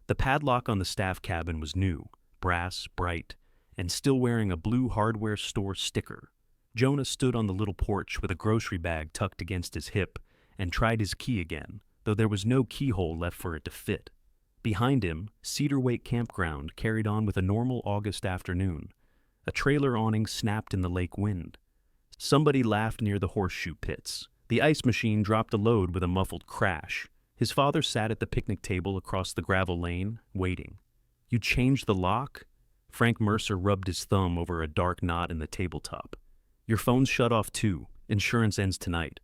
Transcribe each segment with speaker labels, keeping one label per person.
Speaker 1: The padlock on the staff cabin was new, brass, bright, and still wearing a blue hardware store sticker. Jonah stood on the little porch with a grocery bag tucked against his hip and tried his key again, though there was no keyhole left for it to fit. Behind him, Cedar Wake Campground carried on with a normal August afternoon. A trailer awning snapped in the lake wind. Somebody laughed near the horseshoe pits. The ice machine dropped a load with a muffled crash. His father sat at the picnic table across the gravel lane, waiting. "You changed the lock?" Frank Mercer rubbed his thumb over a dark knot in the tabletop. "Your phone's shut off too. Insurance ends tonight.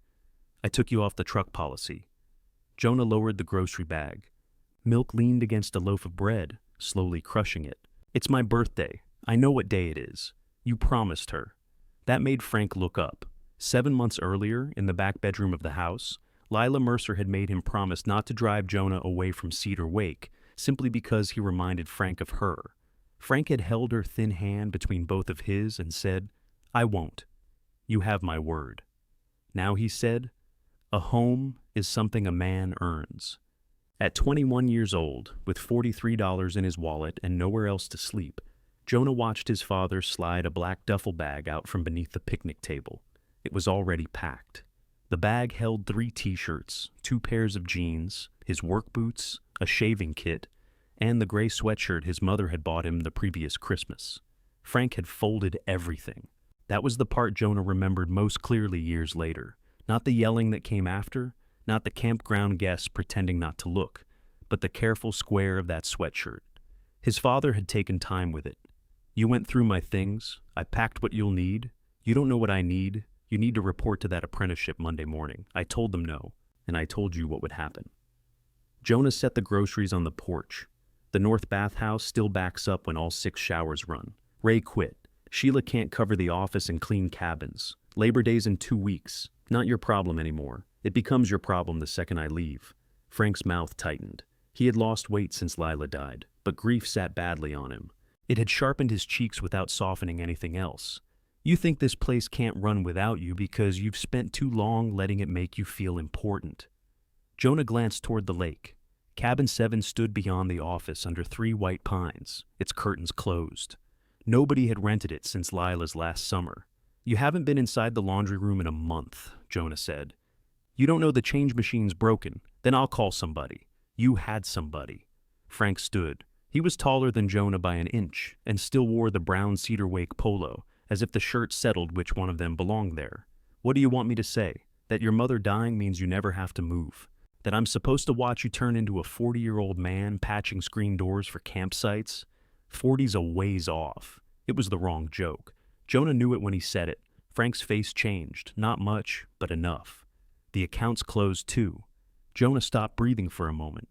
Speaker 1: I took you off the truck policy." Jonah lowered the grocery bag. Milk leaned against a loaf of bread, slowly crushing it. "It's my birthday. I know what day it is. You promised her." That made Frank look up. 7 months earlier, in the back bedroom of the house, Lila Mercer had made him promise not to drive Jonah away from Cedar Wake, simply because he reminded Frank of her. Frank had held her thin hand between both of his and said, "I won't. You have my word." Now he said, "A home is something a man earns." At 21 years old, with $43 in his wallet and nowhere else to sleep, Jonah watched his father slide a black duffel bag out from beneath the picnic table. It was already packed. The bag held 3 t-shirts, 2 pairs of jeans, his work boots, a shaving kit, and the gray sweatshirt his mother had bought him the previous Christmas. Frank had folded everything. That was the part Jonah remembered most clearly years later. Not the yelling that came after, not the campground guests pretending not to look, but the careful square of that sweatshirt. His father had taken time with it. "You went through my things. I packed what you'll need. You don't know what I need. You need to report to that apprenticeship Monday morning. I told them no, and I told you what would happen." Jonah set the groceries on the porch. The north bathhouse still backs up when all 6 showers run. Ray quit. "Sheila can't cover the office and clean cabins. Labor Day's in 2 weeks. Not your problem anymore. It becomes your problem the second I leave." Frank's mouth tightened. He had lost weight since Lila died, but grief sat badly on him. It had sharpened his cheeks without softening anything else. "You think this place can't run without you because you've spent too long letting it make you feel important." Jonah glanced toward the lake. Cabin 7 stood beyond the office under 3 white pines, its curtains closed. Nobody had rented it since Lila's last summer. "You haven't been inside the laundry room in a month," Jonah said. "You don't know the change machine's broken. Then I'll call somebody." "You had somebody." Frank stood. He was taller than Jonah by an inch and still wore the brown Cedar Wake polo, as if the shirt settled which one of them belonged there. "What do you want me to say? That your mother dying means you never have to move? That I'm supposed to watch you turn into a 40-year-old man patching screen doors for campsites? 40's a ways off." It was the wrong joke. Jonah knew it when he said it. Frank's face changed, not much, but enough. The accounts closed too. Jonah stopped breathing for a moment.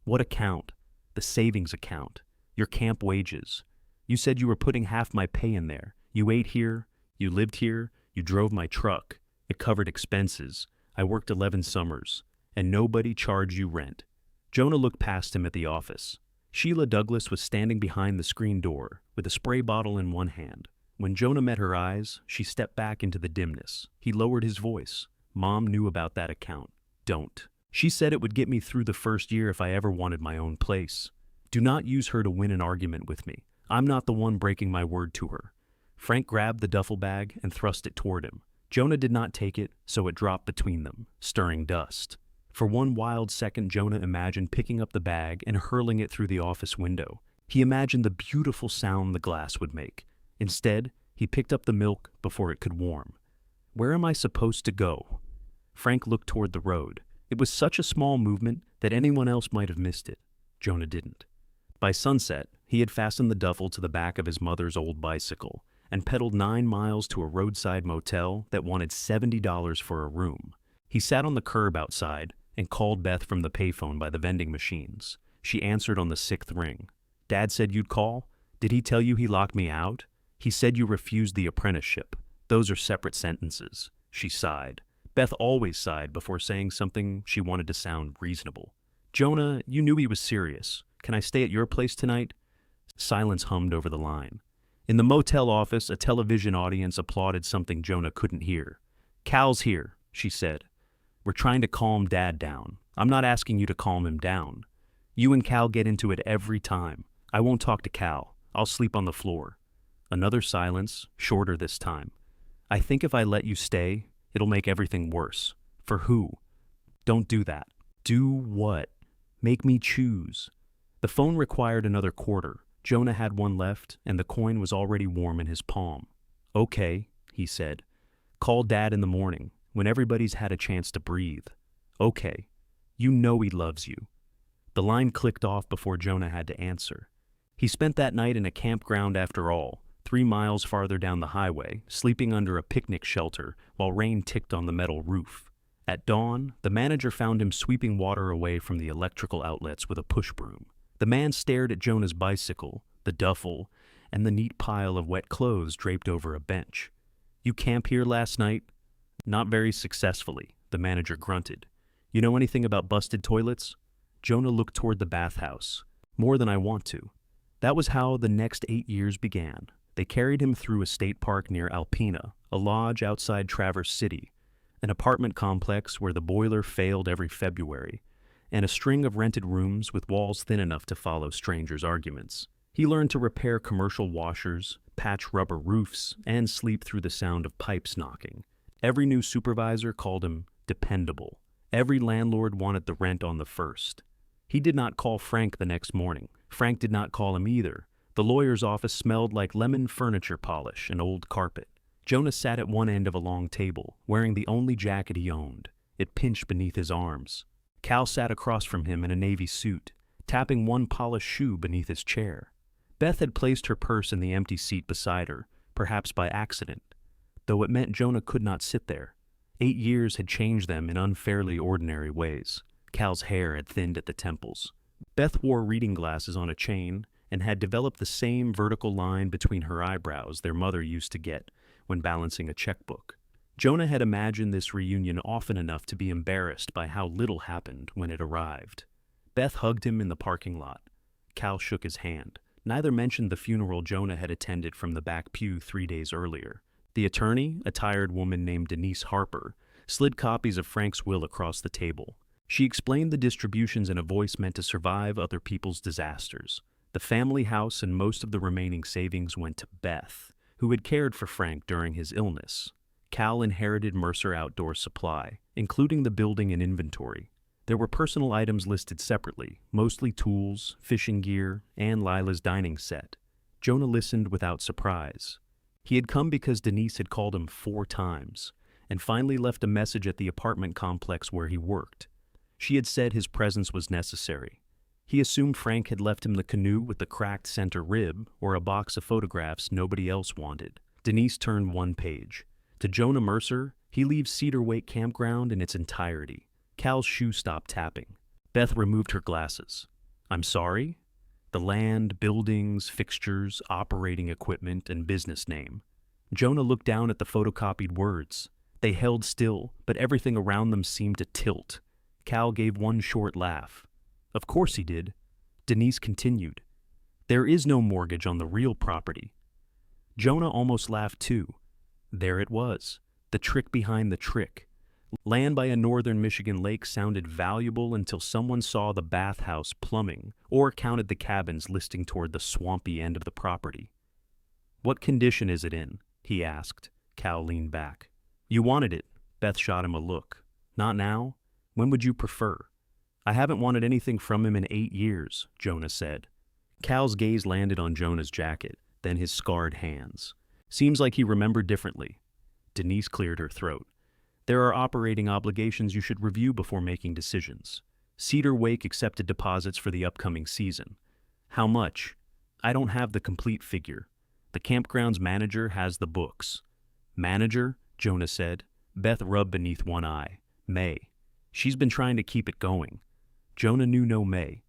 Speaker 1: "What account?" "The savings account. Your camp wages. You said you were putting half my pay in there. You ate here, you lived here, you drove my truck. It covered expenses. I worked 11 summers. And nobody charged you rent." Jonah looked past him at the office. Sheila Douglas was standing behind the screen door, with a spray bottle in one hand. When Jonah met her eyes, she stepped back into the dimness. He lowered his voice. "Mom knew about that account. Don't. She said it would get me through the first year if I ever wanted my own place. Do not use her to win an argument with me. I'm not the one breaking my word to her." Frank grabbed the duffel bag and thrust it toward him. Jonah did not take it, so it dropped between them, stirring dust. For one wild second, Jonah imagined picking up the bag and hurling it through the office window. He imagined the beautiful sound the glass would make. Instead, he picked up the milk before it could warm. "Where am I supposed to go?" Frank looked toward the road. It was such a small movement that anyone else might have missed it. Jonah didn't. By sunset, he had fastened the duffel to the back of his mother's old bicycle and pedaled 9 miles to a roadside motel that wanted $70 for a room. He sat on the curb outside and called Beth from the payphone by the vending machines. She answered on the 6th ring. "Dad said you'd call? Did he tell you he locked me out? He said you refused the apprenticeship. Those are separate sentences." She sighed. Beth always sighed before saying something she wanted to sound reasonable. "Jonah, you knew he was serious. Can I stay at your place tonight?" Silence hummed over the line. In the motel office, a television audience applauded something Jonah couldn't hear. "Cal's here," she said. "We're trying to calm Dad down. I'm not asking you to calm him down. You and Cal get into it every time. I won't talk to Cal. I'll sleep on the floor. Another silence, shorter this time. I think if I let you stay, it'll make everything worse. For who? Don't do that. Do what? Make me choose. The phone required another quarter. Jonah had one left, and the coin was already warm in his palm. Okay, he said. Call Dad in the morning, when everybody's had a chance to breathe. Okay. You know he loves you. The line clicked off before Jonah had to answer. He spent that night in a campground after all, 3 miles farther down the highway, sleeping under a picnic shelter while rain ticked on the metal roof. At dawn, the manager found him sweeping water away from the electrical outlets with a push broom. The man stared at Jonah's bicycle, the duffel, and the neat pile of wet clothes draped over a bench. You camp here last night? Not very successfully, the manager grunted. You know anything about busted toilets? Jonah looked toward the bathhouse. More than I want to. That was how the next 8 years began. They carried him through a state park near Alpena, a lodge outside Traverse City, an apartment complex where the boiler failed every February, and a string of rented rooms with walls thin enough to follow strangers' arguments. He learned to repair commercial washers, patch rubber roofs, and sleep through the sound of pipes knocking. Every new supervisor called him dependable. Every landlord wanted the rent on the first. He did not call Frank the next morning. Frank did not call him either. The lawyer's office smelled like lemon furniture polish and old carpet. Jonah sat at one end of a long table, wearing the only jacket he owned. It pinched beneath his arms. Cal sat across from him in a navy suit, tapping one polished shoe beneath his chair. Beth had placed her purse in the empty seat beside her, perhaps by accident, though it meant Jonah could not sit there. 8 years had changed them in unfairly ordinary ways. Cal's hair had thinned at the temples. Beth wore reading glasses on a chain and had developed the same vertical line between her eyebrows their mother used to get when balancing a checkbook. Jonah had imagined this reunion often enough to be embarrassed by how little happened when it arrived. Beth hugged him in the parking lot. Cal shook his hand. Neither mentioned the funeral Jonah had attended from the back pew 3 days earlier. The attorney, a tired woman named Denise Harper, slid copies of Frank's will across the table. She explained the distributions in a voice meant to survive other people's disasters. The family house and most of the remaining savings went to Beth, who had cared for Frank during his illness. Cal inherited Mercer Outdoor Supply, including the building and inventory. There were personal items listed separately, mostly tools, fishing gear, and Lila's dining set. Jonah listened without surprise. He had come because Denise had called him 4 times, and finally left a message at the apartment complex where he worked. She had said his presence was necessary. He assumed Frank had left him the canoe with the cracked center rib or a box of photographs nobody else wanted. Denise turned one page. To Jonah Mercer, he leaves Cedar Wake Campground in its entirety. Cal's shoe stopped tapping. Beth removed her glasses. I'm sorry? The land, buildings, fixtures, operating equipment, and business name. Jonah looked down at the photocopied words. They held still, but everything around them seemed to tilt. Cal gave one short laugh. Of course he did. Denise continued. There is no mortgage on the real property. Jonah almost laughed too. There it was, the trick behind the trick. Land by a northern Michigan lake sounded valuable until someone saw the bathhouse plumbing or counted the cabins listing toward the swampy end of the property. What condition is it in? He asked. Cal leaned back. You wanted it. Beth shot him a look. Not now? When would you prefer? I haven't wanted anything from him in 8 years, Jonah said. Cal's gaze landed on Jonah's jacket, then his scarred hands. Seems like he remembered differently. Denise cleared her throat. There are operating obligations you should review before making decisions. Cedar Wake accepted deposits for the upcoming season. How much? I don't have the complete figure. The campground's manager has the books. Manager? Jonah said. Beth rubbed beneath one eye. May. She's been trying to keep it going. Jonah knew no May.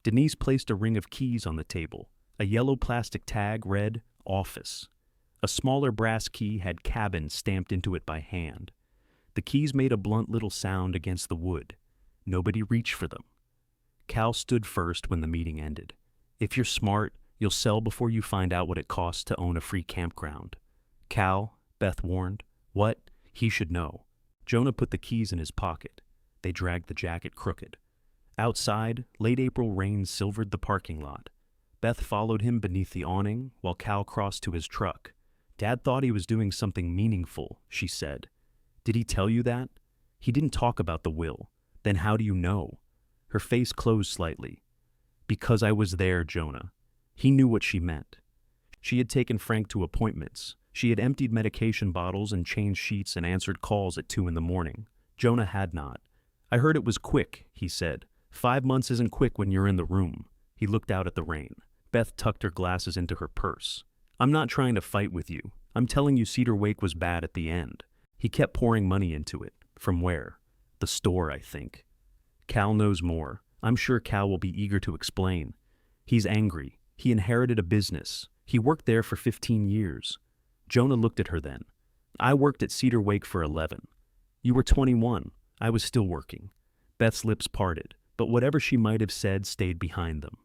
Speaker 1: Denise placed a ring of keys on the table. A yellow plastic tag read, Office. A smaller brass key had Cabin stamped into it by hand. The keys made a blunt little sound against the wood. Nobody reached for them. Cal stood first when the meeting ended. If you're smart, you'll sell before you find out what it costs to own a free campground. Cal, Beth warned. What? He should know. Jonah put the keys in his pocket. They dragged the jacket crooked. Outside, late April rain silvered the parking lot. Beth followed him beneath the awning while Cal crossed to his truck. Dad thought he was doing something meaningful, she said. Did he tell you that? He didn't talk about the will. Then how do you know? Her face closed slightly. Because I was there, Jonah. He knew what she meant. She had taken Frank to appointments. She had emptied medication bottles and changed sheets and answered calls at 2 a.m. Jonah had not. I heard it was quick, he said. 5 months isn't quick when you're in the room. He looked out at the rain. Beth tucked her glasses into her purse. I'm not trying to fight with you. I'm telling you Cedar Wake was bad at the end. He kept pouring money into it. From where? The store, I think. Cal knows more. I'm sure Cal will be eager to explain. He's angry. He inherited a business. He worked there for 15 years. Jonah looked at her then. I worked at Cedar Wake for 11. You were 21. I was still working. Beth's lips parted, but whatever she might have said stayed behind them.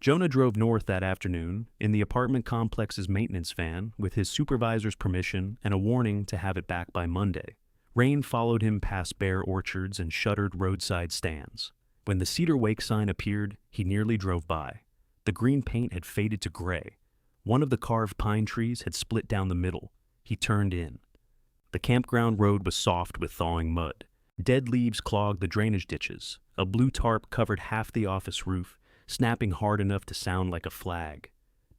Speaker 1: Jonah drove north that afternoon in the apartment complex's maintenance van with his supervisor's permission and a warning to have it back by Monday. Rain followed him past bare orchards and shuttered roadside stands. When the Cedar Wake sign appeared, he nearly drove by. The green paint had faded to gray. One of the carved pine trees had split down the middle. He turned in. The campground road was soft with thawing mud. Dead leaves clogged the drainage ditches. A blue tarp covered half the office roof, snapping hard enough to sound like a flag.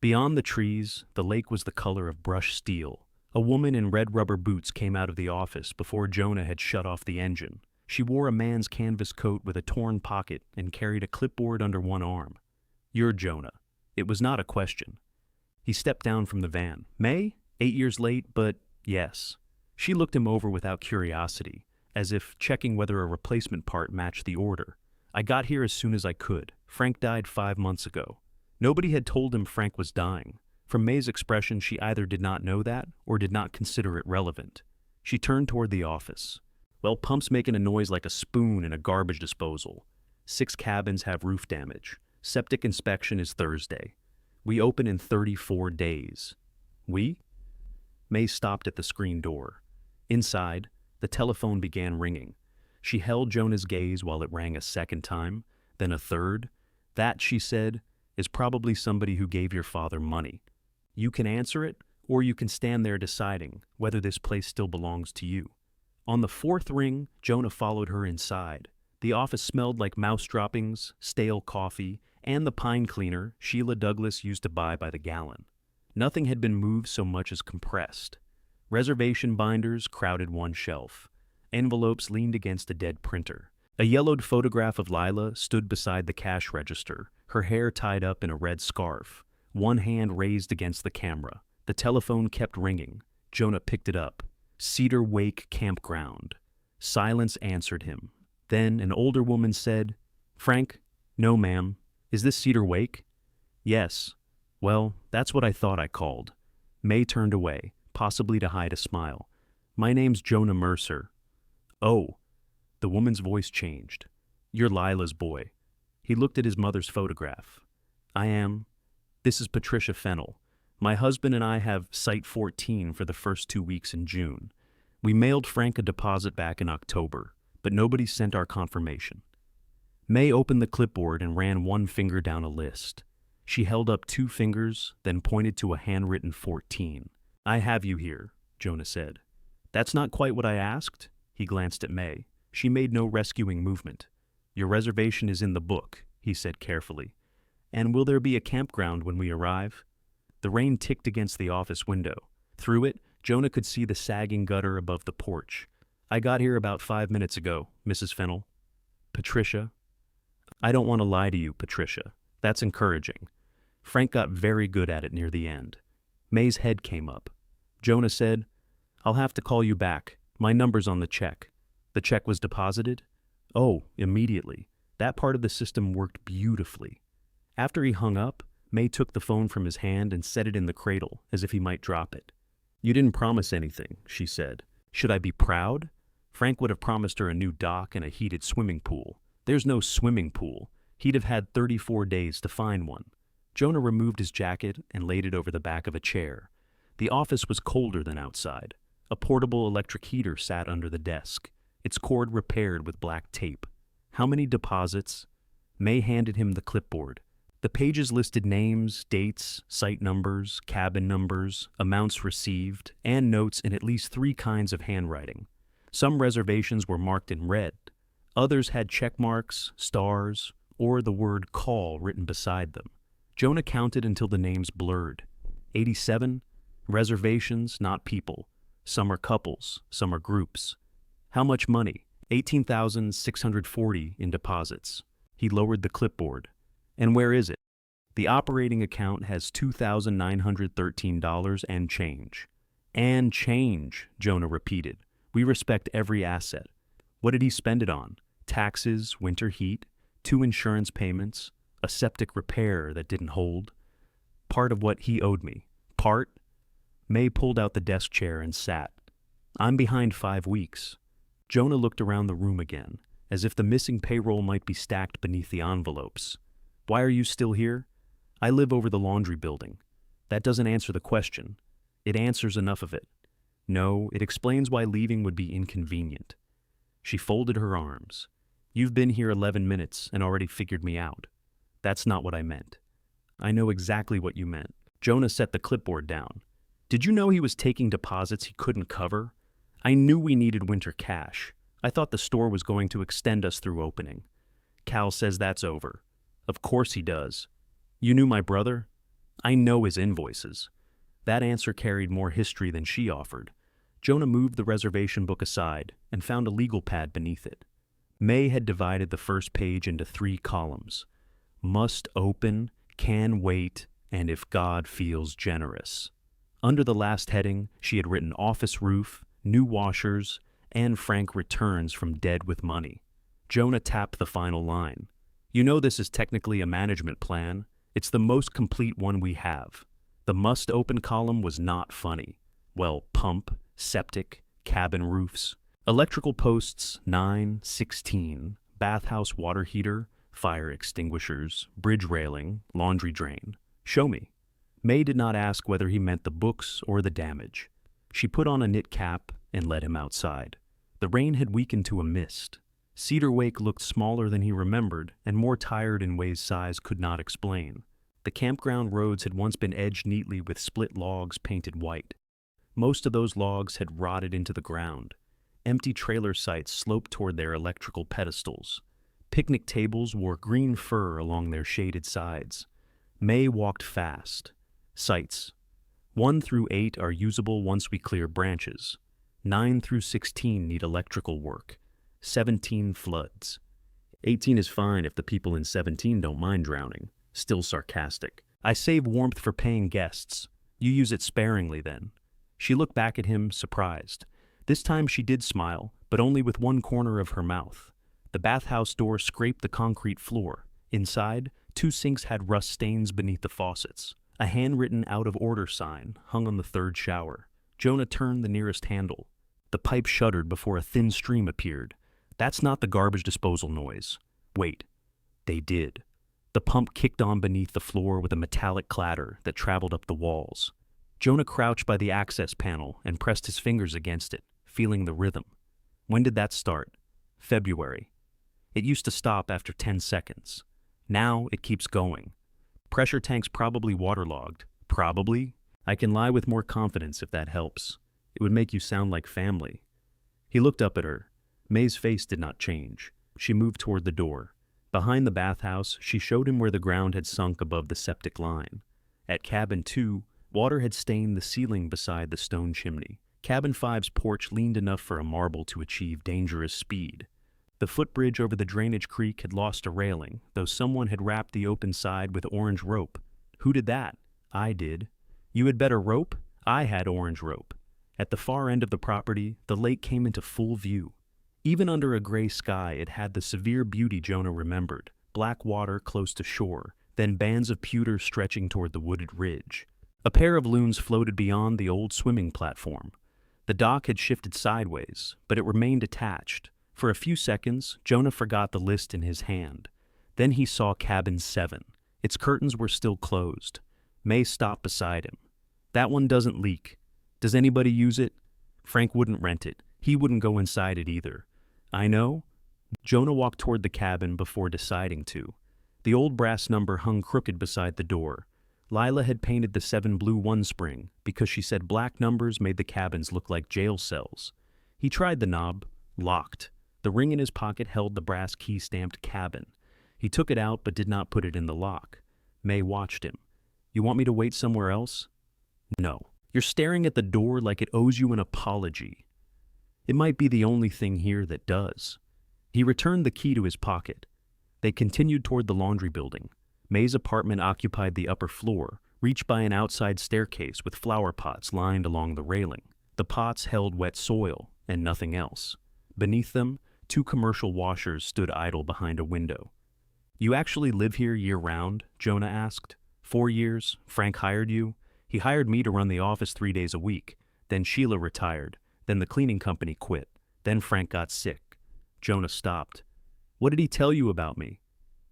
Speaker 1: Beyond the trees, the lake was the color of brushed steel. A woman in red rubber boots came out of the office before Jonah had shut off the engine. She wore a man's canvas coat with a torn pocket and carried a clipboard under one arm. You're Jonah. It was not a question. He stepped down from the van. May? 8 years late, but yes. She looked him over without curiosity, as if checking whether a replacement part matched the order. I got here as soon as I could. Frank died 5 months ago. Nobody had told him Frank was dying. From May's expression, she either did not know that or did not consider it relevant. She turned toward the office. Well, pump's making a noise like a spoon in a garbage disposal. 6 cabins have roof damage. Septic inspection is Thursday. We open in 34 days. We? May stopped at the screen door. Inside, the telephone began ringing. She held Jonah's gaze while it rang a second time, then a third. That, she said, is probably somebody who gave your father money. You can answer it, or you can stand there deciding whether this place still belongs to you. On the 4th ring, Jonah followed her inside. The office smelled like mouse droppings, stale coffee, and the pine cleaner Sheila Douglas used to buy by the gallon. Nothing had been moved so much as compressed. Reservation binders crowded one shelf. Envelopes leaned against a dead printer. A yellowed photograph of Lila stood beside the cash register, her hair tied up in a red scarf, one hand raised against the camera. The telephone kept ringing. Jonah picked it up. Cedar Wake Campground. Silence answered him. Then an older woman said, Frank? No, ma'am. Is this Cedar Wake? Yes. Well, that's what I thought I called. May turned away, possibly to hide a smile. My name's Jonah Mercer. Oh. The woman's voice changed. You're Lila's boy. He looked at his mother's photograph. I am. This is Patricia Fennell. My husband and I have Site 14 for the first 2 weeks in June. We mailed Frank a deposit back in October, but nobody sent our confirmation. May opened the clipboard and ran one finger down a list. She held up 2 fingers, then pointed to a handwritten 14. I have you here, Jonah said. That's not quite what I asked. He glanced at May. She made no rescuing movement. Your reservation is in the book, he said carefully. And will there be a campground when we arrive? The rain ticked against the office window. Through it, Jonah could see the sagging gutter above the porch. I got here about 5 minutes ago, Mrs. Fennell. Patricia? I don't want to lie to you, Patricia. That's encouraging. Frank got very good at it near the end. May's head came up. Jonah said, I'll have to call you back. My number's on the check. The check was deposited? Oh, immediately. That part of the system worked beautifully. After he hung up, May took the phone from his hand and set it in the cradle, as if he might drop it. You didn't promise anything, she said. Should I be proud? Frank would have promised her a new dock and a heated swimming pool. There's no swimming pool. He'd have had 34 days to find one. Jonah removed his jacket and laid it over the back of a chair. The office was colder than outside. A portable electric heater sat under the desk, its cord repaired with black tape. How many deposits? May handed him the clipboard. The pages listed names, dates, site numbers, cabin numbers, amounts received, and notes in at least 3 kinds of handwriting. Some reservations were marked in red. Others had check marks, stars, or the word call written beside them. Jonah counted until the names blurred. 87? Reservations, not people. Some are couples, some are groups. How much money? 18,640 in deposits. He lowered the clipboard. And where is it? The operating account has $2,913 and change. And change, Jonah repeated. We respect every asset. What did he spend it on? Taxes, winter heat, 2 insurance payments, a septic repair that didn't hold. Part of what he owed me. Part? May pulled out the desk chair and sat. I'm behind 5 weeks. Jonah looked around the room again, as if the missing payroll might be stacked beneath the envelopes. Why are you still here? I live over the laundry building. That doesn't answer the question. It answers enough of it. No, it explains why leaving would be inconvenient. She folded her arms. You've been here 11 minutes and already figured me out. That's not what I meant. I know exactly what you meant. Jonah set the clipboard down. Did you know he was taking deposits he couldn't cover? I knew we needed winter cash. I thought the store was going to extend us through opening. Cal says that's over. Of course he does. You knew my brother? I know his invoices. That answer carried more history than she offered. Jonah moved the reservation book aside and found a legal pad beneath it. May had divided the first page into 3 columns. Must open, can wait, and if God feels generous. Under the last heading, she had written office roof, new washers, and Frank returns from dead with money. Jonah tapped the final line. You know this is technically a management plan. It's the most complete one we have. The must open column was not funny. Well, pump, septic, cabin roofs, electrical posts 9, 16, bathhouse water heater, fire extinguishers, bridge railing, laundry drain. Show me. May did not ask whether he meant the books or the damage. She put on a knit cap and led him outside. The rain had weakened to a mist. Cedar Wake looked smaller than he remembered and more tired in ways size could not explain. The campground roads had once been edged neatly with split logs painted white. Most of those logs had rotted into the ground. Empty trailer sites sloped toward their electrical pedestals. Picnic tables wore green fur along their shaded sides. May walked fast. Sites. 1 through 8 are usable once we clear branches. 9 through 16 need electrical work. 17 floods. 18 is fine if the people in 17 don't mind drowning. Still sarcastic. I save warmth for paying guests. You use it sparingly then. She looked back at him, surprised. This time she did smile, but only with one corner of her mouth. The bathhouse door scraped the concrete floor. Inside, 2 sinks had rust stains beneath the faucets. A handwritten out-of-order sign hung on the 3rd shower. Jonah turned the nearest handle. The pipe shuddered before a thin stream appeared. That's not the garbage disposal noise. Wait. They did. The pump kicked on beneath the floor with a metallic clatter that traveled up the walls. Jonah crouched by the access panel and pressed his fingers against it, feeling the rhythm. When did that start? February. It used to stop after 10 seconds. Now it keeps going. Pressure tanks probably waterlogged. Probably? I can lie with more confidence if that helps. It would make you sound like family. He looked up at her. May's face did not change. She moved toward the door. Behind the bathhouse, she showed him where the ground had sunk above the septic line. At cabin 2, water had stained the ceiling beside the stone chimney. Cabin 5's porch leaned enough for a marble to achieve dangerous speed. The footbridge over the drainage creek had lost a railing, though someone had wrapped the open side with orange rope. Who did that? I did. You had better rope? I had orange rope. At the far end of the property, the lake came into full view. Even under a gray sky, it had the severe beauty Jonah remembered. Black water close to shore, then bands of pewter stretching toward the wooded ridge. A pair of loons floated beyond the old swimming platform. The dock had shifted sideways, but it remained attached. For a few seconds, Jonah forgot the list in his hand. Then he saw cabin 7. Its curtains were still closed. May stopped beside him. That one doesn't leak. Does anybody use it? Frank wouldn't rent it. He wouldn't go inside it either. I know. Jonah walked toward the cabin before deciding to. The old brass number hung crooked beside the door. Lila had painted the 7 blue one spring because she said black numbers made the cabins look like jail cells. He tried the knob. Locked. The ring in his pocket held the brass key stamped cabin. He took it out but did not put it in the lock. May watched him. You want me to wait somewhere else? No. You're staring at the door like it owes you an apology. It might be the only thing here that does. He returned the key to his pocket. They continued toward the laundry building. May's apartment occupied the upper floor, reached by an outside staircase with flower pots lined along the railing. The pots held wet soil and nothing else. Beneath them, 2 commercial washers stood idle behind a window. You actually live here year-round? Jonah asked. 4 years. Frank hired you? He hired me to run the office 3 days a week. Then Sheila retired. Then the cleaning company quit. Then Frank got sick. Jonah stopped. What did he tell you about me?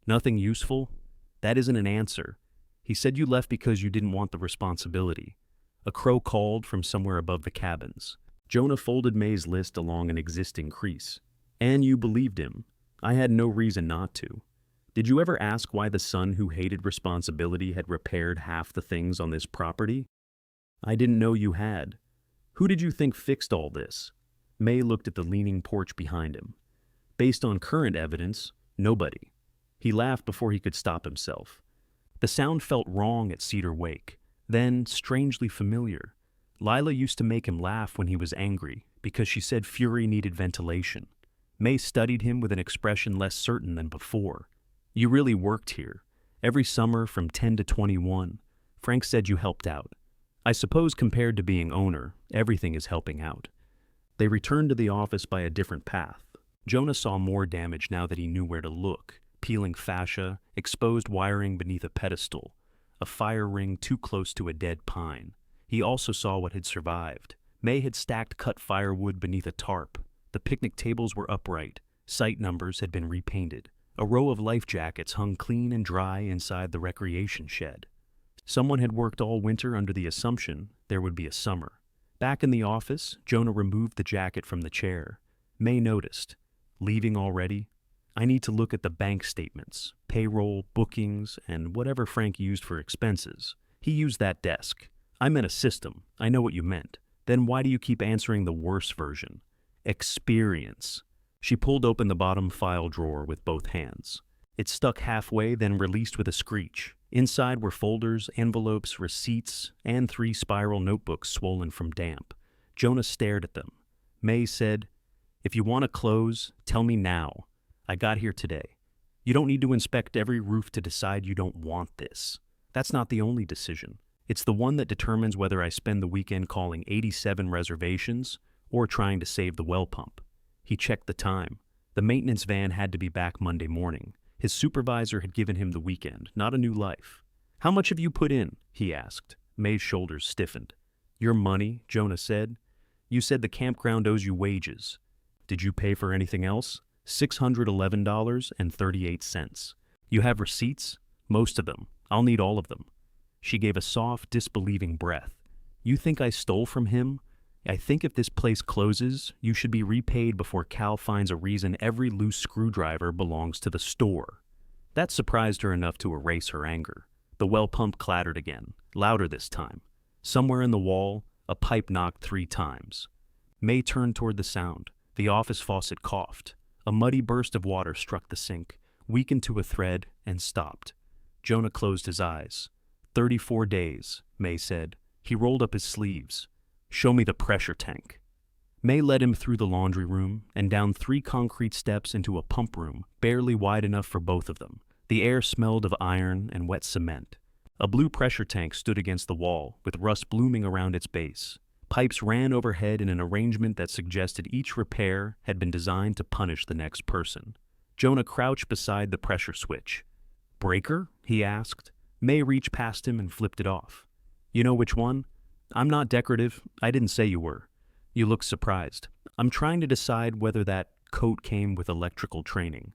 Speaker 1: Nothing useful? That isn't an answer. He said you left because you didn't want the responsibility. A crow called from somewhere above the cabins. Jonah folded May's list along an existing crease. And you believed him. I had no reason not to. Did you ever ask why the son who hated responsibility had repaired half the things on this property? I didn't know you had. Who did you think fixed all this? May looked at the leaning porch behind him. Based on current evidence, nobody. He laughed before he could stop himself. The sound felt wrong at Cedar Wake, then strangely familiar. Lila used to make him laugh when he was angry because she said fury needed ventilation. May studied him with an expression less certain than before. You really worked here. Every summer from 10 to 21. Frank said you helped out. I suppose compared to being owner, everything is helping out. They returned to the office by a different path. Jonah saw more damage now that he knew where to look. Peeling fascia, exposed wiring beneath a pedestal, a fire ring too close to a dead pine. He also saw what had survived. May had stacked cut firewood beneath a tarp. The picnic tables were upright. Site numbers had been repainted. A row of life jackets hung clean and dry inside the recreation shed. Someone had worked all winter under the assumption there would be a summer. Back in the office, Jonah removed the jacket from the chair. May noticed. Leaving already? I need to look at the bank statements, payroll, bookings, and whatever Frank used for expenses. He used that desk. I meant a system. I know what you meant. Then why do you keep answering the worse version? Experience. She pulled open the bottom file drawer with both hands. It stuck halfway, then released with a screech. Inside were folders, envelopes, receipts, and 3 spiral notebooks swollen from damp. Jonah stared at them. May said, "If you want to close, tell me now. I got here today. You don't need to inspect every roof to decide you don't want this. That's not the only decision. It's the one that determines whether I spend the weekend calling 87 reservations or trying to save the well pump." He checked the time. The maintenance van had to be back Monday morning. His supervisor had given him the weekend, not a new life. "How much have you put in?" he asked. May's shoulders stiffened. "Your money," Jonah said. "You said the campground owes you wages. Did you pay for anything else?" $611.38. "You have receipts?" "Most of them. I'll need all of them." She gave a soft, disbelieving breath. "You think I stole from him? I think if this place closes, you should be repaid before Cal finds a reason every loose screwdriver belongs to the store." That surprised her enough to erase her anger. The well pump clattered again, louder this time. Somewhere in the wall, a pipe knocked 3 times. May turned toward the sound. The office faucet coughed. A muddy burst of water struck the sink, weakened to a thread, and stopped. Jonah closed his eyes. 34 days, May said. He rolled up his sleeves. "Show me the pressure tank." May led him through the laundry room and down 3 concrete steps into a pump room, barely wide enough for both of them. The air smelled of iron and wet cement. A blue pressure tank stood against the wall, with rust blooming around its base. Pipes ran overhead in an arrangement that suggested each repair had been designed to punish the next person. Jonah crouched beside the pressure switch. "Breaker?" he asked. May reached past him and flipped it off. "You know which one?" "I'm not decorative. I didn't say you were." "You look surprised." "I'm trying to decide whether that coat came with electrical training."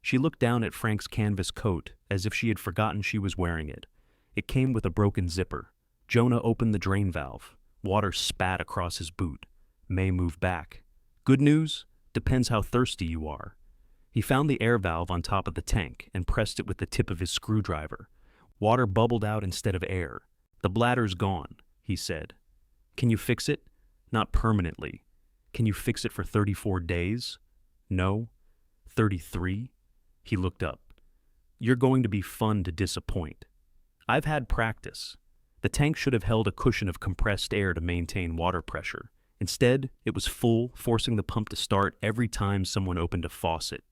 Speaker 1: She looked down at Frank's canvas coat as if she had forgotten she was wearing it. It came with a broken zipper. Jonah opened the drain valve. Water spat across his boot. May moved back. "Good news? Depends how thirsty you are." He found the air valve on top of the tank and pressed it with the tip of his screwdriver. Water bubbled out instead of air. "The bladder's gone," he said. "Can you fix it?" "Not permanently." "Can you fix it for 34 days?" "No." 33? He looked up. "You're going to be fun to disappoint." "I've had practice." The tank should have held a cushion of compressed air to maintain water pressure. Instead, it was full, forcing the pump to start every time someone opened a faucet.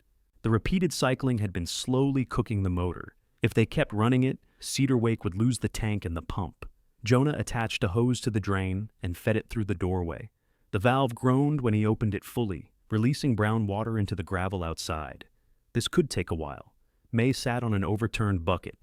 Speaker 1: The repeated cycling had been slowly cooking the motor. If they kept running it, Cedar Wake would lose the tank and the pump. Jonah attached a hose to the drain and fed it through the doorway. The valve groaned when he opened it fully, releasing brown water into the gravel outside. This could take a while. May sat on an overturned bucket.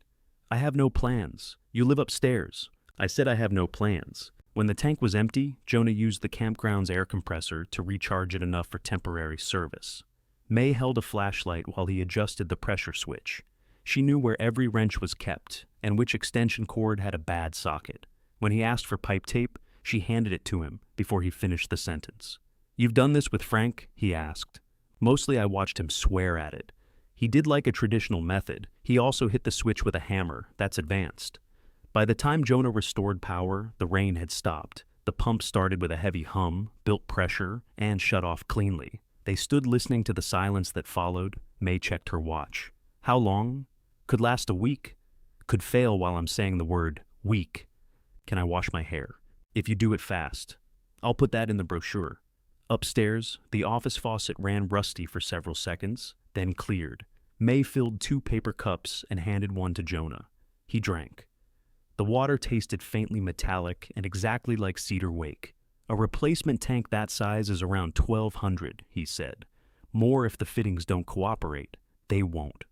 Speaker 1: "I have no plans. You live upstairs." "I said I have no plans." When the tank was empty, Jonah used the campground's air compressor to recharge it enough for temporary service. May held a flashlight while he adjusted the pressure switch. She knew where every wrench was kept and which extension cord had a bad socket. When he asked for pipe tape, she handed it to him before he finished the sentence. "You've done this with Frank?" he asked. "Mostly I watched him swear at it. He did like a traditional method. He also hit the switch with a hammer. That's advanced." By the time Jonah restored power, the rain had stopped. The pump started with a heavy hum, built pressure, and shut off cleanly. They stood listening to the silence that followed. May checked her watch. "How long?" "Could last a week." "Could fail while I'm saying the word week." "Can I wash my hair?" "If you do it fast." "I'll put that in the brochure." Upstairs, the office faucet ran rusty for several seconds, then cleared. May filled 2 paper cups and handed one to Jonah. He drank. The water tasted faintly metallic and exactly like Cedar Wake. "A replacement tank that size is around $1,200, he said. "More if the fittings don't cooperate." "They won't."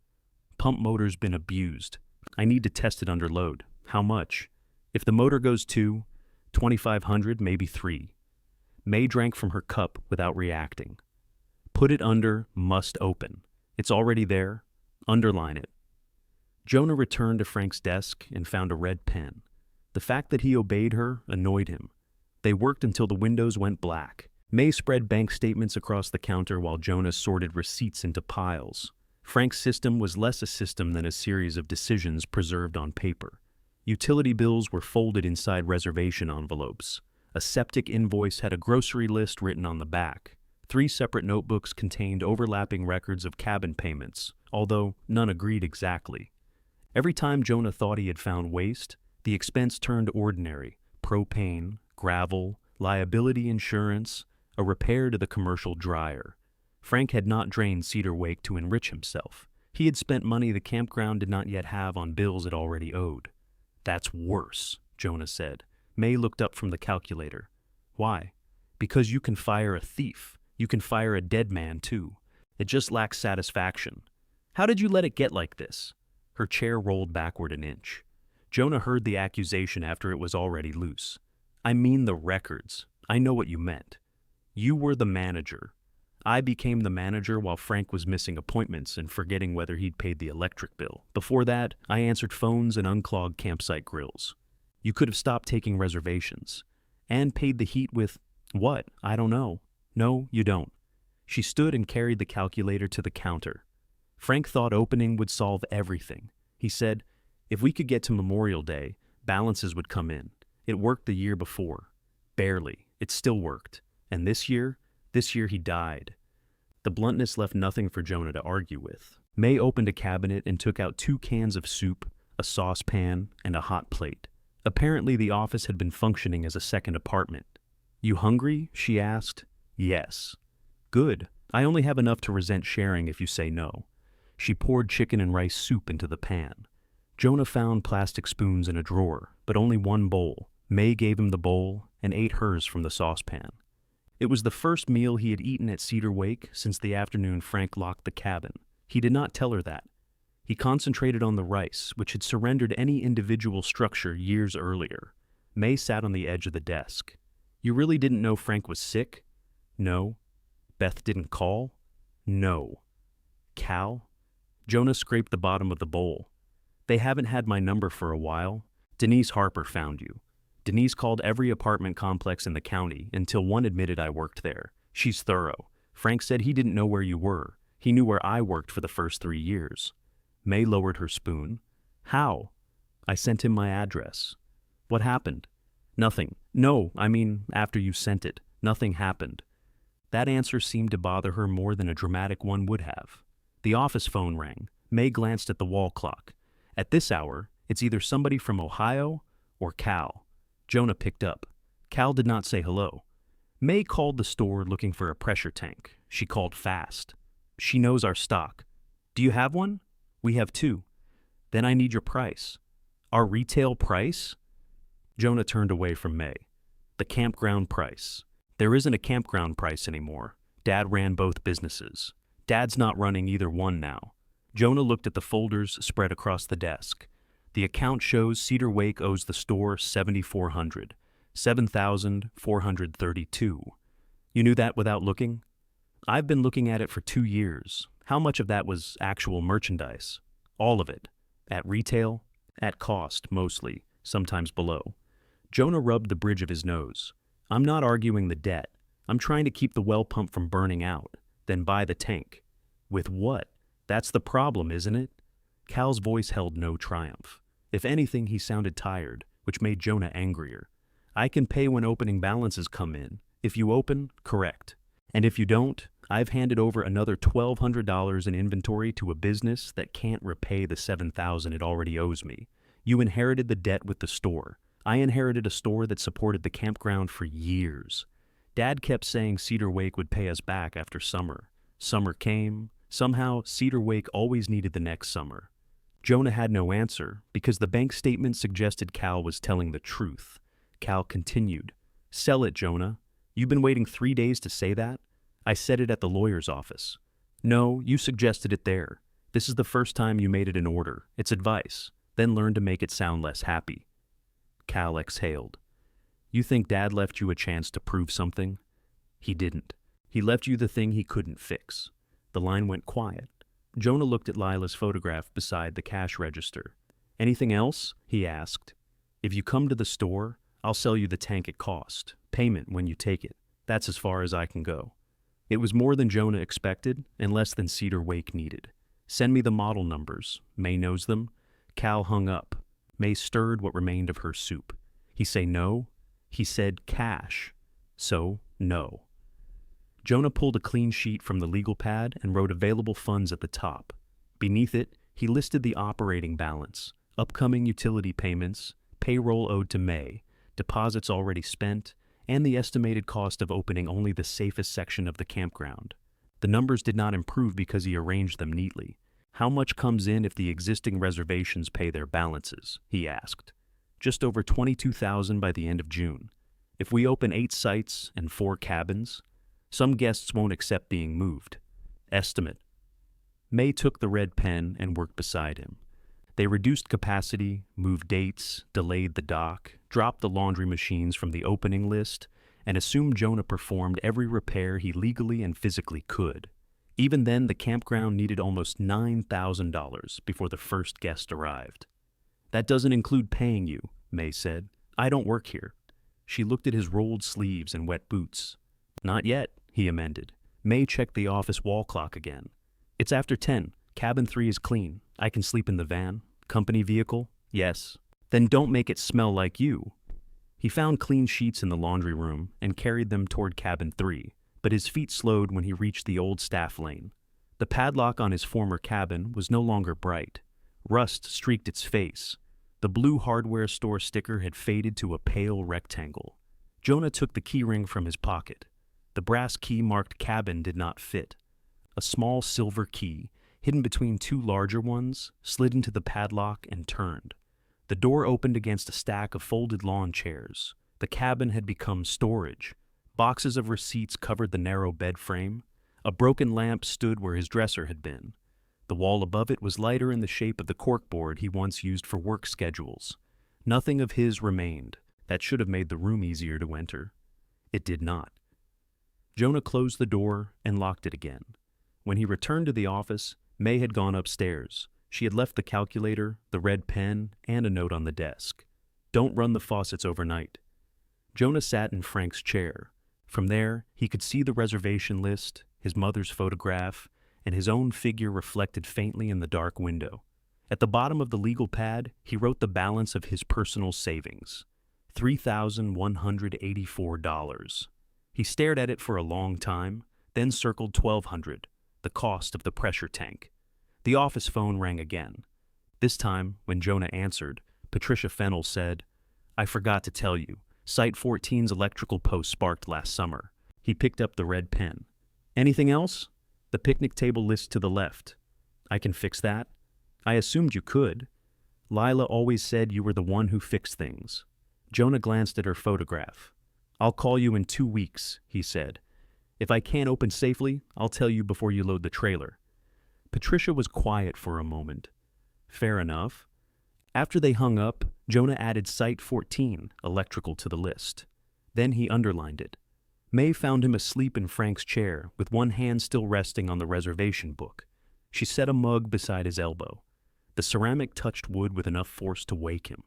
Speaker 1: "Pump motor's been abused. I need to test it under load." "How much?" "If the motor goes 2, 2,500, maybe 3. May drank from her cup without reacting. "Put it under must open. It's already there. Underline it." Jonah returned to Frank's desk and found a red pen. The fact that he obeyed her annoyed him. They worked until the windows went black. May spread bank statements across the counter while Jonah sorted receipts into piles. Frank's system was less a system than a series of decisions preserved on paper. Utility bills were folded inside reservation envelopes. A septic invoice had a grocery list written on the back. 3 separate notebooks contained overlapping records of cabin payments, although none agreed exactly. Every time Jonah thought he had found waste, the expense turned ordinary: propane, gravel, liability insurance, a repair to the commercial dryer. Frank had not drained Cedar Wake to enrich himself. He had spent money the campground did not yet have on bills it already owed. "That's worse," Jonah said. May looked up from the calculator. "Why?" "Because you can fire a thief. You can fire a dead man, too. It just lacks satisfaction." "How did you let it get like this?" Her chair rolled backward an inch. Jonah heard the accusation after it was already loose. "I mean the records. I know what you meant. You were the manager. I became the manager while Frank was missing appointments and forgetting whether he'd paid the electric bill. Before that, I answered phones and unclogged campsite grills. You could have stopped taking reservations. And paid the heat with, what? I don't know." "No, you don't." She stood and carried the calculator to the counter. Frank thought opening would solve everything. He said, "If we could get to Memorial Day, balances would come in. It worked the year before. Barely. It still worked. And this year he died." The bluntness left nothing for Jonah to argue with. May opened a cabinet and took out 2 cans of soup, a saucepan, and a hot plate. Apparently the office had been functioning as a second apartment. "You hungry?" she asked. "Yes." "Good. I only have enough to resent sharing if you say no." She poured chicken and rice soup into the pan. Jonah found plastic spoons in a drawer, but only 1 bowl. May gave him the bowl and ate hers from the saucepan. It was the first meal he had eaten at Cedar Wake since the afternoon Frank locked the cabin. He did not tell her that. He concentrated on the rice, which had surrendered any individual structure years earlier. May sat on the edge of the desk. "You really didn't know Frank was sick?" "No." "Beth didn't call?" "No." "Cal?" Jonah scraped the bottom of the bowl. "They haven't had my number for a while. Denise Harper found you. Denise called every apartment complex in the county until one admitted I worked there. She's thorough. Frank said he didn't know where you were. He knew where I worked for the first 3 years. May lowered her spoon. How? I sent him my address. What happened? Nothing. No, I mean, after you sent it, nothing happened. That answer seemed to bother her more than a dramatic one would have. The office phone rang. May glanced at the wall clock. At this hour, it's either somebody from Ohio or Cal. Jonah picked up. Cal did not say hello. May called the store looking for a pressure tank. She called fast. She knows our stock. Do you have one? We have two. Then I need your price. Our retail price? Jonah turned away from May. The campground price. There isn't a campground price anymore. Dad ran both businesses. Dad's not running either one now. Jonah looked at the folders spread across the desk. The account shows Cedar Wake owes the store $7,400, $7,432. You knew that without looking? I've been looking at it for 2 years. How much of that was actual merchandise? All of it. At retail? At cost, mostly, sometimes below. Jonah rubbed the bridge of his nose. I'm not arguing the debt. I'm trying to keep the well pump from burning out. Then buy the tank. With what? That's the problem, isn't it? Cal's voice held no triumph. If anything, he sounded tired, which made Jonah angrier. I can pay when opening balances come in. If you open, correct. And if you don't, I've handed over another $1,200 in inventory to a business that can't repay the $7,000 it already owes me. You inherited the debt with the store. I inherited a store that supported the campground for years. Dad kept saying Cedar Wake would pay us back after summer. Summer came. Somehow, Cedar Wake always needed the next summer. Jonah had no answer because the bank statement suggested Cal was telling the truth. Cal continued, Sell it, Jonah. You've been waiting 3 days to say that? I said it at the lawyer's office. No, you suggested it there. This is the first time you made it an order. It's advice. Then learn to make it sound less happy. Cal exhaled. You think Dad left you a chance to prove something? He didn't. He left you the thing he couldn't fix. The line went quiet. Jonah looked at Lila's photograph beside the cash register. Anything else? He asked. If you come to the store, I'll sell you the tank at cost. Payment when you take it. That's as far as I can go. It was more than Jonah expected and less than Cedar Wake needed. Send me the model numbers. May knows them. Cal hung up. May stirred what remained of her soup. He say no? He said cash. So, no. Jonah pulled a clean sheet from the legal pad and wrote available funds at the top. Beneath it, he listed the operating balance, upcoming utility payments, payroll owed to May, deposits already spent, and the estimated cost of opening only the safest section of the campground. The numbers did not improve because he arranged them neatly. How much comes in if the existing reservations pay their balances? He asked. Just over $22,000 by the end of June. If we open 8 sites and 4 cabins, some guests won't accept being moved. Estimate. May took the red pen and worked beside him. They reduced capacity, moved dates, delayed the dock, dropped the laundry machines from the opening list, and assumed Jonah performed every repair he legally and physically could. Even then, the campground needed almost $9,000 before the first guest arrived. That doesn't include paying you, May said. I don't work here. She looked at his rolled sleeves and wet boots. Not yet, he amended. May checked the office wall clock again. It's after 10. Cabin 3 is clean. I can sleep in the van. Company vehicle? Yes. Then don't make it smell like you. He found clean sheets in the laundry room and carried them toward cabin 3, but his feet slowed when he reached the old staff lane. The padlock on his former cabin was no longer bright. Rust streaked its face. The blue hardware store sticker had faded to a pale rectangle. Jonah took the keyring from his pocket. The brass key marked cabin did not fit. A small silver key, hidden between 2 larger ones, slid into the padlock and turned. The door opened against a stack of folded lawn chairs. The cabin had become storage. Boxes of receipts covered the narrow bed frame. A broken lamp stood where his dresser had been. The wall above it was lighter in the shape of the corkboard he once used for work schedules. Nothing of his remained. That should have made the room easier to enter. It did not. Jonah closed the door and locked it again. When he returned to the office, May had gone upstairs. She had left the calculator, the red pen, and a note on the desk. Don't run the faucets overnight. Jonah sat in Frank's chair. From there, he could see the reservation list, his mother's photograph, and his own figure reflected faintly in the dark window. At the bottom of the legal pad, he wrote the balance of his personal savings, $3,184. He stared at it for a long time, then circled $1,200, the cost of the pressure tank. The office phone rang again. This time, when Jonah answered, Patricia Fennell said, "I forgot to tell you, Site 14's electrical post sparked last summer." He picked up the red pen. "Anything else?" "The picnic table list to the left." "I can fix that." "I assumed you could. Lila always said you were the one who fixed things." Jonah glanced at her photograph. "I'll call you in 2 weeks," he said. "If I can't open safely, I'll tell you before you load the trailer." Patricia was quiet for a moment. Fair enough. After they hung up, Jonah added Site 14, electrical, to the list. Then he underlined it. May found him asleep in Frank's chair, with one hand still resting on the reservation book. She set a mug beside his elbow. The ceramic touched wood with enough force to wake him.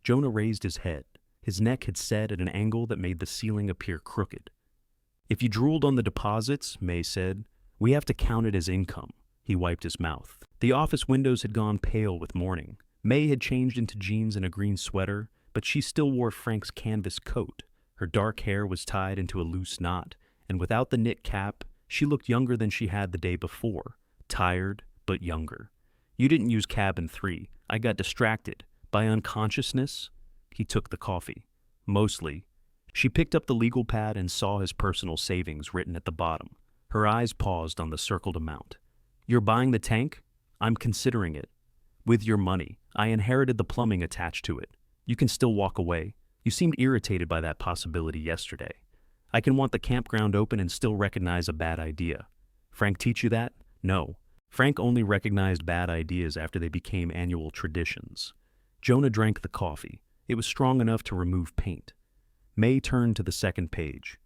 Speaker 1: Jonah raised his head. His neck had set at an angle that made the ceiling appear crooked. "If you drooled on the deposits," May said, "we have to count it as income." He wiped his mouth. The office windows had gone pale with morning. May had changed into jeans and a green sweater, but she still wore Frank's canvas coat. Her dark hair was tied into a loose knot, and without the knit cap, she looked younger than she had the day before, tired but younger. "You didn't use cabin 3. I got distracted. By unconsciousness?" He took the coffee. "Mostly." She picked up the legal pad and saw his personal savings written at the bottom. Her eyes paused on the circled amount. "You're buying the tank?" "I'm considering it." "With your money. I inherited the plumbing attached to it. You can still walk away. You seemed irritated by that possibility yesterday. I can want the campground open and still recognize a bad idea." "Frank teach you that?" "No. Frank only recognized bad ideas after they became annual traditions." Jonah drank the coffee. It was strong enough to remove paint. May turned to the second page.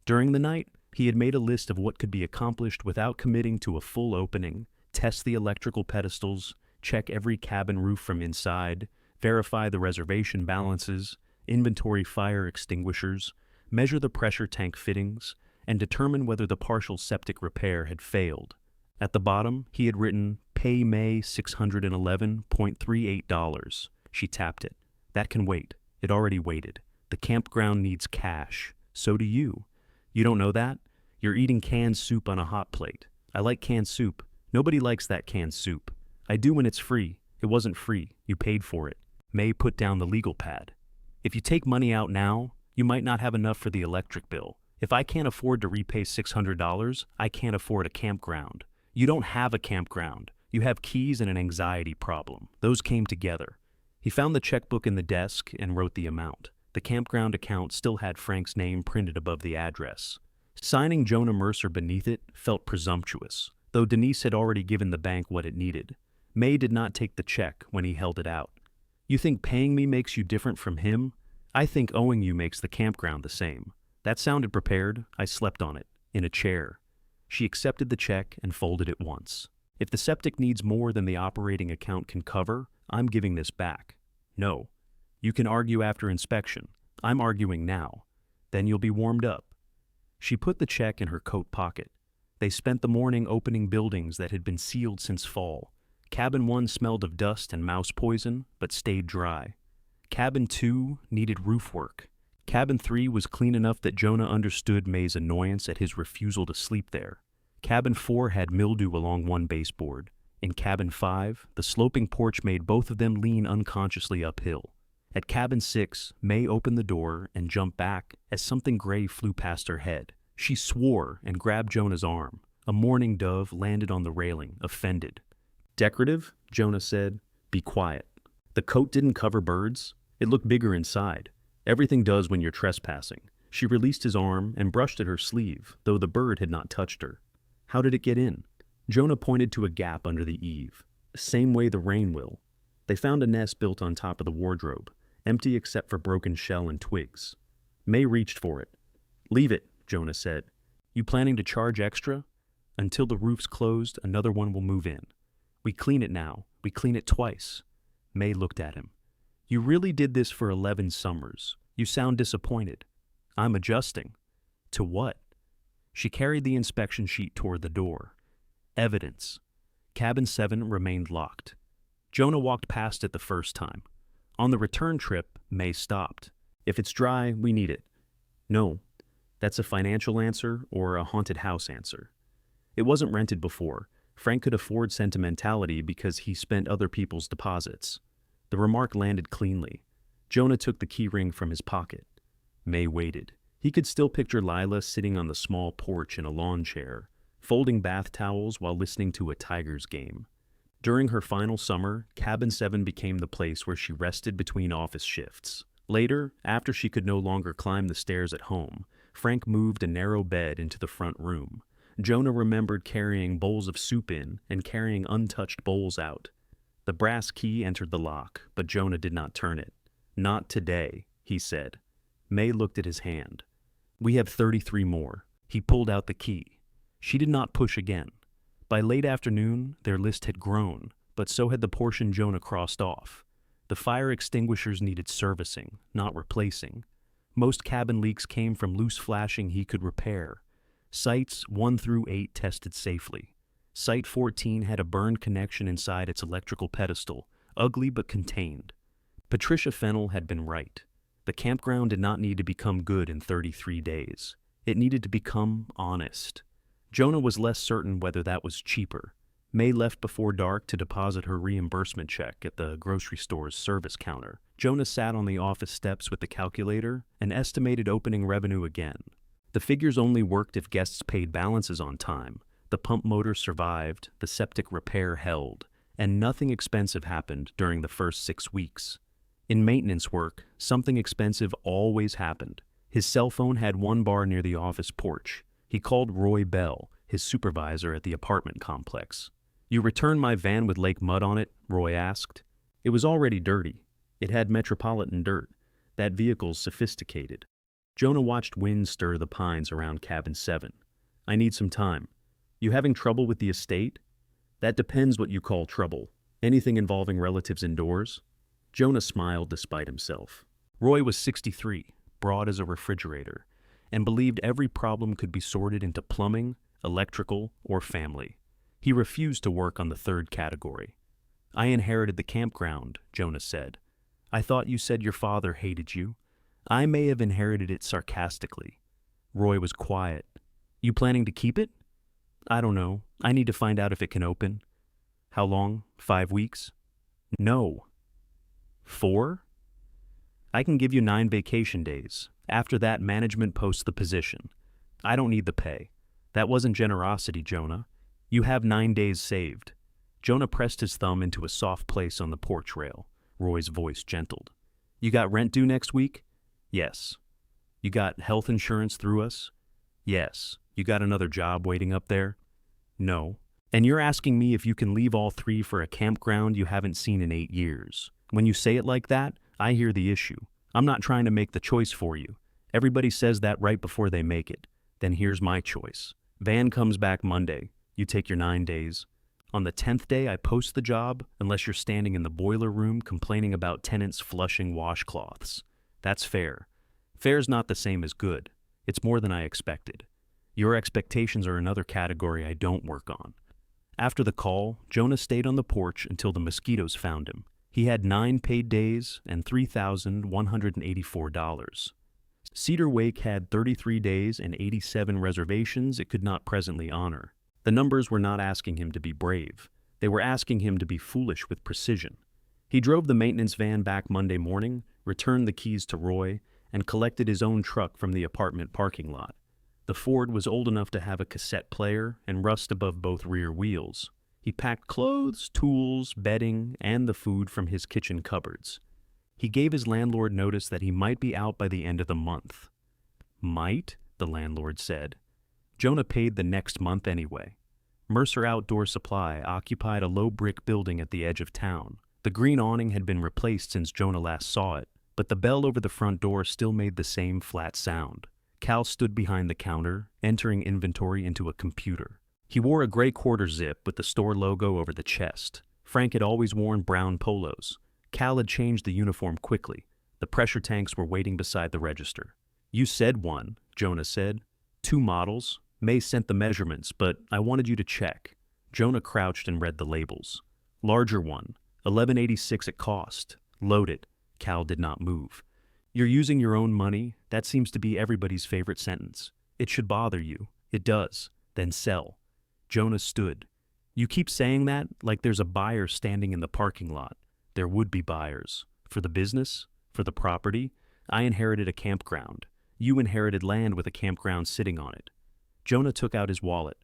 Speaker 1: During the night, he had made a list of what could be accomplished without committing to a full opening: test the electrical pedestals, check every cabin roof from inside, verify the reservation balances, inventory fire extinguishers, measure the pressure tank fittings, and determine whether the partial septic repair had failed. At the bottom, he had written, "Pay May $611.38. She tapped it. "That can wait." It already waited. "The campground needs cash. So do you. You don't know that? You're eating canned soup on a hot plate. I like canned soup. Nobody likes that canned soup. I do when it's free. It wasn't free. You paid for it." May put down the legal pad. "If you take money out now, you might not have enough for the electric bill. If I can't afford to repay $600, I can't afford a campground. You don't have a campground. You have keys and an anxiety problem. Those came together." He found the checkbook in the desk and wrote the amount. The campground account still had Frank's name printed above the address. Signing Jonah Mercer beneath it felt presumptuous, though Denise had already given the bank what it needed. May did not take the check when he held it out. "You think paying me makes you different from him? I think owing you makes the campground the same." That sounded prepared. I slept on it, in a chair. She accepted the check and folded it once. "If the septic needs more than the operating account can cover, I'm giving this back." "No. You can argue after inspection. I'm arguing now. Then you'll be warmed up." She put the check in her coat pocket. They spent the morning opening buildings that had been sealed since fall. Cabin 1 smelled of dust and mouse poison, but stayed dry. Cabin 2 needed roof work. Cabin 3 was clean enough that Jonah understood May's annoyance at his refusal to sleep there. Cabin 4 had mildew along one baseboard. In Cabin 5, the sloping porch made both of them lean unconsciously uphill. At Cabin 6, May opened the door and jumped back as something gray flew past her head. She swore and grabbed Jonah's arm. A mourning dove landed on the railing, offended. "Decorative?" Jonah said. "Be quiet." The coat didn't cover birds. It looked bigger inside. Everything does when you're trespassing. She released his arm and brushed at her sleeve, though the bird had not touched her. "How did it get in?" Jonah pointed to a gap under the eave. "Same way the rain will." They found a nest built on top of the wardrobe, empty except for broken shell and twigs. May reached for it. "Leave it," Jonah said. "You planning to charge extra?" "Until the roof's closed, another one will move in. We clean it now. We clean it twice." May looked at him. "You really did this for 11 summers. You sound disappointed." "I'm adjusting." "To what?" She carried the inspection sheet toward the door. Evidence. Cabin 7 remained locked. Jonah walked past it the first time. On the return trip, May stopped. If it's dry, we need it. No, that's a financial answer or a haunted house answer. It wasn't rented before. Frank could afford sentimentality because he spent other people's deposits. The remark landed cleanly. Jonah took the key ring from his pocket. May waited. He could still picture Lila sitting on the small porch in a lawn chair, folding bath towels while listening to a Tigers game. During her final summer, Cabin 7 became the place where she rested between office shifts. Later, after she could no longer climb the stairs at home, Frank moved a narrow bed into the front room. Jonah remembered carrying bowls of soup in and carrying untouched bowls out. The brass key entered the lock, but Jonah did not turn it. "Not today," he said. May looked at his hand. "We have 33 more." He pulled out the key. She did not push again. By late afternoon, their list had grown, but so had the portion Jonah crossed off. The fire extinguishers needed servicing, not replacing. Most cabin leaks came from loose flashing he could repair. Sites 1 through 8 tested safely. Site 14 had a burned connection inside its electrical pedestal, ugly but contained. Patricia Fennell had been right. The campground did not need to become good in 33 days. It needed to become honest. Jonah was less certain whether that was cheaper. May left before dark to deposit her reimbursement check at the grocery store's service counter. Jonah sat on the office steps with the calculator and estimated opening revenue again. The figures only worked if guests paid balances on time. The pump motor survived, the septic repair held, and nothing expensive happened during the first 6 weeks. In maintenance work, something expensive always happened. His cell phone had one bar near the office porch. He called Roy Bell, his supervisor at the apartment complex. "You returned my van with lake mud on it?" Roy asked. "It was already dirty. It had metropolitan dirt. That vehicle's sophisticated." Jonah watched wind stir the pines around Cabin 7. "I need some time. You having trouble with the estate?" "That depends what you call trouble. Anything involving relatives indoors?" Jonah smiled despite himself. Roy was 63, broad as a refrigerator, and believed every problem could be sorted into plumbing, electrical, or family. He refused to work on the third category. "I inherited the campground," Jonah said. "I thought you said your father hated you." "I may have inherited it sarcastically." Roy was quiet. "You planning to keep it?" "I don't know. I need to find out if it can open." "How long? 5 weeks?" "No." 4? "I can give you 9 vacation days. After that, management posts the position. I don't need the pay." "That wasn't generosity, Jonah. You have 9 days saved." Jonah pressed his thumb into a soft place on the porch rail. Roy's voice gentled. "You got rent due next week?" "Yes." "You got health insurance through us?" "Yes." "You got another job waiting up there?" "No." "And you're asking me if you can leave all 3 for a campground you haven't seen in 8 years. When you say it like that, I hear the issue. I'm not trying to make the choice for you. Everybody says that right before they make it. Then here's my choice. Van comes back Monday. You take your 9 days. On the 10th day, I post the job, unless you're standing in the boiler room complaining about tenants flushing washcloths. That's fair. Fair's not the same as good. It's more than I expected. Your expectations are another category I don't work on." After the call, Jonah stayed on the porch until the mosquitoes found him. He had 9 paid days and $3,184. Cedar Wake had 33 days and 87 reservations it could not presently honor. The numbers were not asking him to be brave. They were asking him to be foolish with precision. He drove the maintenance van back Monday morning, returned the keys to Roy, and collected his own truck from the apartment parking lot. The Ford was old enough to have a cassette player and rust above both rear wheels. He packed clothes, tools, bedding, and the food from his kitchen cupboards. He gave his landlord notice that he might be out by the end of the month. "Might?" the landlord said. Jonah paid the next month anyway. Mercer Outdoor Supply occupied a low brick building at the edge of town. The green awning had been replaced since Jonah last saw it, but the bell over the front door still made the same flat sound. Cal stood behind the counter, entering inventory into a computer. He wore a gray quarter zip with the store logo over the chest. Frank had always worn brown polos. Cal had changed the uniform quickly. The pressure tanks were waiting beside the register. "You said 1, Jonah said. 2 models. May sent the measurements, but I wanted you to check." Jonah crouched and read the labels. Larger one, $11.86 it cost. Loaded. Cal did not move. You're using your own money? That seems to be everybody's favorite sentence. It should bother you. It does. Then sell. Jonah stood. You keep saying that like there's a buyer standing in the parking lot. There would be buyers. For the business? For the property? I inherited a campground. You inherited land with a campground sitting on it. Jonah took out his wallet.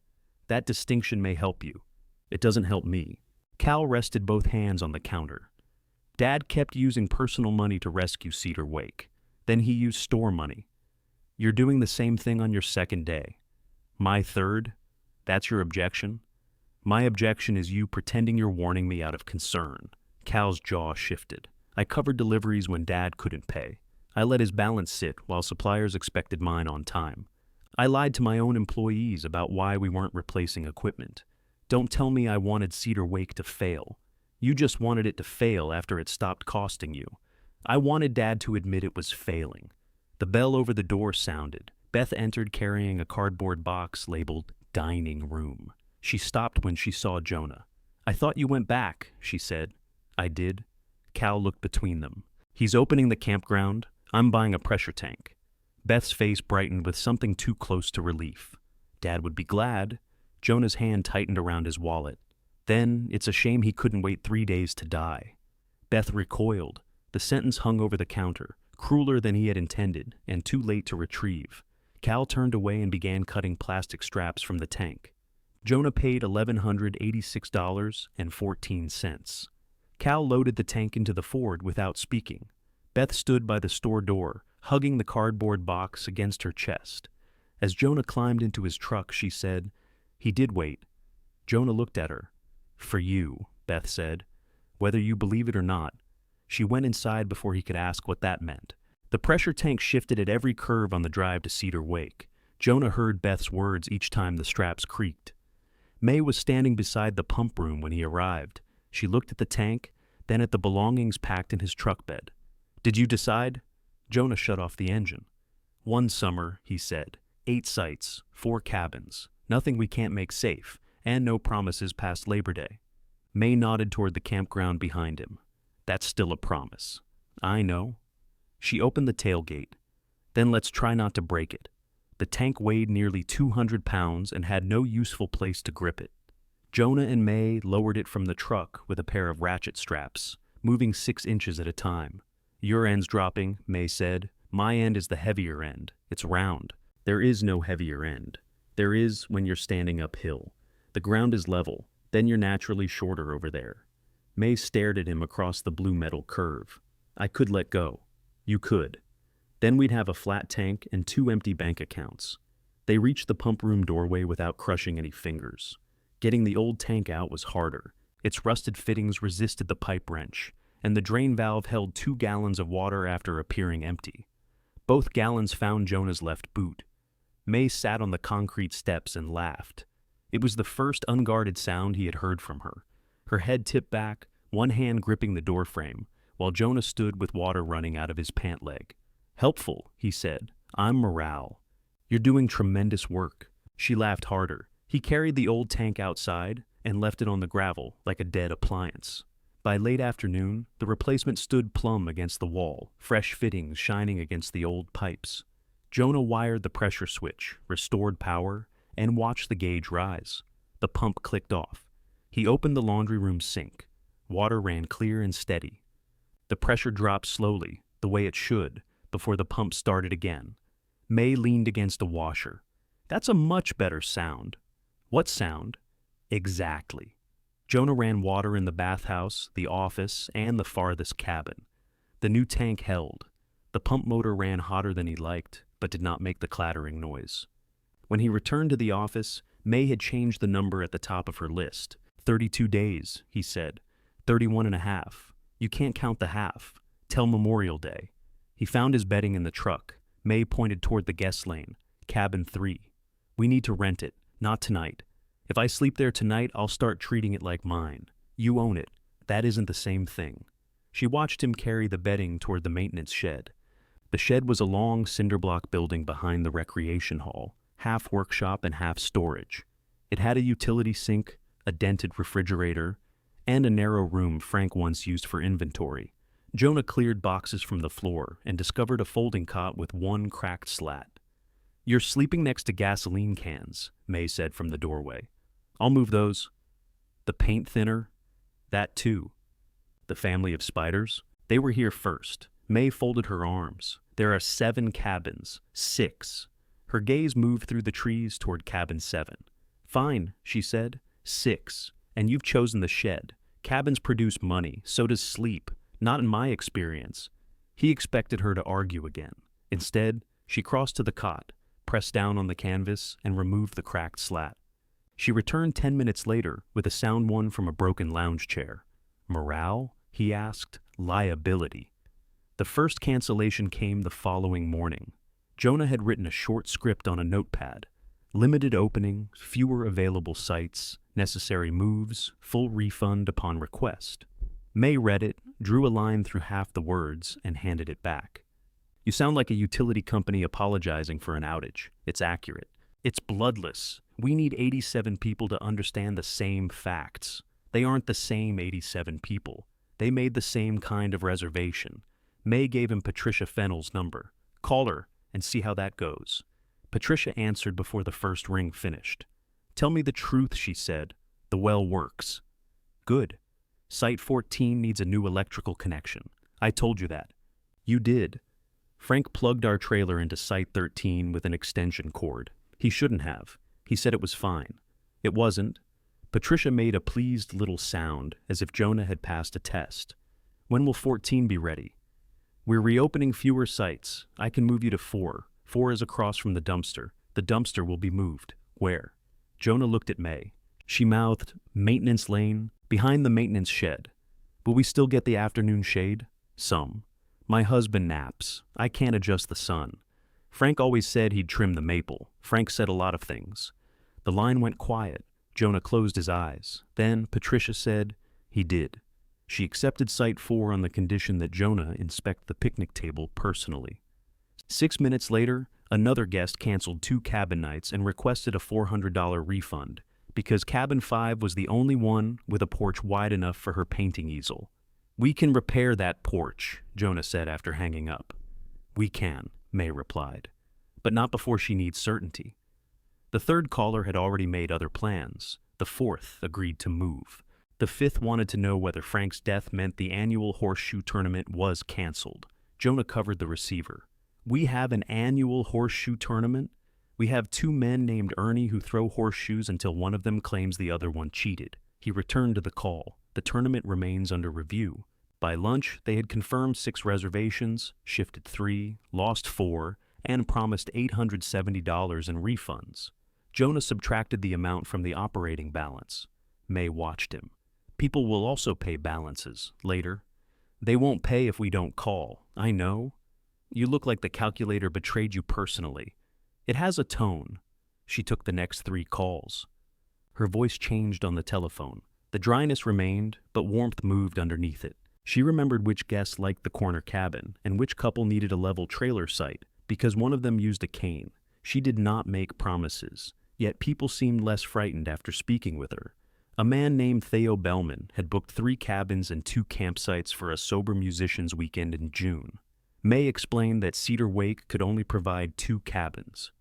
Speaker 1: That distinction may help you. It doesn't help me. Cal rested both hands on the counter. Dad kept using personal money to rescue Cedar Wake. Then he used store money. You're doing the same thing on your second day. My third? That's your objection? My objection is you pretending you're warning me out of concern. Cal's jaw shifted. I covered deliveries when Dad couldn't pay. I let his balance sit while suppliers expected mine on time. I lied to my own employees about why we weren't replacing equipment. Don't tell me I wanted Cedar Wake to fail. You just wanted it to fail after it stopped costing you. I wanted Dad to admit it was failing. The bell over the door sounded. Beth entered carrying a cardboard box labeled dining room. She stopped when she saw Jonah. I thought you went back, she said. I did. Cal looked between them. He's opening the campground. I'm buying a pressure tank. Beth's face brightened with something too close to relief. Dad would be glad. Jonah's hand tightened around his wallet. Then, it's a shame he couldn't wait 3 days to die. Beth recoiled. The sentence hung over the counter, crueler than he had intended, and too late to retrieve. Cal turned away and began cutting plastic straps from the tank. Jonah paid $1,186.14. Cal loaded the tank into the Ford without speaking. Beth stood by the store door, hugging the cardboard box against her chest. As Jonah climbed into his truck, she said, "He did wait." Jonah looked at her. "For you," Beth said. "Whether you believe it or not." She went inside before he could ask what that meant. The pressure tank shifted at every curve on the drive to Cedar Wake. Jonah heard Beth's words each time the straps creaked. May was standing beside the pump room when he arrived. She looked at the tank, then at the belongings packed in his truck bed. "Did you decide?" Jonah shut off the engine. "One summer," he said. 8 sites, 4 cabins, nothing we can't make safe, and no promises past Labor Day. May nodded toward the campground behind him. "That's still a promise." "I know." She opened the tailgate. "Then let's try not to break it." The tank weighed nearly 200 pounds and had no useful place to grip it. Jonah and May lowered it from the truck with a pair of ratchet straps, moving 6 inches at a time. "Your end's dropping," May said. "My end is the heavier end. It's round." "There is no heavier end. There is when you're standing uphill. The ground is level, then you're naturally shorter over there." May stared at him across the blue metal curve. "I could let go." "You could. Then we'd have a flat tank and 2 empty bank accounts." They reached the pump room doorway without crushing any fingers. Getting the old tank out was harder. Its rusted fittings resisted the pipe wrench, and the drain valve held 2 gallons of water after appearing empty. Both gallons found Jonah's left boot. May sat on the concrete steps and laughed. It was the first unguarded sound he had heard from her. Her head tipped back, one hand gripping the doorframe, while Jonah stood with water running out of his pant leg. "Helpful," he said. "I'm morale." "You're doing tremendous work." She laughed harder. He carried the old tank outside and left it on the gravel like a dead appliance. By late afternoon, the replacement stood plumb against the wall, fresh fittings shining against the old pipes. Jonah wired the pressure switch, restored power, and watched the gauge rise. The pump clicked off. He opened the laundry room sink. Water ran clear and steady. The pressure dropped slowly, the way it should, before the pump started again. May leaned against a washer. "That's a much better sound." "What sound?" "Exactly." Jonah ran water in the bathhouse, the office, and the farthest cabin. The new tank held. The pump motor ran hotter than he liked, but did not make the clattering noise. When he returned to the office, May had changed the number at the top of her list. 32 days, he said. 31 and a half. You can't count the half. Till Memorial Day. He found his bedding in the truck. May pointed toward the guest lane. Cabin 3. "We need to rent it. Not tonight. If I sleep there tonight, I'll start treating it like mine. You own it. That isn't the same thing." She watched him carry the bedding toward the maintenance shed. The shed was a long cinder-block building behind the recreation hall, half workshop and half storage. It had a utility sink, a dented refrigerator, and a narrow room Frank once used for inventory. Jonah cleared boxes from the floor and discovered a folding cot with one cracked slat. "You're sleeping next to gasoline cans," May said from the doorway. "I'll move those." "The paint thinner?" "That too." "The family of spiders?" "They were here first." May folded her arms. "There are 7 cabins. 6. Her gaze moved through the trees toward cabin 7. "Fine," she said. 6. And you've chosen the shed. Cabins produce money, so does sleep. Not in my experience." He expected her to argue again. Instead, she crossed to the cot, pressed down on the canvas, and removed the cracked slat. She returned 10 minutes later with a sound one from a broken lounge chair. "Morale?" he asked. "Liability." The first cancellation came the following morning. Jonah had written a short script on a notepad. Limited opening, fewer available sites, necessary moves, full refund upon request. May read it, drew a line through half the words, and handed it back. "You sound like a utility company apologizing for an outage. It's accurate. It's bloodless. We need 87 people to understand the same facts. They aren't the same 87 people. They made the same kind of reservation." May gave him Patricia Fennell's number. "Call her and see how that goes." Patricia answered before the first ring finished. "Tell me the truth," she said. "The well works." "Good. Site 14 needs a new electrical connection. I told you that." "You did." Frank plugged our trailer into Site 13 with an extension cord. He shouldn't have. He said it was fine. It wasn't. Patricia made a pleased little sound, as if Jonah had passed a test. "When will 14 be ready?" "We're reopening fewer sites. I can move you to 4. 4 is across from the dumpster. The dumpster will be moved." "Where?" Jonah looked at May. She mouthed, "Maintenance lane, behind the maintenance shed." "Will we still get the afternoon shade?" "Some. My husband naps. I can't adjust the sun. Frank always said he'd trim the maple. Frank said a lot of things." The line went quiet. Jonah closed his eyes. Then Patricia said, "He did." She accepted Site 4 on the condition that Jonah inspect the picnic table personally. 6 minutes later, another guest canceled 2 cabin nights and requested a $400 refund, because cabin 5 was the only one with a porch wide enough for her painting easel. "We can repair that porch," Jonah said after hanging up. "We can," May replied, "but not before she needs certainty." The third caller had already made other plans. The fourth agreed to move. The fifth wanted to know whether Frank's death meant the annual horseshoe tournament was canceled. Jonah covered the receiver. "We have an annual horseshoe tournament? We have 2 men named Ernie who throw horseshoes until one of them claims the other one cheated." He returned to the call. "The tournament remains under review." By lunch, they had confirmed 6 reservations, shifted 3, lost 4, and promised $870 in refunds. Jonah subtracted the amount from the operating balance. May watched him. "People will also pay balances later. They won't pay if we don't call. I know. You look like the calculator betrayed you personally. It has a tone." She took the next 3 calls. Her voice changed on the telephone. The dryness remained, but warmth moved underneath it. She remembered which guests liked the corner cabin and which couple needed a level trailer site because one of them used a cane. She did not make promises, yet people seemed less frightened after speaking with her. A man named Theo Bellman had booked 3 cabins and 2 campsites for a sober musicians weekend in June. May explained that Cedar Wake could only provide 2 cabins.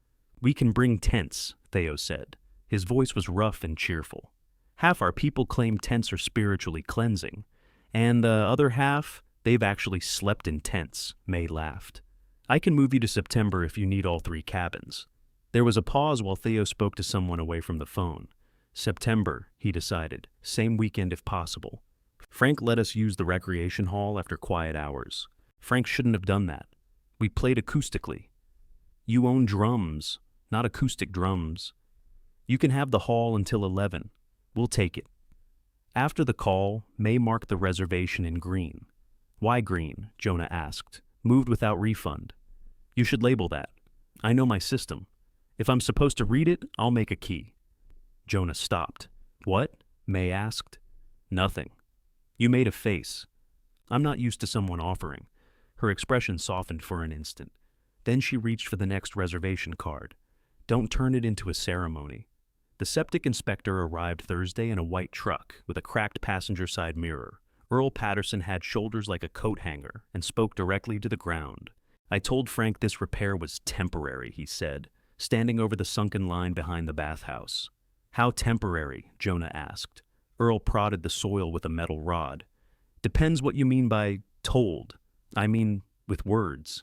Speaker 1: "We can bring tents," Theo said. His voice was rough and cheerful. "Half our people claim tents are spiritually cleansing, and the other half, they've actually slept in tents," May laughed. "I can move you to September if you need all 3 cabins." There was a pause while Theo spoke to someone away from the phone. "September," he decided. "Same weekend if possible." "Frank let us use the recreation hall after quiet hours. Frank shouldn't have done that. We played acoustically." "You own drums, not acoustic drums." "You can have the hall until 11. We'll take it." After the call, May marked the reservation in green. "Why green?" Jonah asked. "Moved without refund." "You should label that. I know my system. If I'm supposed to read it, I'll make a key." Jonah stopped. "What?" May asked. "Nothing." "You made a face." "I'm not used to someone offering." Her expression softened for an instant. Then she reached for the next reservation card. "Don't turn it into a ceremony." The septic inspector arrived Thursday in a white truck with a cracked passenger side mirror. Earl Patterson had shoulders like a coat hanger and spoke directly to the ground. I told Frank this repair was temporary, he said, standing over the sunken line behind the bathhouse. How temporary? Jonah asked. Earl prodded the soil with a metal rod. Depends what you mean by told. I mean, with words.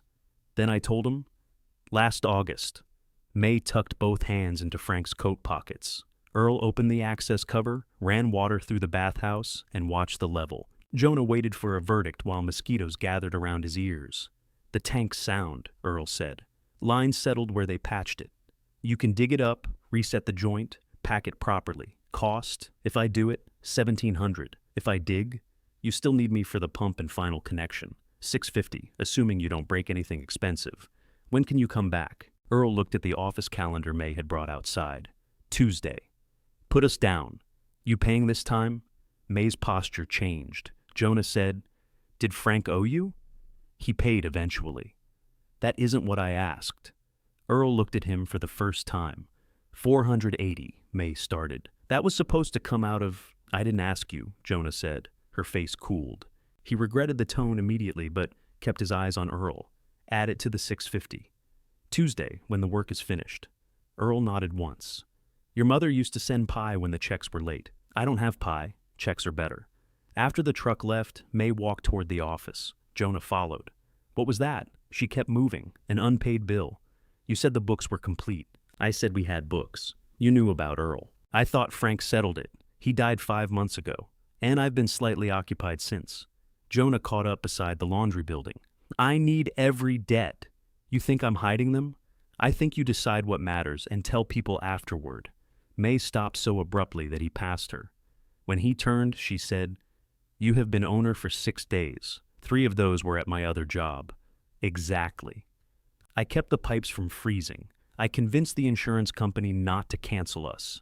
Speaker 1: Then I told him, last August. May tucked both hands into Frank's coat pockets. Earl opened the access cover, ran water through the bathhouse, and watched the level. Jonah waited for a verdict while mosquitoes gathered around his ears. The tank's sound, Earl said. Line settled where they patched it. You can dig it up, reset the joint, pack it properly. Cost, if I do it, $1,700. If I dig, you still need me for the pump and final connection. $650, assuming you don't break anything expensive. When can you come back? Earl looked at the office calendar May had brought outside. Tuesday. Put us down. You paying this time? May's posture changed. Jonah said, Did Frank owe you? He paid eventually. That isn't what I asked. Earl looked at him for the first time. $480, May started. That was supposed to come out of... I didn't ask you, Jonah said. Her face cooled. He regretted the tone immediately, but kept his eyes on Earl. Add it to the $650. Tuesday, when the work is finished. Earl nodded once. Your mother used to send pie when the checks were late. I don't have pie. Checks are better. After the truck left, May walked toward the office. Jonah followed. What was that? She kept moving. An unpaid bill. You said the books were complete. I said we had books. You knew about Earl. I thought Frank settled it. He died 5 months ago. And I've been slightly occupied since. Jonah caught up beside the laundry building. I need every debt. You think I'm hiding them? I think you decide what matters and tell people afterward. May stopped so abruptly that he passed her. When he turned, she said, You have been owner for 6 days. 3 of those were at my other job. Exactly. I kept the pipes from freezing. I convinced the insurance company not to cancel us.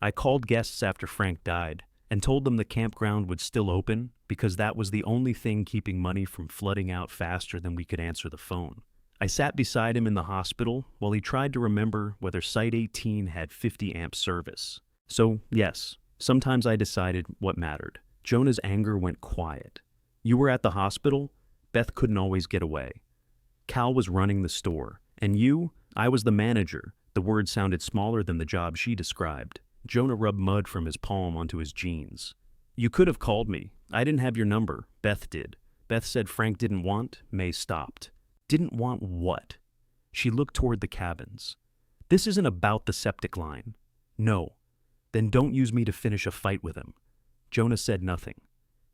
Speaker 1: I called guests after Frank died and told them the campground would still open because that was the only thing keeping money from flooding out faster than we could answer the phone. I sat beside him in the hospital while he tried to remember whether Site 18 had 50 amp service. So, yes, sometimes I decided what mattered. Jonah's anger went quiet. You were at the hospital? Beth couldn't always get away. Cal was running the store. And you? I was the manager. The word sounded smaller than the job she described. Jonah rubbed mud from his palm onto his jeans. You could have called me. I didn't have your number. Beth did. Beth said Frank didn't want. May stopped. Didn't want what? She looked toward the cabins. This isn't about the septic line. No. Then don't use me to finish a fight with him. Jonah said nothing.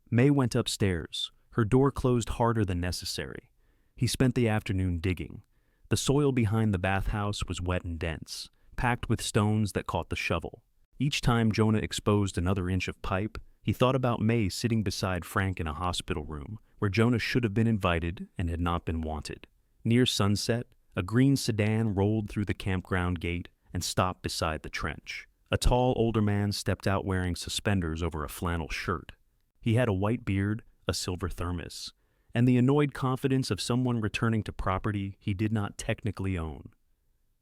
Speaker 1: May went upstairs. Her door closed harder than necessary. He spent the afternoon digging. The soil behind the bathhouse was wet and dense, packed with stones that caught the shovel. Each time Jonah exposed another inch of pipe, he thought about May sitting beside Frank in a hospital room, where Jonah should have been invited and had not been wanted. Near sunset, a green sedan rolled through the campground gate and stopped beside the trench. A tall, older man stepped out wearing suspenders over a flannel shirt. He had a white beard, a silver thermos, and the annoyed confidence of someone returning to property he did not technically own.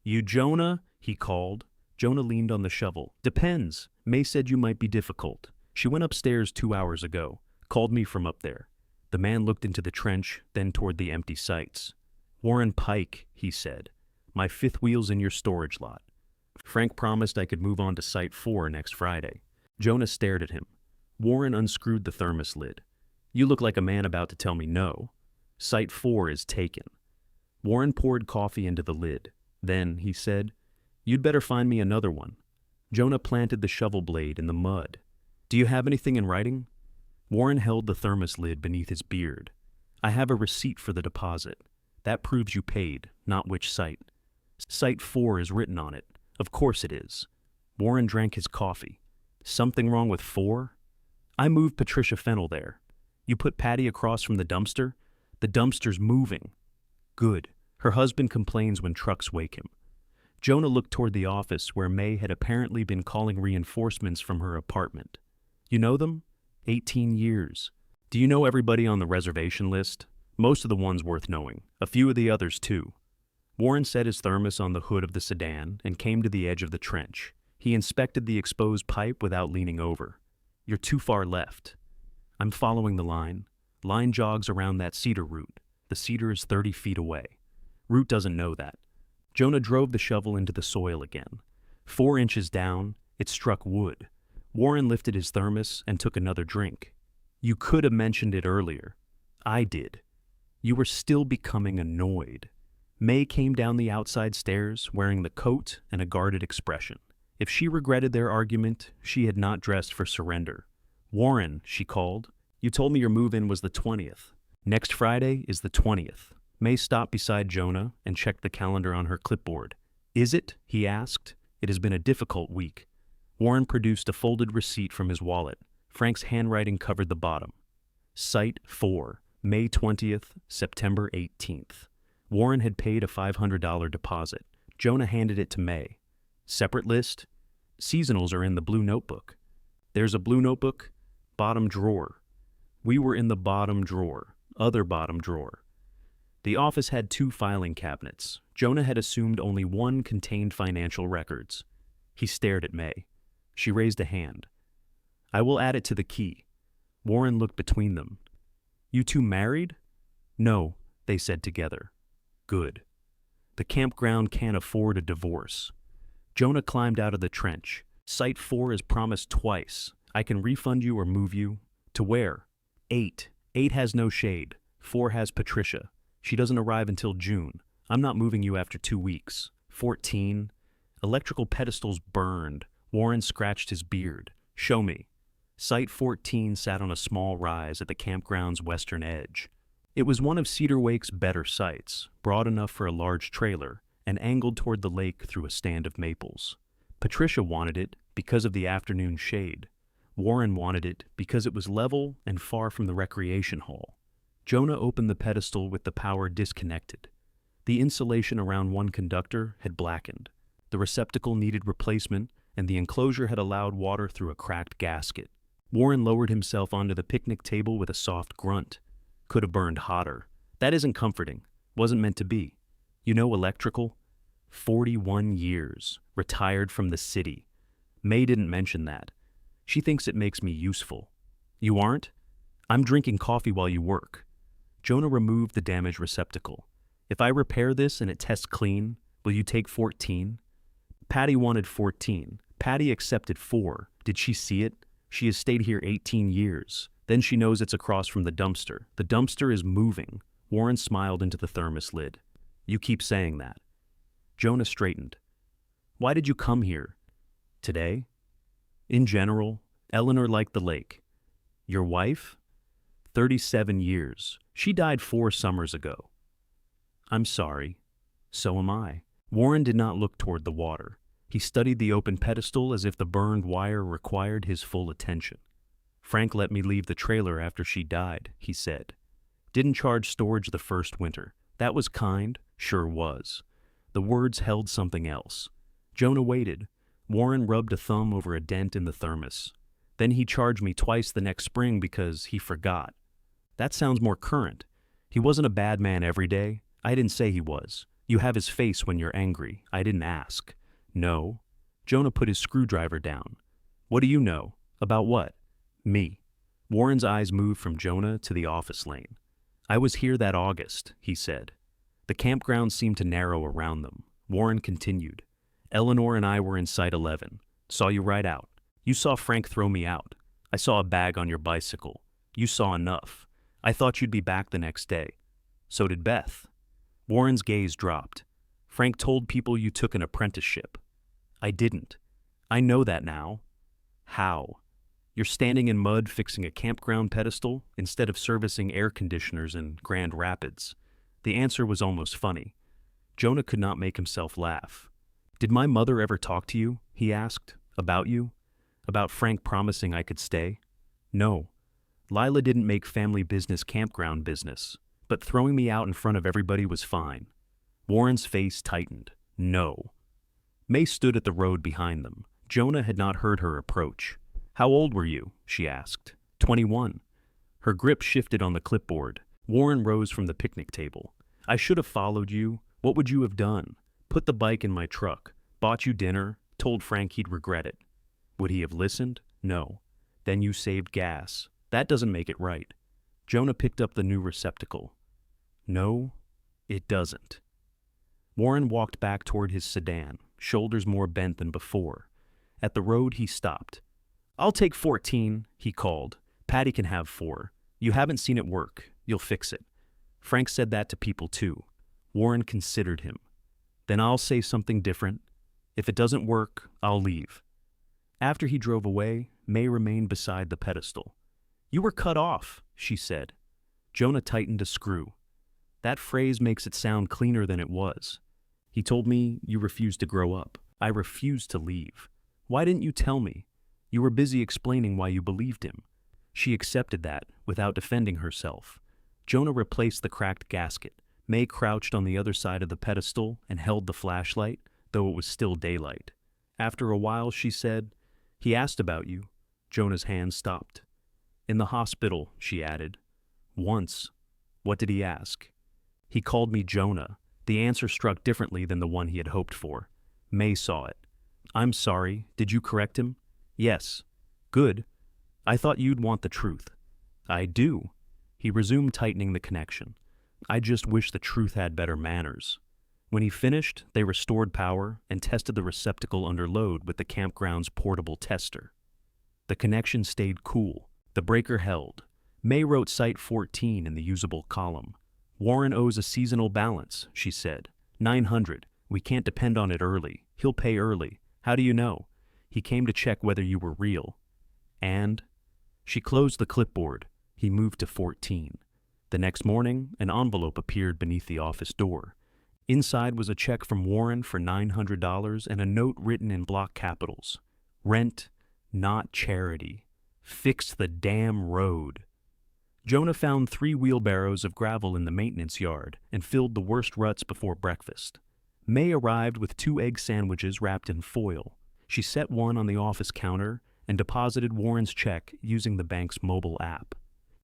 Speaker 1: You Jonah? He called. Jonah leaned on the shovel. Depends. May said you might be difficult. She went upstairs 2 hours ago. Called me from up there. The man looked into the trench, then toward the empty sites. Warren Pike, he said. My 5th wheel's in your storage lot. Frank promised I could move on to Site 4 next Friday. Jonah stared at him. Warren unscrewed the thermos lid. You look like a man about to tell me no. Site 4 is taken. Warren poured coffee into the lid. Then, he said, You'd better find me another one. Jonah planted the shovel blade in the mud. Do you have anything in writing? Warren held the thermos lid beneath his beard. I have a receipt for the deposit. That proves you paid, not which site. Site 4 is written on it. Of course it is. Warren drank his coffee. Something wrong with 4? I moved Patricia Fennell there. You put Patty across from the dumpster? The dumpster's moving. Good. Her husband complains when trucks wake him. Jonah looked toward the office where May had apparently been calling reinforcements from her apartment. You know them? 18 years. Do you know everybody on the reservation list? Most of the ones worth knowing. A few of the others, too. Warren set his thermos on the hood of the sedan and came to the edge of the trench. He inspected the exposed pipe without leaning over. You're too far left. I'm following the line. Line jogs around that cedar root. The cedar is 30 feet away. Root doesn't know that. Jonah drove the shovel into the soil again. 4 inches down, it struck wood. Warren lifted his thermos and took another drink. You could have mentioned it earlier. I did. You were still becoming annoyed. May came down the outside stairs wearing the coat and a guarded expression. If she regretted their argument, she had not dressed for surrender. Warren, she called, you told me your move-in was the 20th. Next Friday is the 20th. May stopped beside Jonah and checked the calendar on her clipboard. Is it? He asked. It has been a difficult week. Warren produced a folded receipt from his wallet. Frank's handwriting covered the bottom. Site 4, May 20th, September 18th. Warren had paid a $500 deposit. Jonah handed it to May. Separate list? Seasonals are in the blue notebook. There's a blue notebook? Bottom drawer. We were in the bottom drawer. Other bottom drawer. The office had 2 filing cabinets. Jonah had assumed only one contained financial records. He stared at May. She raised a hand. I will add it to the key. Warren looked between them. You 2 married? No, they said together. Good. The campground can't afford a divorce. Jonah climbed out of the trench. Site 4 is promised twice. I can refund you or move you. To where? 8. 8 has no shade. 4 has Patricia. She doesn't arrive until June. I'm not moving you after 2 weeks. 14. Electrical pedestals burned. Warren scratched his beard. Show me. Site 14 sat on a small rise at the campground's western edge. It was one of Cedar Wake's better sites, broad enough for a large trailer, and angled toward the lake through a stand of maples. Patricia wanted it because of the afternoon shade. Warren wanted it because it was level and far from the recreation hall. Jonah opened the pedestal with the power disconnected. The insulation around one conductor had blackened. The receptacle needed replacement, and the enclosure had allowed water through a cracked gasket. Warren lowered himself onto the picnic table with a soft grunt. Could have burned hotter. That isn't comforting. Wasn't meant to be. You know electrical? 41 years. Retired from the city. May didn't mention that. She thinks it makes me useful. You aren't? I'm drinking coffee while you work. Jonah removed the damaged receptacle. If I repair this and it tests clean, will you take 14? Patty wanted 14. Patty accepted 4. Did she see it? She has stayed here 18 years. Then she knows it's across from the dumpster. The dumpster is moving. Warren smiled into the thermos lid. You keep saying that. Jonah straightened. Why did you come here? Today? In general, Eleanor liked the lake. Your wife? 37 years. She died 4 summers ago. I'm sorry. So am I. Warren did not look toward the water. He studied the open pedestal as if the burned wire required his full attention. Frank let me leave the trailer after she died, he said. Didn't charge storage the first winter. That was kind, sure was. The words held something else. Jonah waited. Warren rubbed a thumb over a dent in the thermos. Then he charged me twice the next spring because he forgot. That sounds more current. He wasn't a bad man every day. I didn't say he was. You have his face when you're angry. I didn't ask. No. Jonah put his screwdriver down. What do you know? About what? Me. Warren's eyes moved from Jonah to the office lane. I was here that August, he said. The campground seemed to narrow around them. Warren continued. Eleanor and I were in Site 11. Saw you right out. You saw Frank throw me out. I saw a bag on your bicycle. You saw enough. I thought you'd be back the next day. So did Beth. Warren's gaze dropped. Frank told people you took an apprenticeship. I didn't. I know that now. How? You're standing in mud fixing a campground pedestal instead of servicing air conditioners in Grand Rapids. The answer was almost funny. Jonah could not make himself laugh. Did my mother ever talk to you? He asked. About you? About Frank promising I could stay? No. Lila didn't make family business campground business, but throwing me out in front of everybody was fine. Warren's face tightened. No. May stood at the road behind them. Jonah had not heard her approach. How old were you? She asked. 21. Her grip shifted on the clipboard. Warren rose from the picnic table. I should have followed you. What would you have done? Put the bike in my truck. Bought you dinner. told Frank he'd regret it. Would he have listened? No. Then you saved gas. That doesn't make it right. Jonah picked up the new receptacle. No, it doesn't. Warren walked back toward his sedan, shoulders more bent than before. At the road, he stopped. I'll take 14, he called. Patty can have 4. You haven't seen it work. You'll fix it. Frank said that to people too. Warren considered him. Then I'll say something different. If it doesn't work, I'll leave. After he drove away, May remained beside the pedestal. You were cut off, she said. Jonah tightened a screw. That phrase makes it sound cleaner than it was. He told me you refused to grow up. I refused to leave. Why didn't you tell me? You were busy explaining why you believed him. She accepted that without defending herself. Jonah replaced the cracked gasket. May crouched on the other side of the pedestal and held the flashlight, though it was still daylight. After a while, she said, He asked about you. Jonah's hand stopped. In the hospital, she added. Once. What did he ask? He called me Jonah. The answer struck differently than the one he had hoped for. May saw it. I'm sorry. Did you correct him? Yes. Good. I thought you'd want the truth. I do. He resumed, tightening the connection. I just wish the truth had better manners. When he finished, they restored power and tested the receptacle under load with the campground's portable tester. The connection stayed cool. The breaker held. May wrote Site 14 in the usable column. Warren owes a seasonal balance, she said. 900. We can't depend on it early. He'll pay early. How do you know? He came to check whether you were real. And? She closed the clipboard. He moved to 14. The next morning, an envelope appeared beneath the office door. Inside was a check from Warren for $900 and a note written in block capitals. Rent, not charity. Fix the damn road. Jonah found 3 wheelbarrows of gravel in the maintenance yard and filled the worst ruts before breakfast. May arrived with 2 egg sandwiches wrapped in foil. She set one on the office counter and deposited Warren's check using the bank's mobile app.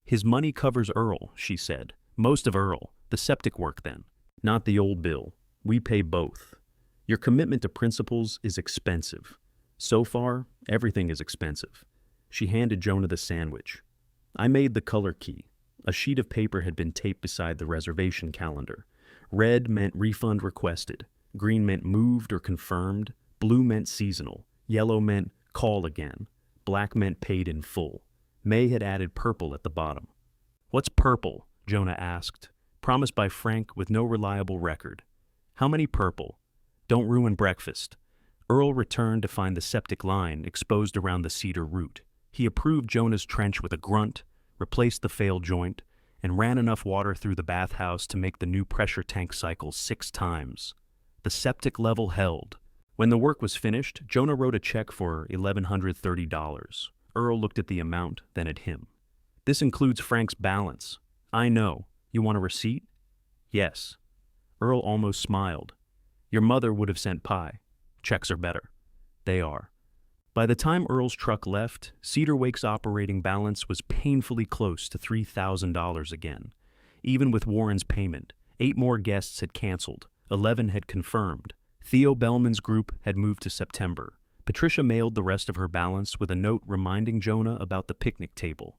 Speaker 1: His money covers Earl, she said. Most of Earl. The septic work then. Not the old bill. We pay both. Your commitment to principles is expensive. So far, everything is expensive. She handed Jonah the sandwich. I made the color key. A sheet of paper had been taped beside the reservation calendar. Red meant refund requested. Green meant moved or confirmed. Blue meant seasonal. Yellow meant call again. Black meant paid in full. May had added purple at the bottom. What's purple? Jonah asked. Promised by Frank with no reliable record. How many purple? Don't ruin breakfast. Earl returned to find the septic line exposed around the cedar root. He approved Jonah's trench with a grunt, replaced the failed joint, and ran enough water through the bathhouse to make the new pressure tank cycle 6 times. The septic level held. When the work was finished, Jonah wrote a check for $1,130. Earl looked at the amount, then at him. This includes Frank's balance. I know. You want a receipt? Yes. Earl almost smiled. Your mother would have sent pie. Checks are better. They are. By the time Earl's truck left, Cedar Wake's operating balance was painfully close to $3,000 again. Even with Warren's payment, 8 more guests had canceled, 11 had confirmed. Theo Bellman's group had moved to September. Patricia mailed the rest of her balance with a note reminding Jonah about the picnic table.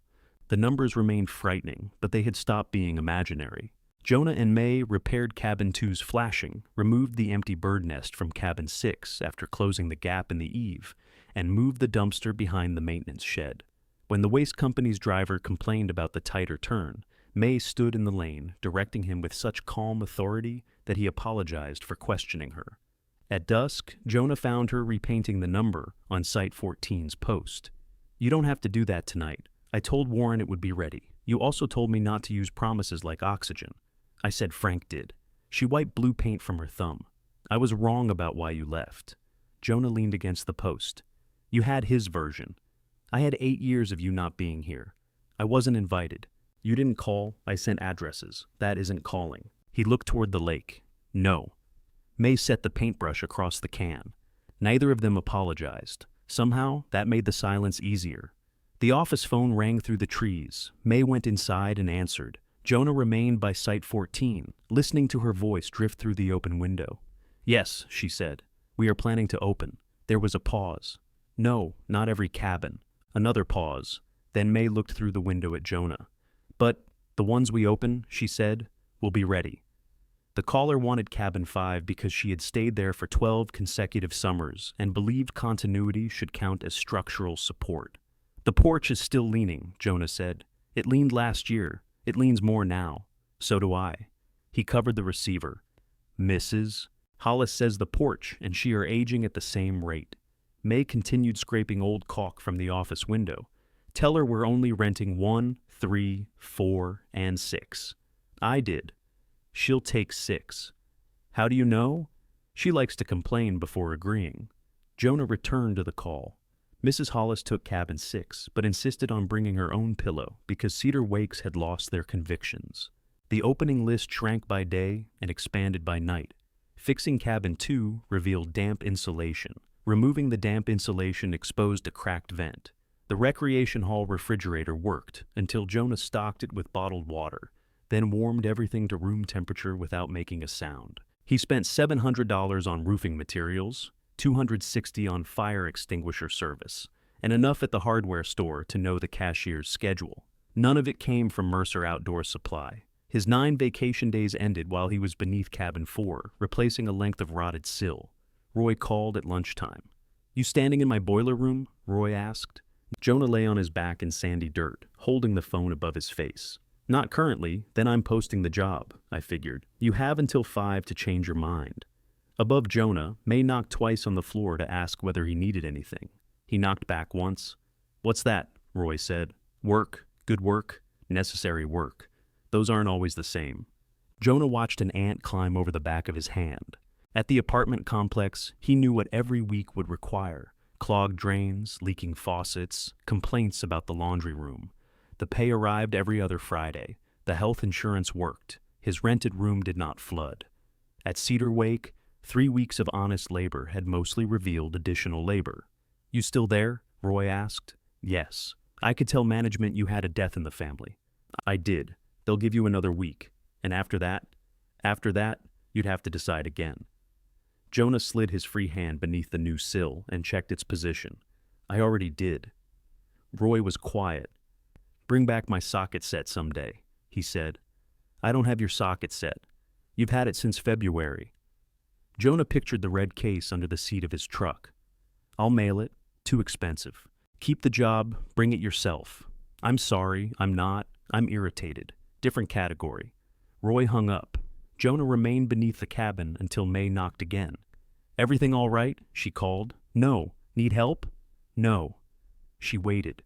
Speaker 1: The numbers remained frightening, but they had stopped being imaginary. Jonah and May repaired Cabin 2's flashing, removed the empty bird nest from Cabin 6 after closing the gap in the eave, and moved the dumpster behind the maintenance shed. When the waste company's driver complained about the tighter turn, May stood in the lane, directing him with such calm authority that he apologized for questioning her. At dusk, Jonah found her repainting the number on Site 14's post. You don't have to do that tonight. I told Warren it would be ready. You also told me not to use promises like oxygen. I said Frank did. She wiped blue paint from her thumb. I was wrong about why you left. Jonah leaned against the post. You had his version. I had 8 years of you not being here. I wasn't invited. You didn't call. I sent addresses. That isn't calling. He looked toward the lake. No. May set the paintbrush across the can. Neither of them apologized. Somehow, that made the silence easier. The office phone rang through the trees. May went inside and answered. Jonah remained by Site 14, listening to her voice drift through the open window. Yes, she said. We are planning to open. There was a pause. No, not every cabin. Another pause. Then May looked through the window at Jonah. But the ones we open, she said, will be ready. The caller wanted cabin 5 because she had stayed there for 12 consecutive summers and believed continuity should count as structural support. The porch is still leaning, Jonah said. It leaned last year. It leans more now. So do I. He covered the receiver. Mrs. Hollis says the porch and she are aging at the same rate. May continued scraping old caulk from the office window. Tell her we're only renting 1, 3, 4, and 6. I did. She'll take 6. How do you know? She likes to complain before agreeing. Jonah returned to the call. Mrs. Hollis took cabin 6, but insisted on bringing her own pillow because Cedar Wakes had lost their convictions. The opening list shrank by day and expanded by night. Fixing cabin 2 revealed damp insulation. Removing the damp insulation exposed a cracked vent. The recreation hall refrigerator worked until Jonah stocked it with bottled water, then warmed everything to room temperature without making a sound. He spent $700 on roofing materials, $260 on fire extinguisher service, and enough at the hardware store to know the cashier's schedule. None of it came from Mercer Outdoor Supply. His 9 vacation days ended while he was beneath cabin 4, replacing a length of rotted sill. Roy called at lunchtime. "You standing in my boiler room?" Roy asked. Jonah lay on his back in sandy dirt, holding the phone above his face. "Not currently, then I'm posting the job," I figured. "You have until 5 to change your mind." Above Jonah, May knocked twice on the floor to ask whether he needed anything. He knocked back once. "What's that?" Roy said. "Work, good work, necessary work. Those aren't always the same." Jonah watched an ant climb over the back of his hand. At the apartment complex, he knew what every week would require. Clogged drains, leaking faucets, complaints about the laundry room. The pay arrived every other Friday. The health insurance worked. His rented room did not flood. At Cedar Wake, 3 weeks of honest labor had mostly revealed additional labor. "You still there?" Roy asked. "Yes. I could tell management you had a death in the family." "I did. They'll give you another week. And after that, you'd have to decide again." Jonah slid his free hand beneath the new sill and checked its position. "I already did." Roy was quiet. "Bring back my socket set someday," he said. "I don't have your socket set. You've had it since February." Jonah pictured the red case under the seat of his truck. "I'll mail it. Too expensive. Keep the job, bring it yourself." "I'm sorry, I'm not. I'm irritated. Different category." Roy hung up. Jonah remained beneath the cabin until May knocked again. "Everything all right?" she called. "No. Need help?" "No." She waited.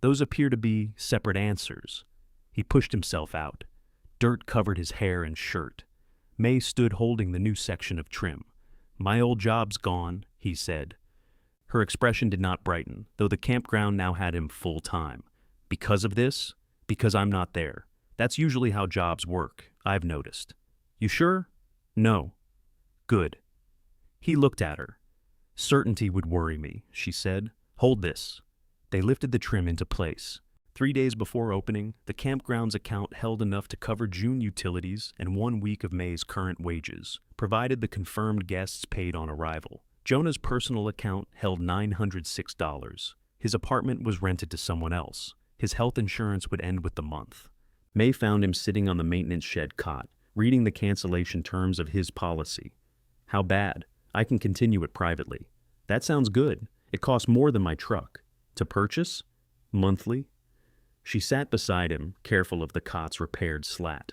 Speaker 1: Those appear to be separate answers. He pushed himself out. Dirt covered his hair and shirt. May stood holding the new section of trim. "My old job's gone," he said. Her expression did not brighten, though the campground now had him full-time. "Because of this? Because I'm not there. That's usually how jobs work, I've noticed." "You sure?" "No." "Good." He looked at her. "Certainty would worry me," she said. "Hold this." They lifted the trim into place. 3 days before opening, the campground's account held enough to cover June utilities and 1 week of May's current wages, provided the confirmed guests paid on arrival. Jonah's personal account held $906. His apartment was rented to someone else. His health insurance would end with the month. May found him sitting on the maintenance shed cot, reading the cancellation terms of his policy. "How bad? I can continue it privately." "That sounds good. It costs more than my truck." "To purchase?" "Monthly." She sat beside him, careful of the cot's repaired slat.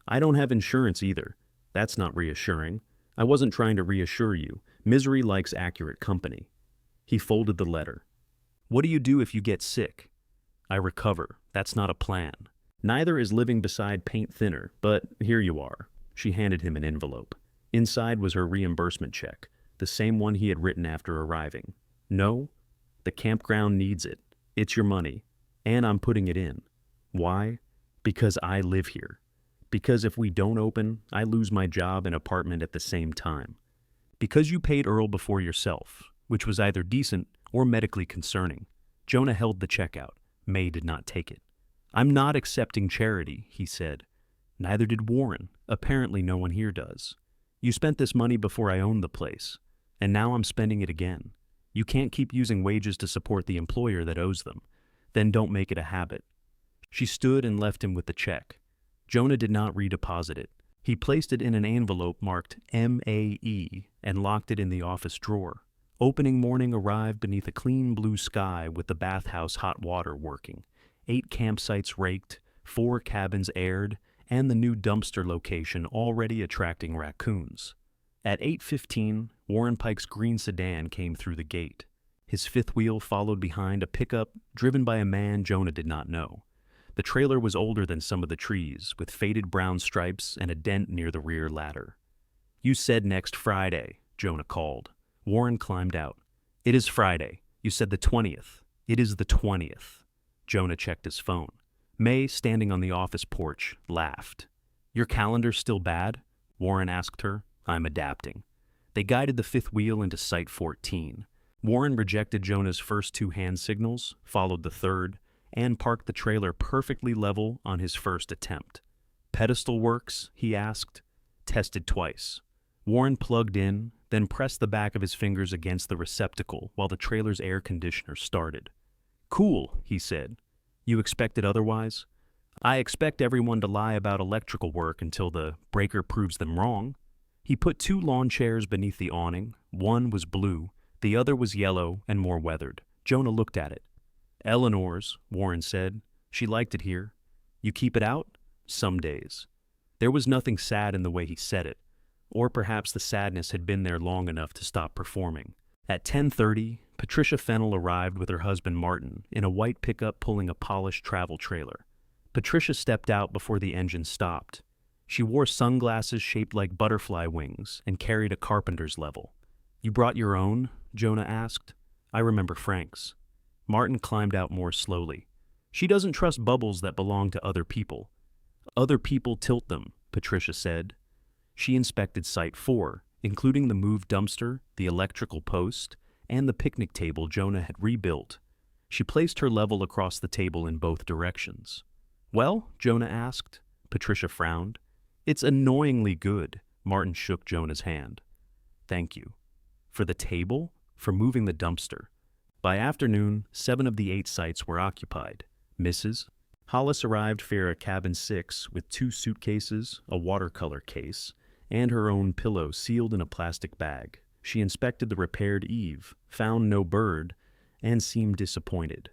Speaker 1: "I don't have insurance either." "That's not reassuring." "I wasn't trying to reassure you. Misery likes accurate company." He folded the letter. "What do you do if you get sick?" "I recover. That's not a plan." "Neither is living beside paint thinner, but here you are." She handed him an envelope. Inside was her reimbursement check, the same one he had written after arriving. "No, the campground needs it. It's your money, and I'm putting it in." "Why?" "Because I live here. Because if we don't open, I lose my job and apartment at the same time. Because you paid Earl before yourself, which was either decent or medically concerning." Jonah held the check out. May did not take it. "I'm not accepting charity," he said. Neither did Warren. Apparently no one here does. "You spent this money before I owned the place, and now I'm spending it again." You can't keep using wages to support the employer that owes them. Then don't make it a habit. She stood and left him with the check. Jonah did not redeposit it. He placed it in an envelope marked MAE and locked it in the office drawer. Opening morning arrived beneath a clean blue sky with the bathhouse hot water working, 8 campsites raked, 4 cabins aired, and the new dumpster location already attracting raccoons. At 8:15, Warren Pike's green sedan came through the gate. His fifth wheel followed behind a pickup driven by a man Jonah did not know. The trailer was older than some of the trees, with faded brown stripes and a dent near the rear ladder. "You said next Friday," Jonah called. Warren climbed out. "It is Friday. You said the 20th. It is the 20th. Jonah checked his phone. May, standing on the office porch, laughed. "Your calendar's still bad?" Warren asked her. "I'm adapting." They guided the fifth wheel into Site 14. Warren rejected Jonah's first 2 hand signals, followed the third, and parked the trailer perfectly level on his first attempt. "Pedestal works?" he asked. Tested twice. Warren plugged in, then pressed the back of his fingers against the receptacle while the trailer's air conditioner started. "Cool," he said. "You expected otherwise?" "I expect everyone to lie about electrical work until the breaker proves them wrong." He put 2 lawn chairs beneath the awning. One was blue, the other was yellow and more weathered. Jonah looked at it. "Eleanor's," Warren said. "She liked it here." "You keep it out?" "Some days." There was nothing sad in the way he said it. Or perhaps the sadness had been there long enough to stop performing. At 10:30, Patricia Fennell arrived with her husband Martin in a white pickup pulling a polished travel trailer. Patricia stepped out before the engine stopped. She wore sunglasses shaped like butterfly wings and carried a carpenter's level. "You brought your own?" Jonah asked. "I remember Frank's." Martin climbed out more slowly. "She doesn't trust bubbles that belong to other people." "Other people tilt them," Patricia said. She inspected Site 4, including the moved dumpster, the electrical post, and the picnic table Jonah had rebuilt. She placed her level across the table in both directions. "Well?" Jonah asked. Patricia frowned. "It's annoyingly good." Martin shook Jonah's hand. "Thank you." "For the table?" "For moving the dumpster." By afternoon, 7 of the 8 sites were occupied. Mrs. Hollis arrived via cabin 6 with 2 suitcases, a watercolor case, and her own pillow sealed in a plastic bag. She inspected the repaired eave, found no bird, and seemed disappointed.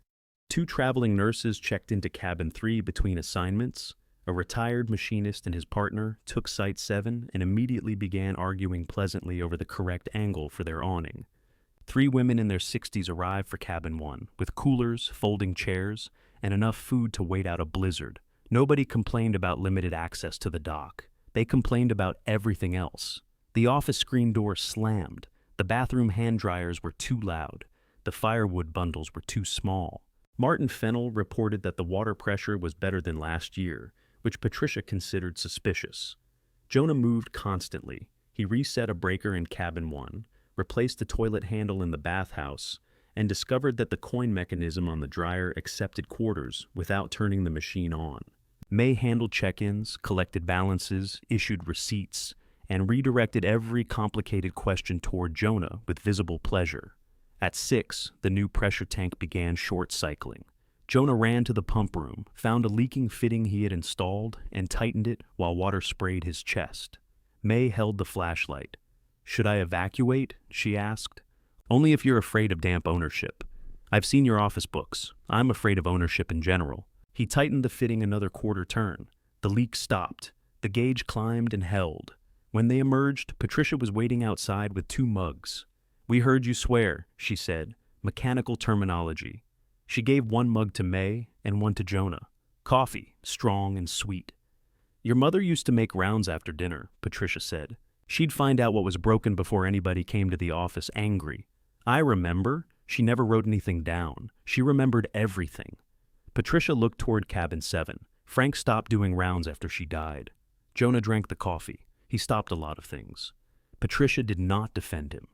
Speaker 1: 2 traveling nurses checked into cabin 3 between assignments. A retired machinist and his partner took Site 7 and immediately began arguing pleasantly over the correct angle for their awning. 3 women in their 60s arrived for cabin 1, with coolers, folding chairs, and enough food to wait out a blizzard. Nobody complained about limited access to the dock. They complained about everything else. The office screen door slammed. The bathroom hand dryers were too loud. The firewood bundles were too small. Martin Fennell reported that the water pressure was better than last year, which Patricia considered suspicious. Jonah moved constantly. He reset a breaker in cabin 1, replaced the toilet handle in the bathhouse, and discovered that the coin mechanism on the dryer accepted quarters without turning the machine on. May handled check-ins, collected balances, issued receipts, and redirected every complicated question toward Jonah with visible pleasure. At 6, the new pressure tank began short-cycling. Jonah ran to the pump room, found a leaking fitting he had installed, and tightened it while water sprayed his chest. May held the flashlight. "Should I evacuate?" she asked. "Only if you're afraid of damp ownership. I've seen your office books. I'm afraid of ownership in general." He tightened the fitting another quarter turn. The leak stopped. The gauge climbed and held. When they emerged, Patricia was waiting outside with 2 mugs. "We heard you swear," she said. Mechanical terminology. She gave 1 mug to May and 1 to Jonah. Coffee, strong and sweet. "Your mother used to make rounds after dinner," Patricia said. "She'd find out what was broken before anybody came to the office angry. I remember. She never wrote anything down. She remembered everything." Patricia looked toward cabin 7. Frank stopped doing rounds after she died. Jonah drank the coffee. He stopped a lot of things. Patricia did not defend him.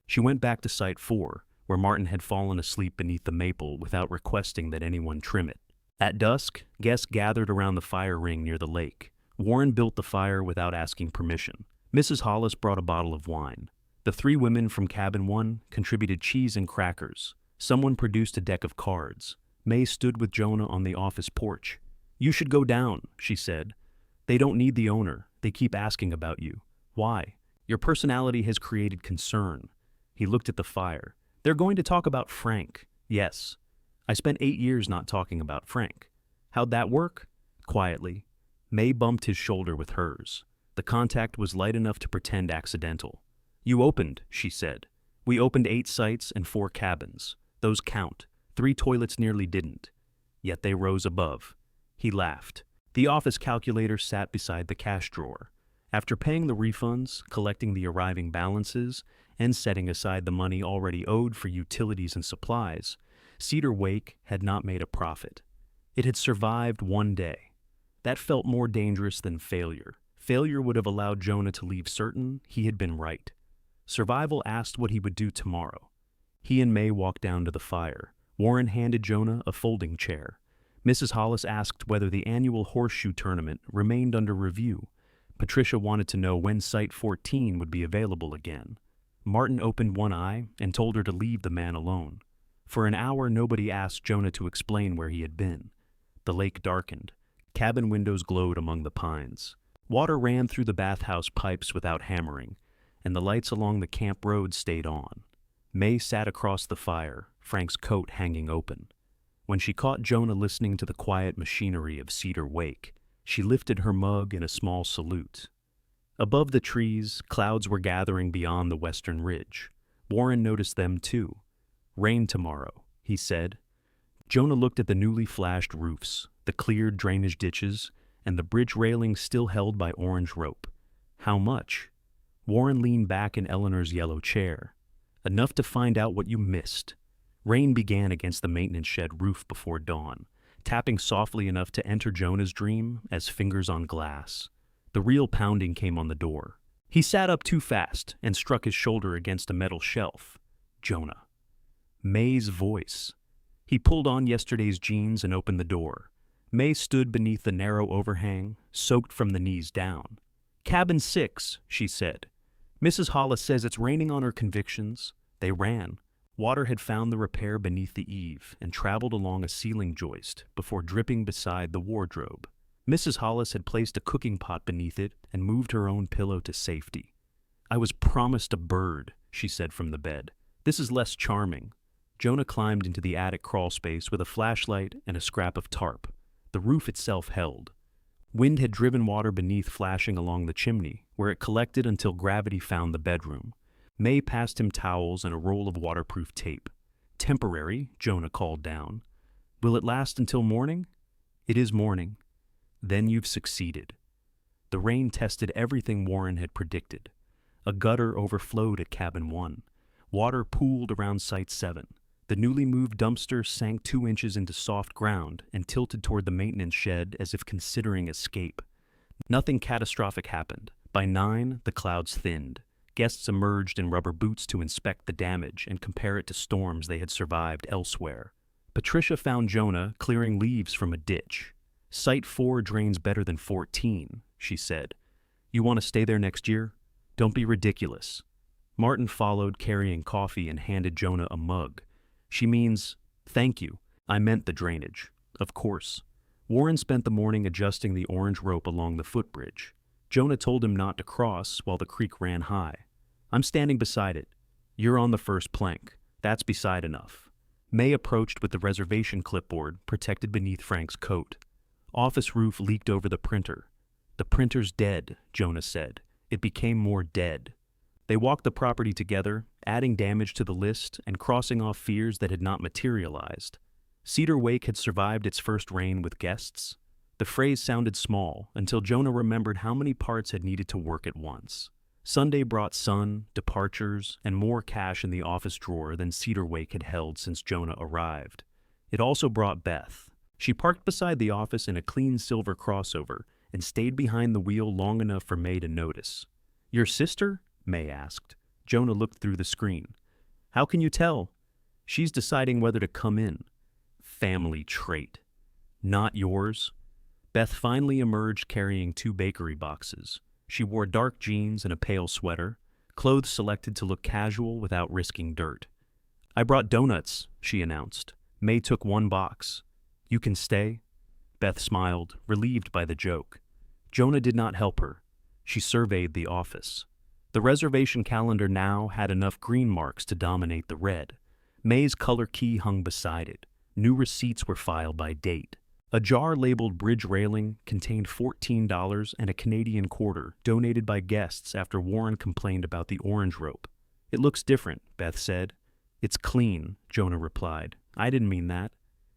Speaker 1: She went back to Site 4, where Martin had fallen asleep beneath the maple without requesting that anyone trim it. At dusk, guests gathered around the fire ring near the lake. Warren built the fire without asking permission. Mrs. Hollis brought a bottle of wine. The three women from cabin 1 contributed cheese and crackers. Someone produced a deck of cards. May stood with Jonah on the office porch. "You should go down," she said. "They don't need the owner. They keep asking about you. Why? Your personality has created concern." He looked at the fire. "They're going to talk about Frank." "Yes. I spent 8 years not talking about Frank." "How'd that work?" Quietly. May bumped his shoulder with hers. The contact was light enough to pretend accidental. "You opened," she said. "We opened 8 sites and 4 cabins. Those count. 3 toilets nearly didn't. Yet they rose above." He laughed. The office calculator sat beside the cash drawer. After paying the refunds, collecting the arriving balances, and setting aside the money already owed for utilities and supplies, Cedar Wake had not made a profit. It had survived 1 day. That felt more dangerous than failure. Failure would have allowed Jonah to leave certain he had been right. Survival asked what he would do tomorrow. He and May walked down to the fire. Warren handed Jonah a folding chair. Mrs. Hollis asked whether the annual horseshoe tournament remained under review. Patricia wanted to know when Site 14 would be available again. Martin opened one eye and told her to leave the man alone. For an hour, nobody asked Jonah to explain where he had been. The lake darkened. Cabin windows glowed among the pines. Water ran through the bathhouse pipes without hammering, and the lights along the camp road stayed on. May sat across the fire, Frank's coat hanging open. When she caught Jonah listening to the quiet machinery of Cedar Wake, she lifted her mug in a small salute. Above the trees, clouds were gathering beyond the western ridge. Warren noticed them too. "Rain tomorrow," he said. Jonah looked at the newly flashed roofs, the cleared drainage ditches, and the bridge railing still held by orange rope. "How much?" Warren leaned back in Eleanor's yellow chair. "Enough to find out what you missed." Rain began against the maintenance shed roof before dawn, tapping softly enough to enter Jonah's dream as fingers on glass. The real pounding came on the door. He sat up too fast and struck his shoulder against a metal shelf. Jonah. May's voice. He pulled on yesterday's jeans and opened the door. May stood beneath the narrow overhang, soaked from the knees down. "Cabin 6, she said. "Mrs. Hollis says it's raining on her convictions." They ran. Water had found the repair beneath the eave and traveled along a ceiling joist before dripping beside the wardrobe. Mrs. Hollis had placed a cooking pot beneath it and moved her own pillow to safety. "I was promised a bird," she said from the bed. "This is less charming." Jonah climbed into the attic crawlspace with a flashlight and a scrap of tarp. The roof itself held. Wind had driven water beneath flashing along the chimney, where it collected until gravity found the bedroom. May passed him towels and a roll of waterproof tape. "Temporary," Jonah called down. "Will it last until morning?" "It is morning." "Then you've succeeded." The rain tested everything Warren had predicted. A gutter overflowed at Cabin 1. Water pooled around Site 7. The newly moved dumpster sank 2 inches into soft ground and tilted toward the maintenance shed as if considering escape. Nothing catastrophic happened. By 9, the clouds thinned. Guests emerged in rubber boots to inspect the damage and compare it to storms they had survived elsewhere. Patricia found Jonah clearing leaves from a ditch. "Site 4 drains better than 14, she said. "You want to stay there next year? Don't be ridiculous." Martin followed, carrying coffee, and handed Jonah a mug. "She means, thank you. I meant the drainage. Of course." Warren spent the morning adjusting the orange rope along the footbridge. Jonah told him not to cross while the creek ran high. "I'm standing beside it. You're on the first plank. That's beside enough." May approached with the reservation clipboard protected beneath Frank's coat. Office roof leaked over the printer. "The printer's dead," Jonah said. It became more dead. They walked the property together, adding damage to the list and crossing off fears that had not materialized. Cedar Wake had survived its first rain with guests. The phrase sounded small until Jonah remembered how many parts had needed to work at once. Sunday brought sun, departures, and more cash in the office drawer than Cedar Wake had held since Jonah arrived. It also brought Beth. She parked beside the office in a clean silver crossover and stayed behind the wheel long enough for May to notice. "Your sister?" May asked. Jonah looked through the screen. "How can you tell?" "She's deciding whether to come in." "Family trait." "Not yours." Beth finally emerged carrying 2 bakery boxes. She wore dark jeans and a pale sweater. clothes selected to look casual without risking dirt. "I brought donuts," she announced. May took one box. "You can stay?" Beth smiled, relieved by the joke. Jonah did not help her. She surveyed the office. The reservation calendar now had enough green marks to dominate the red. May's color key hung beside it. New receipts were filed by date. A jar labeled bridge railing contained $14 and a Canadian quarter donated by guests after Warren complained about the orange rope. "It looks different," Beth said. "It's clean," Jonah replied. "I didn't mean that."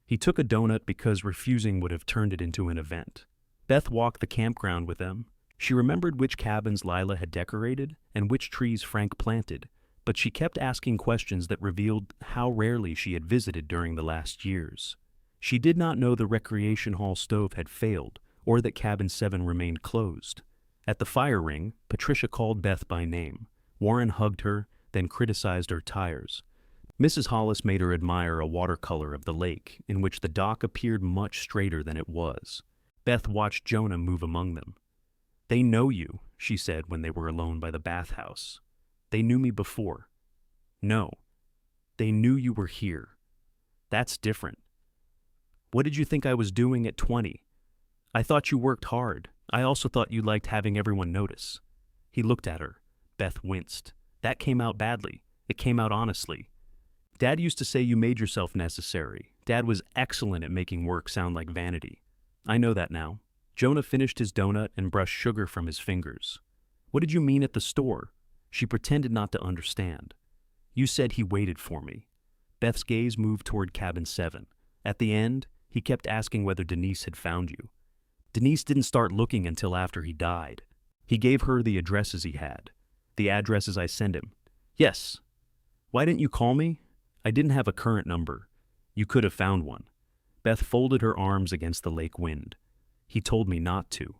Speaker 1: He took a donut because refusing would have turned it into an event. Beth walked the campground with them. She remembered which cabins Lila had decorated and which trees Frank planted, but she kept asking questions that revealed how rarely she had visited during the last years. She did not know the recreation hall stove had failed or that Cabin 7 remained closed. At the fire ring, Patricia called Beth by name. Warren hugged her, then criticized her tires. Mrs. Hollis made her admire a watercolor of the lake, in which the dock appeared much straighter than it was. Beth watched Jonah move among them. "They know you," she said when they were alone by the bathhouse. "They knew me before." "No. They knew you were here. That's different." "What did you think I was doing at 20? I thought you worked hard. I also thought you liked having everyone notice." He looked at her. Beth winced. "That came out badly. It came out honestly. Dad used to say you made yourself necessary. Dad was excellent at making work sound like vanity. I know that now." Jonah finished his donut and brushed sugar from his fingers. "What did you mean at the store?" She pretended not to understand. "You said he waited for me." Beth's gaze moved toward Cabin 7. At the end, he kept asking whether Denise had found you. "Denise didn't start looking until after he died." He gave her the addresses he had. "The addresses I sent him." "Yes." "Why didn't you call me?" "I didn't have a current number." "You could have found one." Beth folded her arms against the lake wind. "He told me not to."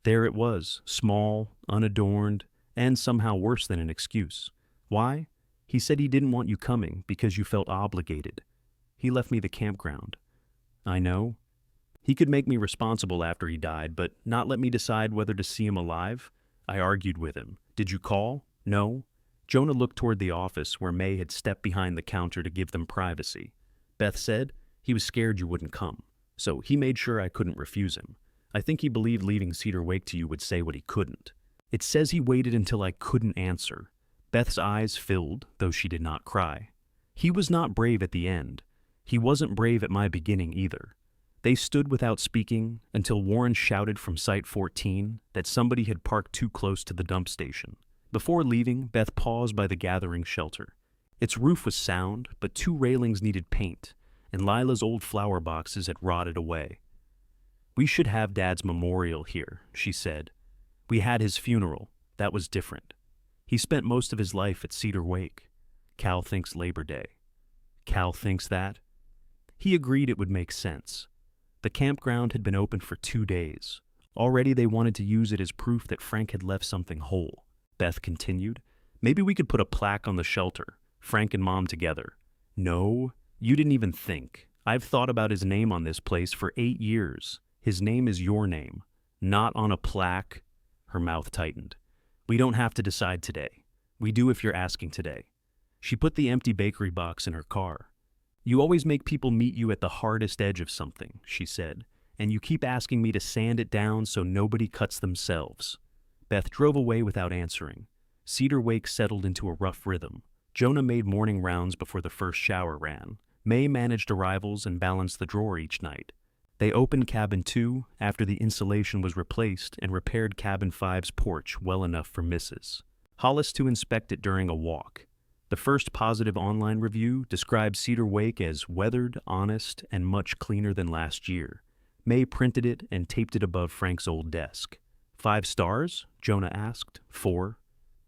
Speaker 1: There it was, small, unadorned, and somehow worse than an excuse. Why? He said he didn't want you coming because you felt obligated. "He left me the campground." "I know." "He could make me responsible after he died, but not let me decide whether to see him alive?" I argued with him. "Did you call?" "No." Jonah looked toward the office where May had stepped behind the counter to give them privacy. Beth said, "He was scared you wouldn't come, so he made sure I couldn't refuse him. I think he believed leaving Cedar Wake to you would say what he couldn't." "It says he waited until I couldn't answer." Beth's eyes filled, though she did not cry. "He was not brave at the end. He wasn't brave at my beginning either." They stood without speaking until Warren shouted from Site 14 that somebody had parked too close to the dump station. Before leaving, Beth paused by the gathering shelter. Its roof was sound, but 2 railings needed paint, and Lila's old flower boxes had rotted away. "We should have Dad's memorial here," she said. "We had his funeral. That was different. He spent most of his life at Cedar Wake. Cal thinks Labor Day." "Cal thinks that?" He agreed it would make sense. The campground had been open for 2 days. Already they wanted to use it as proof that Frank had left something whole. Beth continued, "Maybe we could put a plaque on the shelter, Frank and Mom together." "No, you didn't even think. I've thought about his name on this place for 8 years. His name is your name, not on a plaque." Her mouth tightened. "We don't have to decide today. We do if you're asking today." She put the empty bakery box in her car. "You always make people meet you at the hardest edge of something," she said, "and you keep asking me to sand it down so nobody cuts themselves." Beth drove away without answering. Cedar Wake settled into a rough rhythm. Jonah made morning rounds before the first shower ran. May managed arrivals and balanced the drawer each night. They opened Cabin 2 after the insulation was replaced and repaired Cabin 5's porch well enough for Mrs. Hollis to inspect it during a walk. The first positive online review described Cedar Wake as weathered, honest, and much cleaner than last year. May printed it and taped it above Frank's old desk. 5 stars? Jonah asked. 4.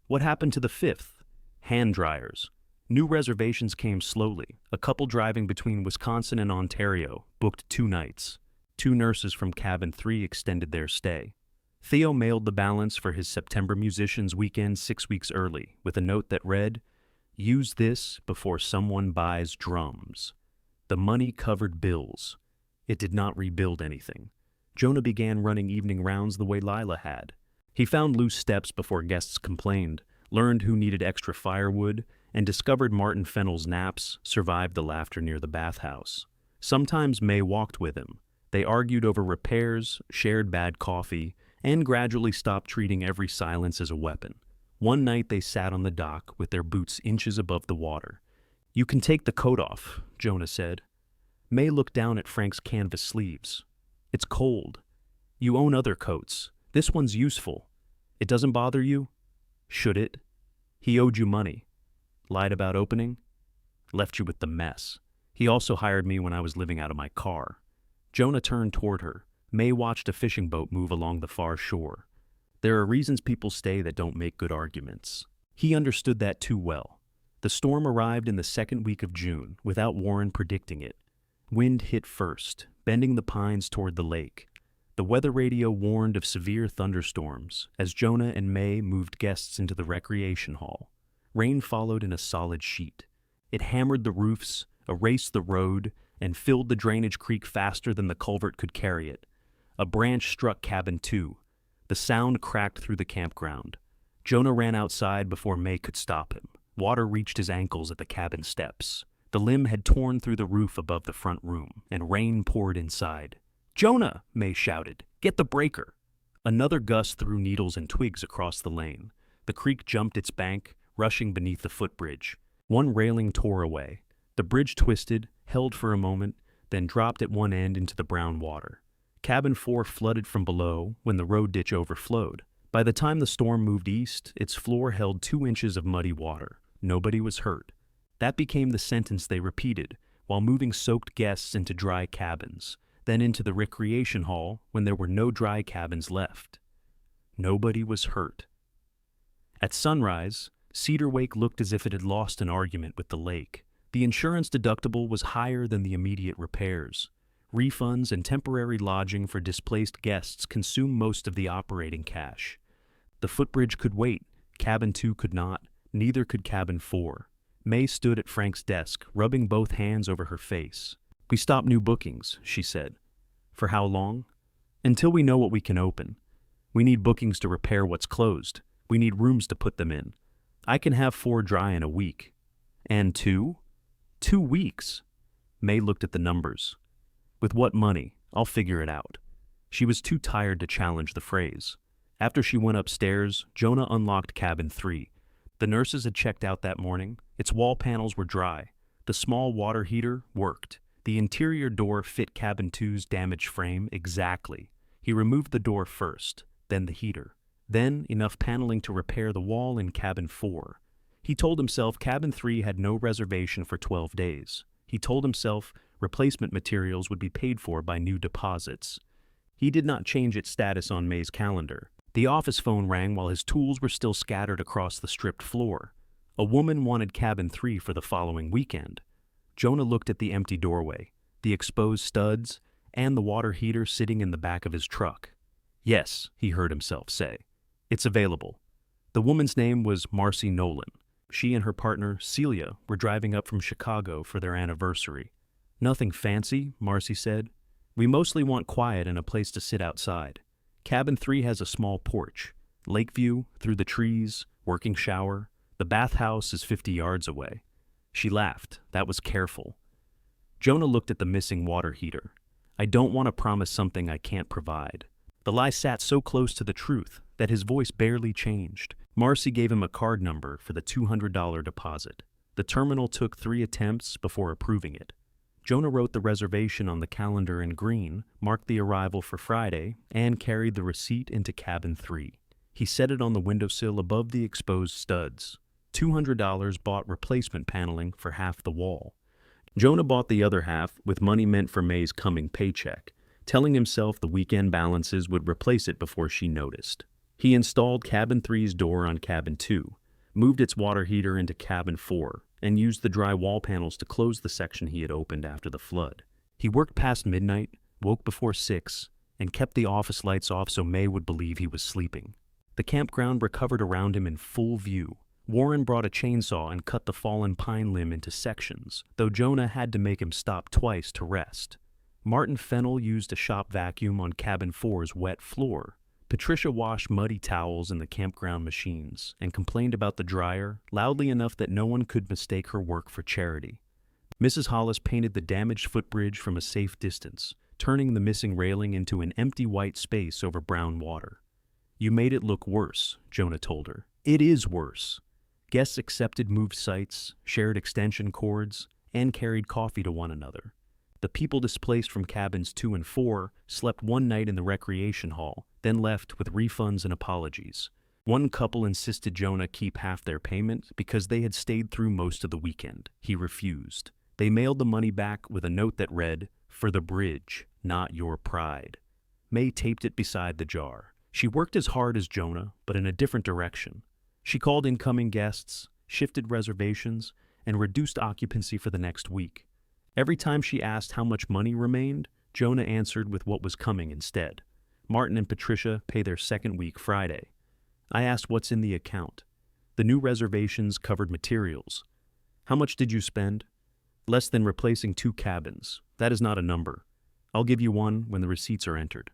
Speaker 1: What happened to the 5th? Hand dryers. New reservations came slowly. A couple driving between Wisconsin and Ontario booked 2 nights. 2 nurses from Cabin 3 extended their stay. Theo mailed the balance for his September musicians weekend 6 weeks early, with a note that read, "Use this before someone buys drums." The money covered bills. It did not rebuild anything. Jonah began running evening rounds the way Lila had. He found loose steps before guests complained, learned who needed extra firewood, and discovered Martin Fennell's naps survived the laughter near the bathhouse. Sometimes May walked with him. They argued over repairs, shared bad coffee, and gradually stopped treating every silence as a weapon. One night they sat on the dock with their boots inches above the water. "You can take the coat off," Jonah said. May looked down at Frank's canvas sleeves. "It's cold. You own other coats. This one's useful. It doesn't bother you?" "Should it? He owed you money. Lied about opening? Left you with the mess. He also hired me when I was living out of my car." Jonah turned toward her. May watched a fishing boat move along the far shore. There are reasons people stay that don't make good arguments. He understood that too well. The storm arrived in the second week of June, without Warren predicting it. Wind hit first, bending the pines toward the lake. The weather radio warned of severe thunderstorms as Jonah and May moved guests into the recreation hall. Rain followed in a solid sheet. It hammered the roofs, erased the road, and filled the drainage creek faster than the culvert could carry it. A branch struck cabin 2. The sound cracked through the campground. Jonah ran outside before May could stop him. Water reached his ankles at the cabin steps. The limb had torn through the roof above the front room, and rain poured inside. "Jonah!" May shouted. "Get the breaker!" Another gust threw needles and twigs across the lane. The creek jumped its bank, rushing beneath the footbridge. One railing tore away. The bridge twisted, held for a moment, then dropped at one end into the brown water. Cabin 4 flooded from below when the road ditch overflowed. By the time the storm moved east, its floor held 2 inches of muddy water. Nobody was hurt. That became the sentence they repeated, while moving soaked guests into dry cabins, then into the recreation hall when there were no dry cabins left. Nobody was hurt. At sunrise, Cedar Wake looked as if it had lost an argument with the lake. The insurance deductible was higher than the immediate repairs. Refunds and temporary lodging for displaced guests consumed most of the operating cash. The footbridge could wait. Cabin 2 could not. Neither could cabin 4. May stood at Frank's desk, rubbing both hands over her face. "We stopped new bookings," she said. "For how long?" "Until we know what we can open. We need bookings to repair what's closed. We need rooms to put them in. I can have 4 dry in a week." "And 2? 2 weeks." May looked at the numbers. "With what money? I'll figure it out." She was too tired to challenge the phrase. After she went upstairs, Jonah unlocked cabin 3. The nurses had checked out that morning. Its wall panels were dry. The small water heater worked. The interior door fit cabin 2's damaged frame exactly. He removed the door first, then the heater. Then enough paneling to repair the wall in cabin 4. He told himself cabin 3 had no reservation for 12 days. He told himself replacement materials would be paid for by new deposits. He did not change its status on May's calendar. The office phone rang while his tools were still scattered across the stripped floor. A woman wanted cabin 3 for the following weekend. Jonah looked at the empty doorway, the exposed studs, and the water heater sitting in the back of his truck. "Yes," he heard himself say. "It's available." The woman's name was Marcy Nolan. She and her partner, Celia, were driving up from Chicago for their anniversary. "Nothing fancy," Marcy said. "We mostly want quiet and a place to sit outside. Cabin 3 has a small porch, lake view, through the trees, working shower. The bathhouse is 50 yards away." She laughed. That was careful. Jonah looked at the missing water heater. "I don't want to promise something I can't provide." The lie sat so close to the truth that his voice barely changed. Marcy gave him a card number for the $200 deposit. The terminal took 3 attempts before approving it. Jonah wrote the reservation on the calendar in green, marked the arrival for Friday, and carried the receipt into cabin 3. He set it on the windowsill above the exposed studs. $200 bought replacement paneling for half the wall. Jonah bought the other half with money meant for May's coming paycheck, telling himself the weekend balances would replace it before she noticed. He installed cabin 3's door on cabin 2, moved its water heater into cabin 4, and used the dry wall panels to close the section he had opened after the flood. He worked past midnight, woke before 6, and kept the office lights off so May would believe he was sleeping. The campground recovered around him in full view. Warren brought a chainsaw and cut the fallen pine limb into sections, though Jonah had to make him stop twice to rest. Martin Fennell used a shop vacuum on cabin 4's wet floor. Patricia washed muddy towels in the campground machines and complained about the dryer loudly enough that no one could mistake her work for charity. Mrs. Hollis painted the damaged footbridge from a safe distance, turning the missing railing into an empty white space over brown water. "You made it look worse," Jonah told her. "It is worse." Guests accepted moved sites, shared extension cords, and carried coffee to one another. The people displaced from cabins 2 and 4 slept one night in the recreation hall, then left with refunds and apologies. One couple insisted Jonah keep half their payment because they had stayed through most of the weekend. He refused. They mailed the money back with a note that read, "For the bridge, not your pride." May taped it beside the jar. She worked as hard as Jonah, but in a different direction. She called incoming guests, shifted reservations, and reduced occupancy for the next week. Every time she asked how much money remained, Jonah answered with what was coming instead. Martin and Patricia pay their second week Friday. I asked what's in the account. The new reservations covered materials. How much did you spend? Less than replacing 2 cabins. That is not a number. I'll give you one when the receipts are entered.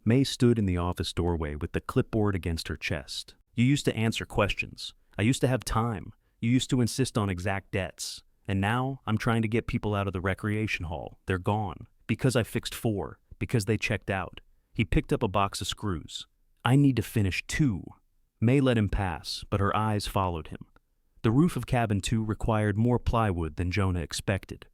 Speaker 1: May stood in the office doorway with the clipboard against her chest. "You used to answer questions. I used to have time. You used to insist on exact debts. And now I'm trying to get people out of the recreation hall. They're gone. Because I fixed 4. Because they checked out." He picked up a box of screws. "I need to finish 2. May let him pass, but her eyes followed him. The roof of cabin 2 required more plywood than Jonah expected.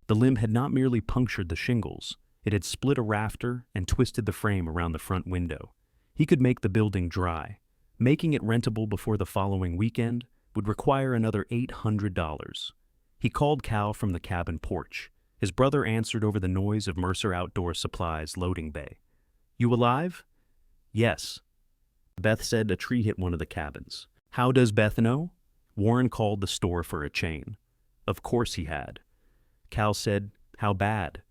Speaker 1: The limb had not merely punctured the shingles, it had split a rafter and twisted the frame around the front window. He could make the building dry. Making it rentable before the following weekend would require another $800. He called Cal from the cabin porch. His brother answered over the noise of Mercer Outdoor Supply's loading bay. "You alive?" "Yes." Beth said a tree hit one of the cabins. "How does Beth know?" Warren called the store for a chain. Of course he had. Cal said, "How bad?"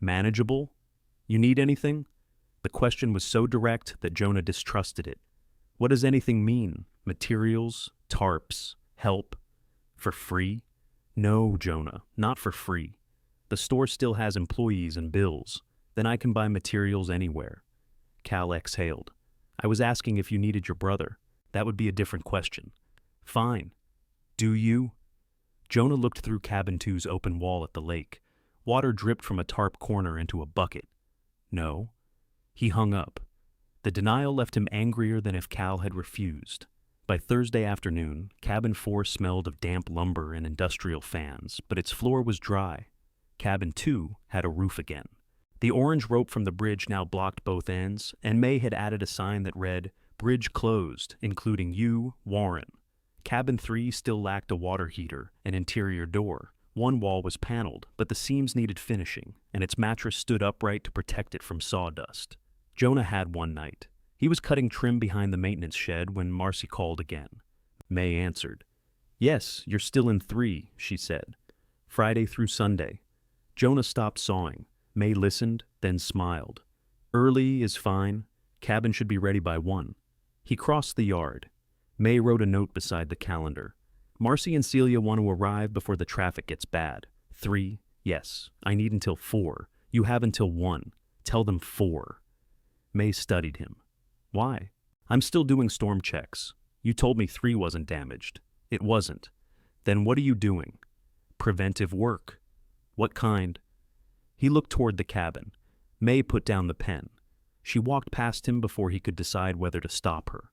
Speaker 1: "Manageable." "You need anything?" The question was so direct that Jonah distrusted it. What does anything mean? Materials, tarps, help? For free? No, Jonah, not for free. The store still has employees and bills. Then I can buy materials anywhere. Cal exhaled. "I was asking if you needed your brother. That would be a different question." "Fine. Do you?" Jonah looked through cabin 2's open wall at the lake. Water dripped from a tarp corner into a bucket. "No." He hung up. The denial left him angrier than if Cal had refused. By Thursday afternoon, cabin 4 smelled of damp lumber and industrial fans, but its floor was dry. Cabin 2 had a roof again. The orange rope from the bridge now blocked both ends, and May had added a sign that read, "Bridge closed, including you, Warren." Cabin 3 still lacked a water heater, an interior door. One wall was paneled, but the seams needed finishing, and its mattress stood upright to protect it from sawdust. Jonah had one night. He was cutting trim behind the maintenance shed when Marcy called again. May answered. "Yes, you're still in 3, she said. Friday through Sunday." Jonah stopped sawing. May listened, then smiled. "Early is fine. Cabin should be ready by 1. He crossed the yard. May wrote a note beside the calendar. "Marcy and Celia want to arrive before the traffic gets bad. 3, yes. I need until 4. You have until 1. Tell them 4. May studied him. "Why?" "I'm still doing storm checks. You told me 3 wasn't damaged." "It wasn't." "Then what are you doing?" "Preventive work." "What kind?" He looked toward the cabin. May put down the pen. She walked past him before he could decide whether to stop her.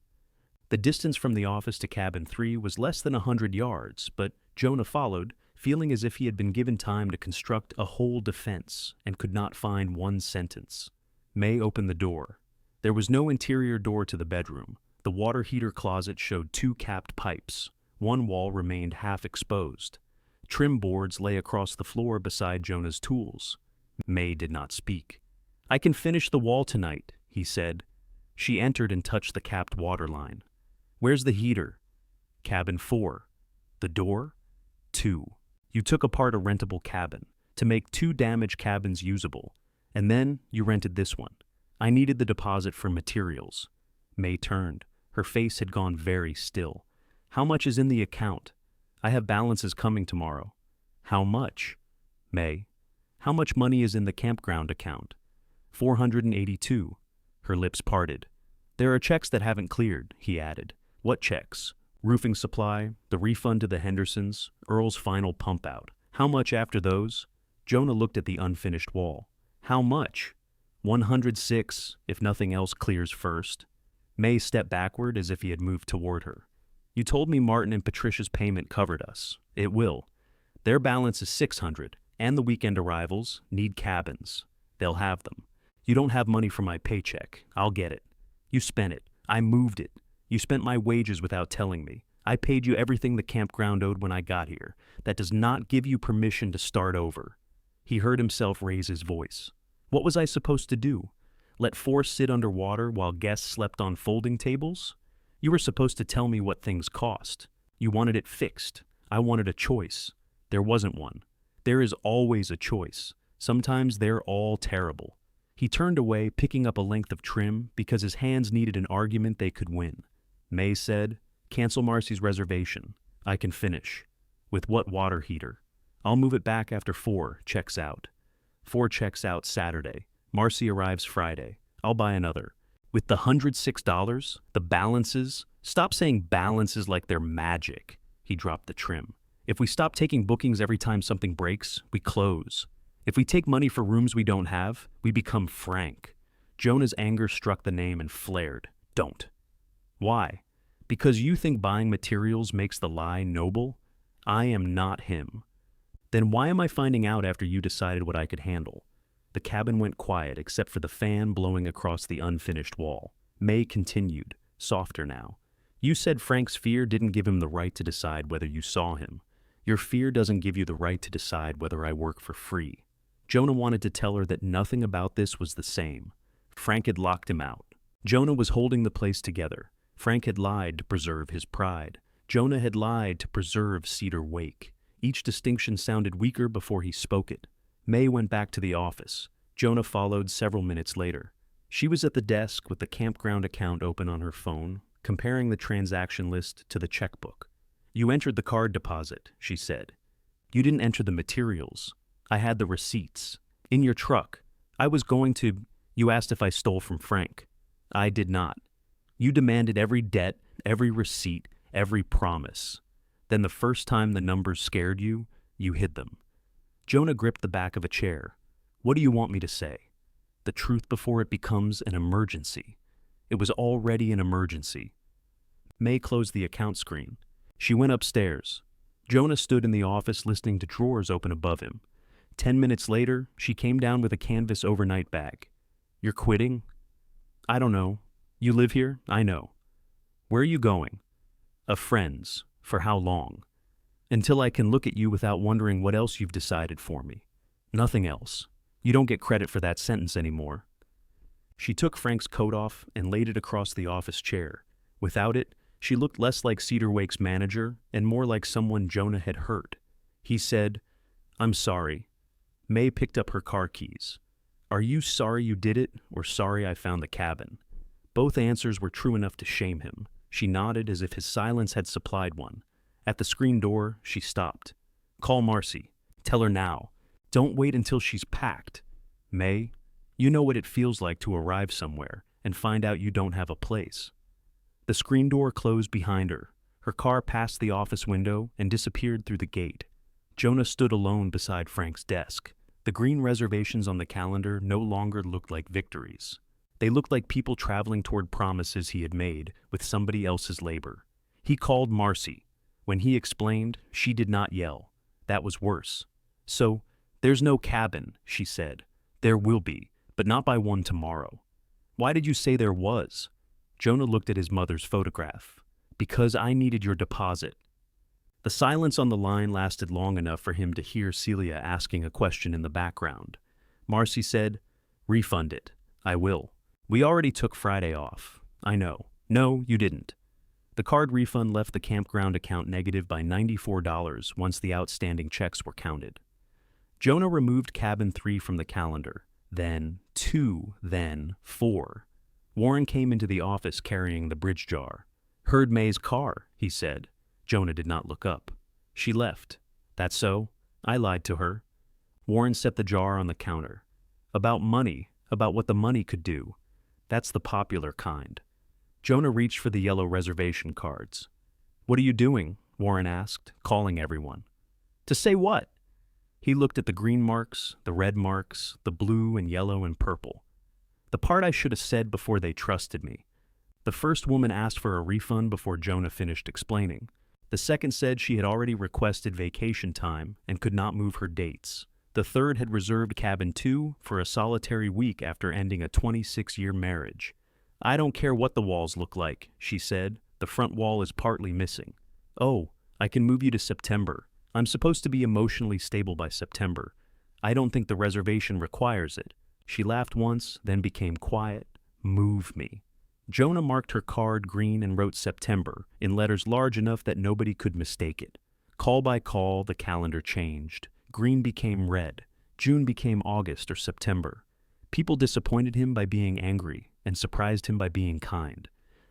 Speaker 1: The distance from the office to cabin 3 was less than 100 yards, but Jonah followed, feeling as if he had been given time to construct a whole defense and could not find one sentence. May opened the door. There was no interior door to the bedroom. The water heater closet showed 2 capped pipes. One wall remained half exposed. Trim boards lay across the floor beside Jonah's tools. May did not speak. "I can finish the wall tonight," he said. She entered and touched the capped water line. "Where's the heater?" "Cabin 4. "The door?" 2. "You took apart a rentable cabin to make 2 damaged cabins usable, and then you rented this one. I needed the deposit for materials." May turned. Her face had gone very still. "How much is in the account?" "I have balances coming tomorrow." "How much?" "May, how much money is in the campground account?" 482. Her lips parted. There are checks that haven't cleared, he added. What checks? Roofing supply, the refund to the Hendersons, Earl's final pump out. How much after those? Jonah looked at the unfinished wall. How much? 106, if nothing else clears first. May stepped backward as if he had moved toward her. You told me Martin and Patricia's payment covered us. It will. Their balance is 600, and the weekend arrivals need cabins. They'll have them. You don't have money for my paycheck. I'll get it. You spent it. I moved it. You spent my wages without telling me. I paid you everything the campground owed when I got here. That does not give you permission to start over. He heard himself raise his voice. What was I supposed to do? Let four sit underwater while guests slept on folding tables? You were supposed to tell me what things cost. You wanted it fixed. I wanted a choice. There wasn't one. There is always a choice. Sometimes they're all terrible. He turned away, picking up a length of trim because his hands needed an argument they could win. May said, "Cancel Marcy's reservation. I can finish." With what water heater? I'll move it back after 4 checks out. 4 checks out Saturday. Marcy arrives Friday. I'll buy another. With the $106, the balances, stop saying balances like they're magic. He dropped the trim. If we stop taking bookings every time something breaks, we close. If we take money for rooms we don't have, we become frank. Jonah's anger struck the name and flared. Don't. Why? Because you think buying materials makes the lie noble? I am not him. Then why am I finding out after you decided what I could handle? The cabin went quiet except for the fan blowing across the unfinished wall. May continued, softer now. You said Frank's fear didn't give him the right to decide whether you saw him. Your fear doesn't give you the right to decide whether I work for free. Jonah wanted to tell her that nothing about this was the same. Frank had locked him out. Jonah was holding the place together. Frank had lied to preserve his pride. Jonah had lied to preserve Cedar Wake. Each distinction sounded weaker before he spoke it. May went back to the office. Jonah followed several minutes later. She was at the desk with the campground account open on her phone, comparing the transaction list to the checkbook. You entered the card deposit, she said. You didn't enter the materials. I had the receipts. In your truck. I was going to... You asked if I stole from Frank. I did not. You demanded every debt, every receipt, every promise. Then the first time the numbers scared you, you hid them. Jonah gripped the back of a chair. What do you want me to say? The truth before it becomes an emergency. It was already an emergency. May closed the account screen. She went upstairs. Jonah stood in the office listening to drawers open above him. 10 minutes later, she came down with a canvas overnight bag. You're quitting? I don't know. You live here? I know. Where are you going? A friend's. For how long? Until I can look at you without wondering what else you've decided for me. Nothing else. You don't get credit for that sentence anymore. She took Frank's coat off and laid it across the office chair. Without it, she looked less like Cedar Wake's manager and more like someone Jonah had hurt. He said, I'm sorry. May picked up her car keys. Are you sorry you did it, or sorry I found the cabin? Both answers were true enough to shame him. She nodded as if his silence had supplied one. At the screen door, she stopped. Call Marcy. Tell her now. Don't wait until she's packed. May, you know what it feels like to arrive somewhere and find out you don't have a place. The screen door closed behind her. Her car passed the office window and disappeared through the gate. Jonah stood alone beside Frank's desk. The green reservations on the calendar no longer looked like victories. They looked like people traveling toward promises he had made with somebody else's labor. He called Marcy. When he explained, she did not yell. That was worse. So, there's no cabin, she said. There will be, but not by 1 tomorrow. Why did you say there was? Jonah looked at his mother's photograph. Because I needed your deposit. The silence on the line lasted long enough for him to hear Celia asking a question in the background. Marcy said, refund it. I will. We already took Friday off. I know. No, you didn't. The card refund left the campground account negative by $94 once the outstanding checks were counted. Jonah removed cabin 3 from the calendar, then 2, then 4. Warren came into the office carrying the bridge jar. Heard May's car, he said. Jonah did not look up. She left. That's so? I lied to her. Warren set the jar on the counter. About money, about what the money could do. That's the popular kind. Jonah reached for the yellow reservation cards. "What are you doing?" Warren asked, calling everyone. "To say what?" He looked at the green marks, the red marks, the blue and yellow and purple. "The part I should have said before they trusted me." The first woman asked for a refund before Jonah finished explaining. The second said she had already requested vacation time and could not move her dates. The third had reserved cabin 2 for a solitary week after ending a 26-year marriage. "I don't care what the walls look like," she said. "The front wall is partly missing." "Oh, I can move you to September. I'm supposed to be emotionally stable by September. I don't think the reservation requires it." She laughed once, then became quiet. "Move me." Jonah marked her card green and wrote September in letters large enough that nobody could mistake it. Call by call, the calendar changed. Green became red. June became August or September. People disappointed him by being angry and surprised him by being kind.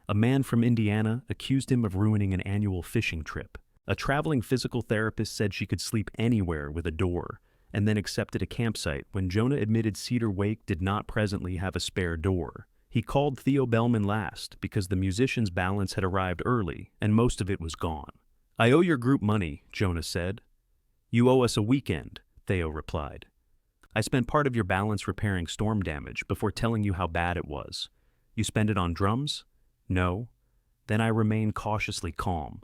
Speaker 1: A man from Indiana accused him of ruining an annual fishing trip. A traveling physical therapist said she could sleep anywhere with a door, and then accepted a campsite when Jonah admitted Cedar Wake did not presently have a spare door. He called Theo Bellman last because the musician's balance had arrived early and most of it was gone. "I owe your group money," Jonah said. "You owe us a weekend," Theo replied. "I spent part of your balance repairing storm damage before telling you how bad it was. You spend it on drums?" "No." "Then I remain cautiously calm.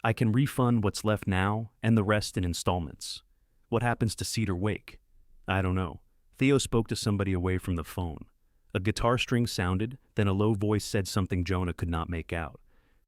Speaker 1: I can refund what's left now and the rest in installments." "What happens to Cedar Wake?" "I don't know." Theo spoke to somebody away from the phone. A guitar string sounded, then a low voice said something Jonah could not make out.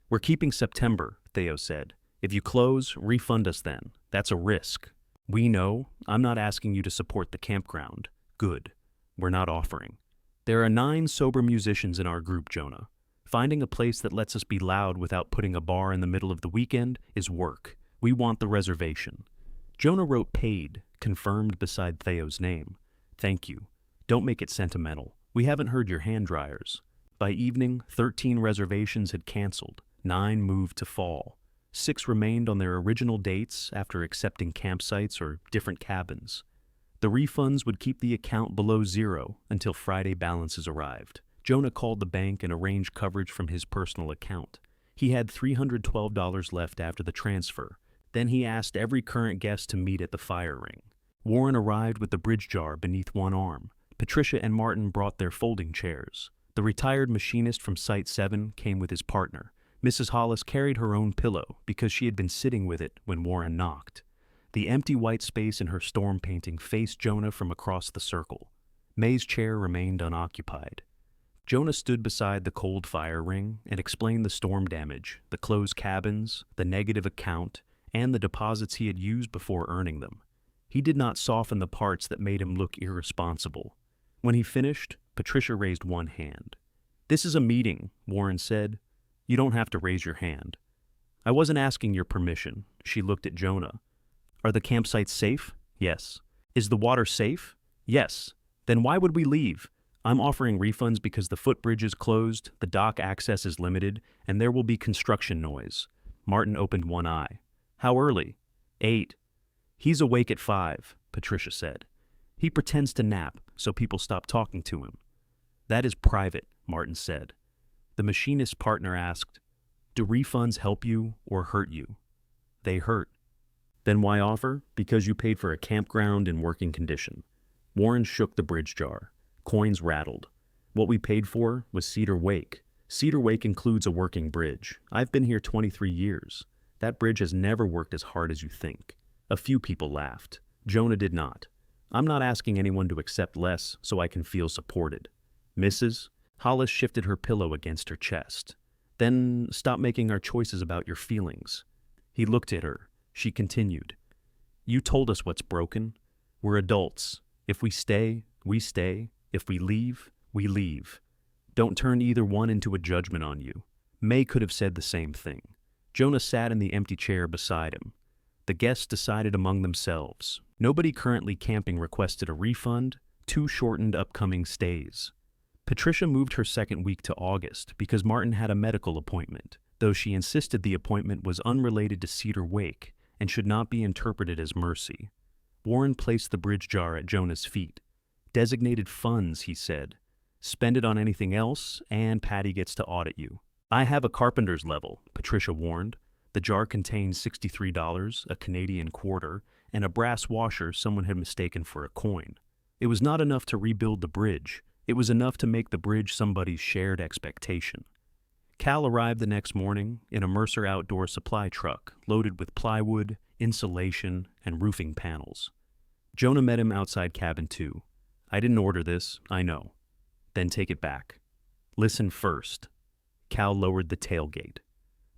Speaker 1: "We're keeping September," Theo said. "If you close, refund us then. That's a risk." "We know. I'm not asking you to support the campground." "Good. We're not offering." "There are 9 sober musicians in our group, Jonah. Finding a place that lets us be loud without putting a bar in the middle of the weekend is work. We want the reservation." Jonah wrote paid, confirmed beside Theo's name. "Thank you. Don't make it sentimental. We haven't heard your hand dryers." By evening, 13 reservations had canceled. 9 moved to fall. 6 remained on their original dates after accepting campsites or different cabins. The refunds would keep the account below zero until Friday balances arrived. Jonah called the bank and arranged coverage from his personal account. He had $312 left after the transfer. Then he asked every current guest to meet at the fire ring. Warren arrived with the bridge jar beneath one arm. Patricia and Martin brought their folding chairs. The retired machinist from Site 7 came with his partner. Mrs. Hollis carried her own pillow because she had been sitting with it when Warren knocked. The empty white space in her storm painting faced Jonah from across the circle. May's chair remained unoccupied. Jonah stood beside the cold fire ring and explained the storm damage, the closed cabins, the negative account, and the deposits he had used before earning them. He did not soften the parts that made him look irresponsible. When he finished, Patricia raised one hand. "This is a meeting," Warren said. "You don't have to raise your hand." "I wasn't asking your permission." She looked at Jonah. "Are the campsites safe?" "Yes." "Is the water safe?" "Yes." "Then why would we leave? I'm offering refunds because the footbridge is closed, the dock access is limited, and there will be construction noise." Martin opened one eye. "How early?" 8. "He's awake at 5, Patricia said. "He pretends to nap, so people stop talking to him." "That is private," Martin said. The machinist's partner asked, "Do refunds help you or hurt you?" "They hurt." "Then why offer?" "Because you paid for a campground in working condition." Warren shook the bridge jar. Coins rattled. "What we paid for was Cedar Wake. Cedar Wake includes a working bridge. I've been here 23 years. That bridge has never worked as hard as you think." A few people laughed. Jonah did not. "I'm not asking anyone to accept less so I can feel supported." "Mrs. Hollis shifted her pillow against her chest. "Then stop making our choices about your feelings." He looked at her. She continued. "You told us what's broken. We're adults. If we stay, we stay. If we leave, we leave. Don't turn either one into a judgment on you." May could have said the same thing. Jonah sat in the empty chair beside him. The guests decided among themselves. Nobody currently camping requested a refund, 2 shortened upcoming stays. Patricia moved her second week to August because Martin had a medical appointment, though she insisted the appointment was unrelated to Cedar Wake and should not be interpreted as mercy. Warren placed the bridge jar at Jonah's feet. "Designated funds," he said. "Spend it on anything else, and Patty gets to audit you." I have a carpenter's level, Patricia warned. The jar contained $63, a Canadian quarter, and a brass washer someone had mistaken for a coin. It was not enough to rebuild the bridge. It was enough to make the bridge somebody's shared expectation. Cal arrived the next morning in a Mercer outdoor supply truck loaded with plywood, insulation, and roofing panels. Jonah met him outside cabin 2. I didn't order this, I know. Then take it back. Listen first. Cal lowered the tailgate.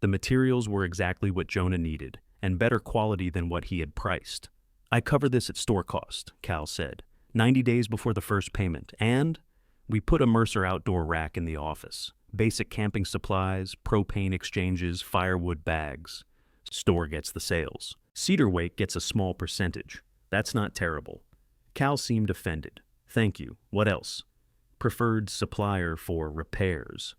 Speaker 1: The materials were exactly what Jonah needed, and better quality than what he had priced. I cover this at store cost, Cal said, 90 days before the first payment, and we put a Mercer outdoor rack in the office. Basic camping supplies, propane exchanges, firewood bags. Store gets the sales. Cedar Wake gets a small percentage. That's not terrible. Cal seemed offended. Thank you. What else? Preferred supplier for repairs.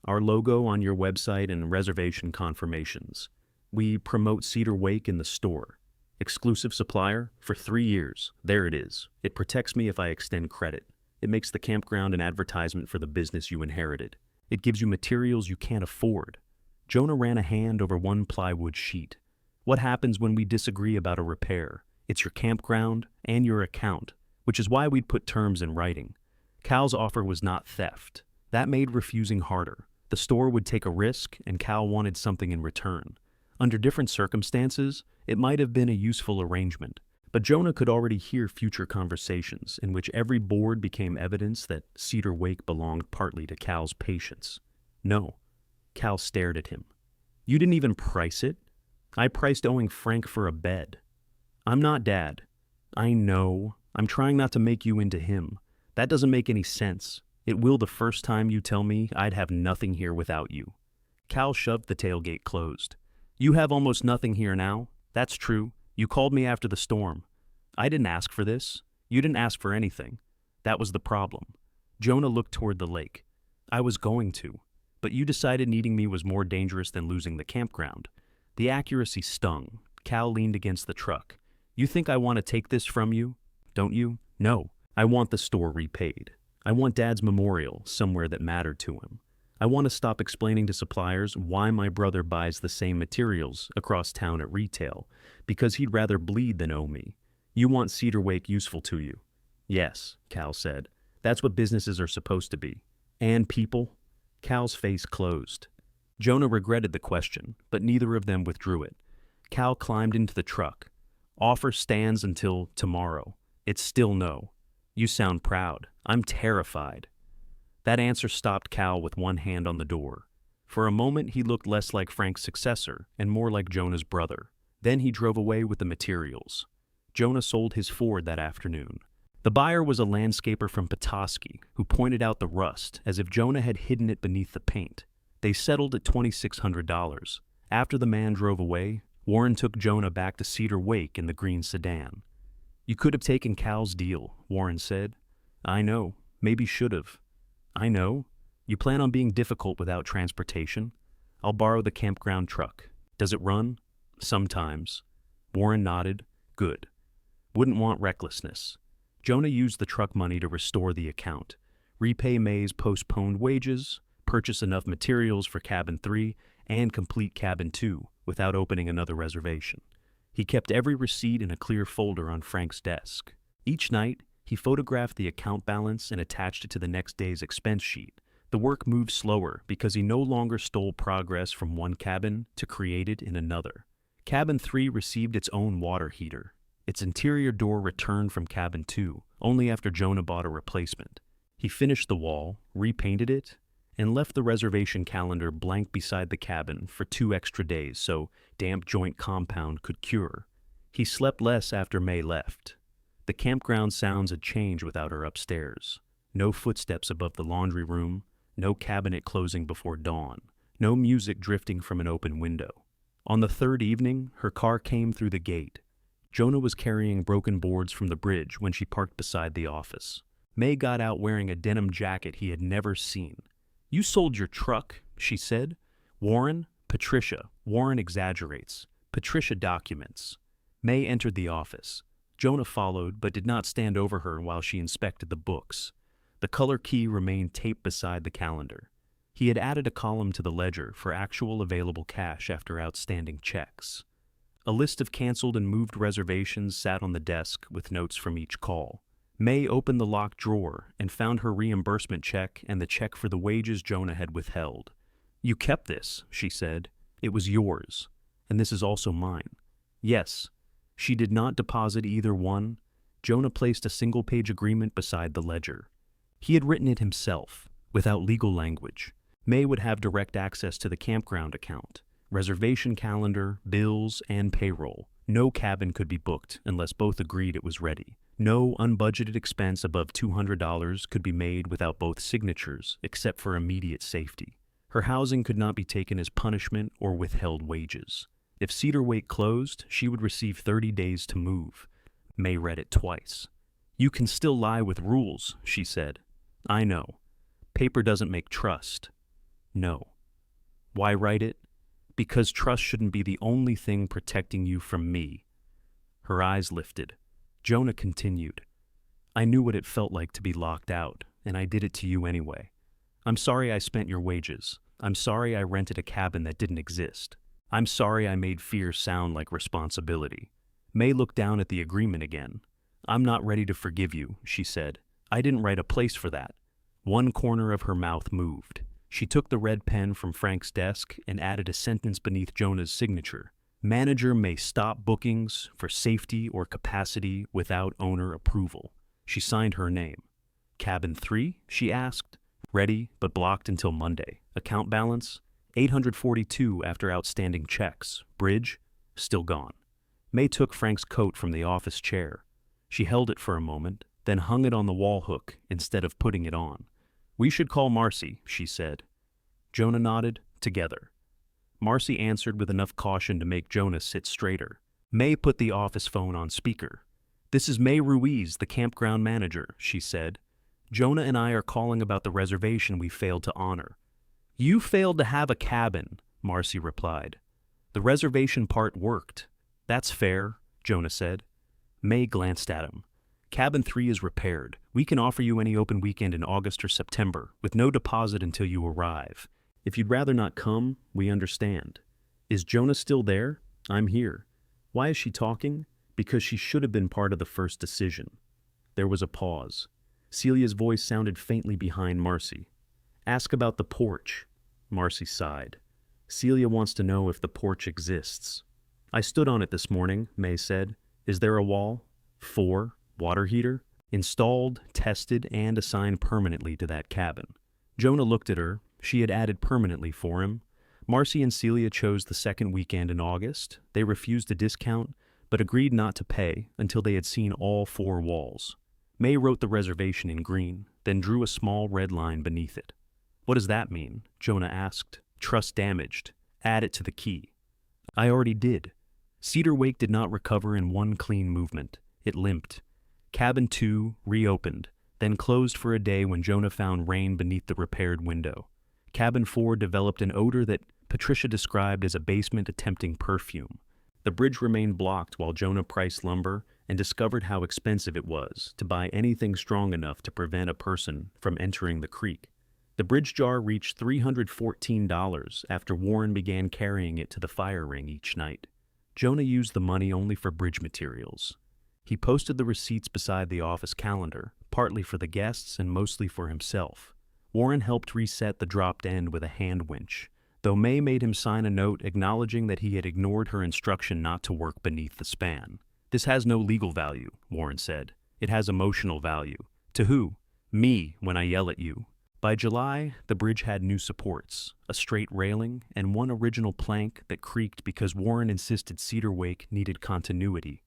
Speaker 1: Our logo on your website and reservation confirmations. We promote Cedar Wake in the store. Exclusive supplier for 3 years. There it is. It protects me if I extend credit. It makes the campground an advertisement for the business you inherited. It gives you materials you can't afford. Jonah ran a hand over one plywood sheet. What happens when we disagree about a repair? It's your campground and your account, which is why we'd put terms in writing. Cal's offer was not theft. That made refusing harder. The store would take a risk, and Cal wanted something in return. Under different circumstances, it might have been a useful arrangement. But Jonah could already hear future conversations in which every board became evidence that Cedar Wake belonged partly to Cal's patience. No. Cal stared at him. You didn't even price it? I priced owing Frank for a bed. I'm not Dad. I know. I'm trying not to make you into him. That doesn't make any sense. It will the first time you tell me I'd have nothing here without you. Cal shoved the tailgate closed. You have almost nothing here now. That's true. You called me after the storm. I didn't ask for this. You didn't ask for anything. That was the problem. Jonah looked toward the lake. I was going to, but you decided needing me was more dangerous than losing the campground. The accuracy stung. Cal leaned against the truck. You think I want to take this from you? Don't you? No. I want the store repaid. I want Dad's memorial somewhere that mattered to him. I want to stop explaining to suppliers why my brother buys the same materials across town at retail, because he'd rather bleed than owe me. You want Cedar Wake useful to you? Yes, Cal said. That's what businesses are supposed to be. And people? Cal's face closed. Jonah regretted the question, but neither of them withdrew it. Cal climbed into the truck. Offer stands until tomorrow. It's still no. You sound proud. I'm terrified. That answer stopped Cal with one hand on the door. For a moment, he looked less like Frank's successor and more like Jonah's brother. Then he drove away with the materials. Jonah sold his Ford that afternoon. The buyer was a landscaper from Petoskey who pointed out the rust as if Jonah had hidden it beneath the paint. They settled at $2,600. After the man drove away, Warren took Jonah back to Cedar Wake in the green sedan. You could have taken Cal's deal, Warren said. I know. Maybe should have. I know. You plan on being difficult without transportation? I'll borrow the campground truck. Does it run? Sometimes. Warren nodded. Good. Wouldn't want recklessness. Jonah used the truck money to restore the account, repay May's postponed wages, purchase enough materials for cabin 3, and complete cabin 2 without opening another reservation. He kept every receipt in a clear folder on Frank's desk. Each night, he photographed the account balance and attached it to the next day's expense sheet. The work moved slower because he no longer stole progress from one cabin to create it in another. Cabin 3 received its own water heater. Its interior door returned from cabin 2, only after Jonah bought a replacement. He finished the wall, repainted it, and left the reservation calendar blank beside the cabin for 2 extra days so damp joint compound could cure. He slept less after May left. The campground sounds had changed without her upstairs. No footsteps above the laundry room, no cabinet closing before dawn, no music drifting from an open window. On the 3rd evening, her car came through the gate. Jonah was carrying broken boards from the bridge when she parked beside the office. May got out wearing a denim jacket he had never seen. You sold your truck, she said. Warren, Patricia. Warren exaggerates. Patricia documents. May entered the office. Jonah followed, but did not stand over her while she inspected the books. The color key remained taped beside the calendar. He had added a column to the ledger for actual available cash after outstanding checks. A list of canceled and moved reservations sat on the desk with notes from each call. May opened the locked drawer and found her reimbursement check and the check for the wages Jonah had withheld. "You kept this," she said. "It was yours. And this is also mine." Yes. She did not deposit either one. Jonah placed a single-page agreement beside the ledger. He had written it himself, without legal language. May would have direct access to the campground account, reservation calendar, bills, and payroll. No cabin could be booked unless both agreed it was ready. No unbudgeted expense above $200 could be made without both signatures, except for immediate safety. Her housing could not be taken as punishment or withheld wages. If Cedar Wake closed, she would receive 30 days to move. May read it twice. "You can still lie with rules," she said. "I know. Paper doesn't make trust." No. Why write it? Because trust shouldn't be the only thing protecting you from me. Her eyes lifted. Jonah continued. "I knew what it felt like to be locked out, and I did it to you anyway. I'm sorry I spent your wages. I'm sorry I rented a cabin that didn't exist. I'm sorry I made fear sound like responsibility." May looked down at the agreement again. "I'm not ready to forgive you," she said. "I didn't write a place for that." One corner of her mouth moved. She took the red pen from Frank's desk and added a sentence beneath Jonah's signature. "Manager may stop bookings for safety or capacity without owner approval." She signed her name. "Cabin 3?" she asked. "Ready, but blocked until Monday. Account balance? $842 after outstanding checks. Bridge? Still gone." May took Frank's coat from the office chair. She held it for a moment, then hung it on the wall hook instead of putting it on. "We should call Marcy," she said. Jonah nodded. "Together." Marcy answered with enough caution to make Jonah sit straighter. May put the office phone on speaker. "This is May Ruiz, the campground manager," she said. "Jonah and I are calling about the reservation we failed to honor." "You failed to have a cabin," Marcy replied. "The reservation part worked." "That's fair," Jonah said. May glanced at him. "Cabin 3 is repaired. We can offer you any open weekend in August or September, with no deposit until you arrive. If you'd rather not come, we understand. Is Jonah still there? I'm here." Why is she talking? Because she should have been part of the first decision. There was a pause. Celia's voice sounded faintly behind Marcy. "Ask about the porch." Marcy sighed. "Celia wants to know if the porch exists." "I stood on it this morning," May said. "Is there a wall?" 4. Water heater? Installed, tested, and assigned permanently to that cabin. Jonah looked at her. She had added permanently for him. Marcy and Celia chose the second weekend in August. They refused a discount, but agreed not to pay until they had seen all 4 walls. May wrote the reservation in green, then drew a small red line beneath it. "What does that mean?" Jonah asked. "Trust damaged. Add it to the key." "I already did." Cedar Wake did not recover in one clean movement. It limped. Cabin 2 reopened, then closed for a day when Jonah found rain beneath the repaired window. Cabin 4 developed an odor that Patricia described as a basement attempting perfume. The bridge remained blocked while Jonah priced lumber and discovered how expensive it was to buy anything strong enough to prevent a person from entering the creek. The bridge jar reached $314 after Warren began carrying it to the fire ring each night. Jonah used the money only for bridge materials. He posted the receipts beside the office calendar, partly for the guests and mostly for himself. Warren helped reset the dropped end with a hand winch, though May made him sign a note acknowledging that he had ignored her instruction not to work beneath the span. "This has no legal value," Warren said. "It has emotional value." "To who?" "Me, when I yell at you." By July, the bridge had new supports, a straight railing, and one original plank that creaked because Warren insisted Cedar Wake needed continuity.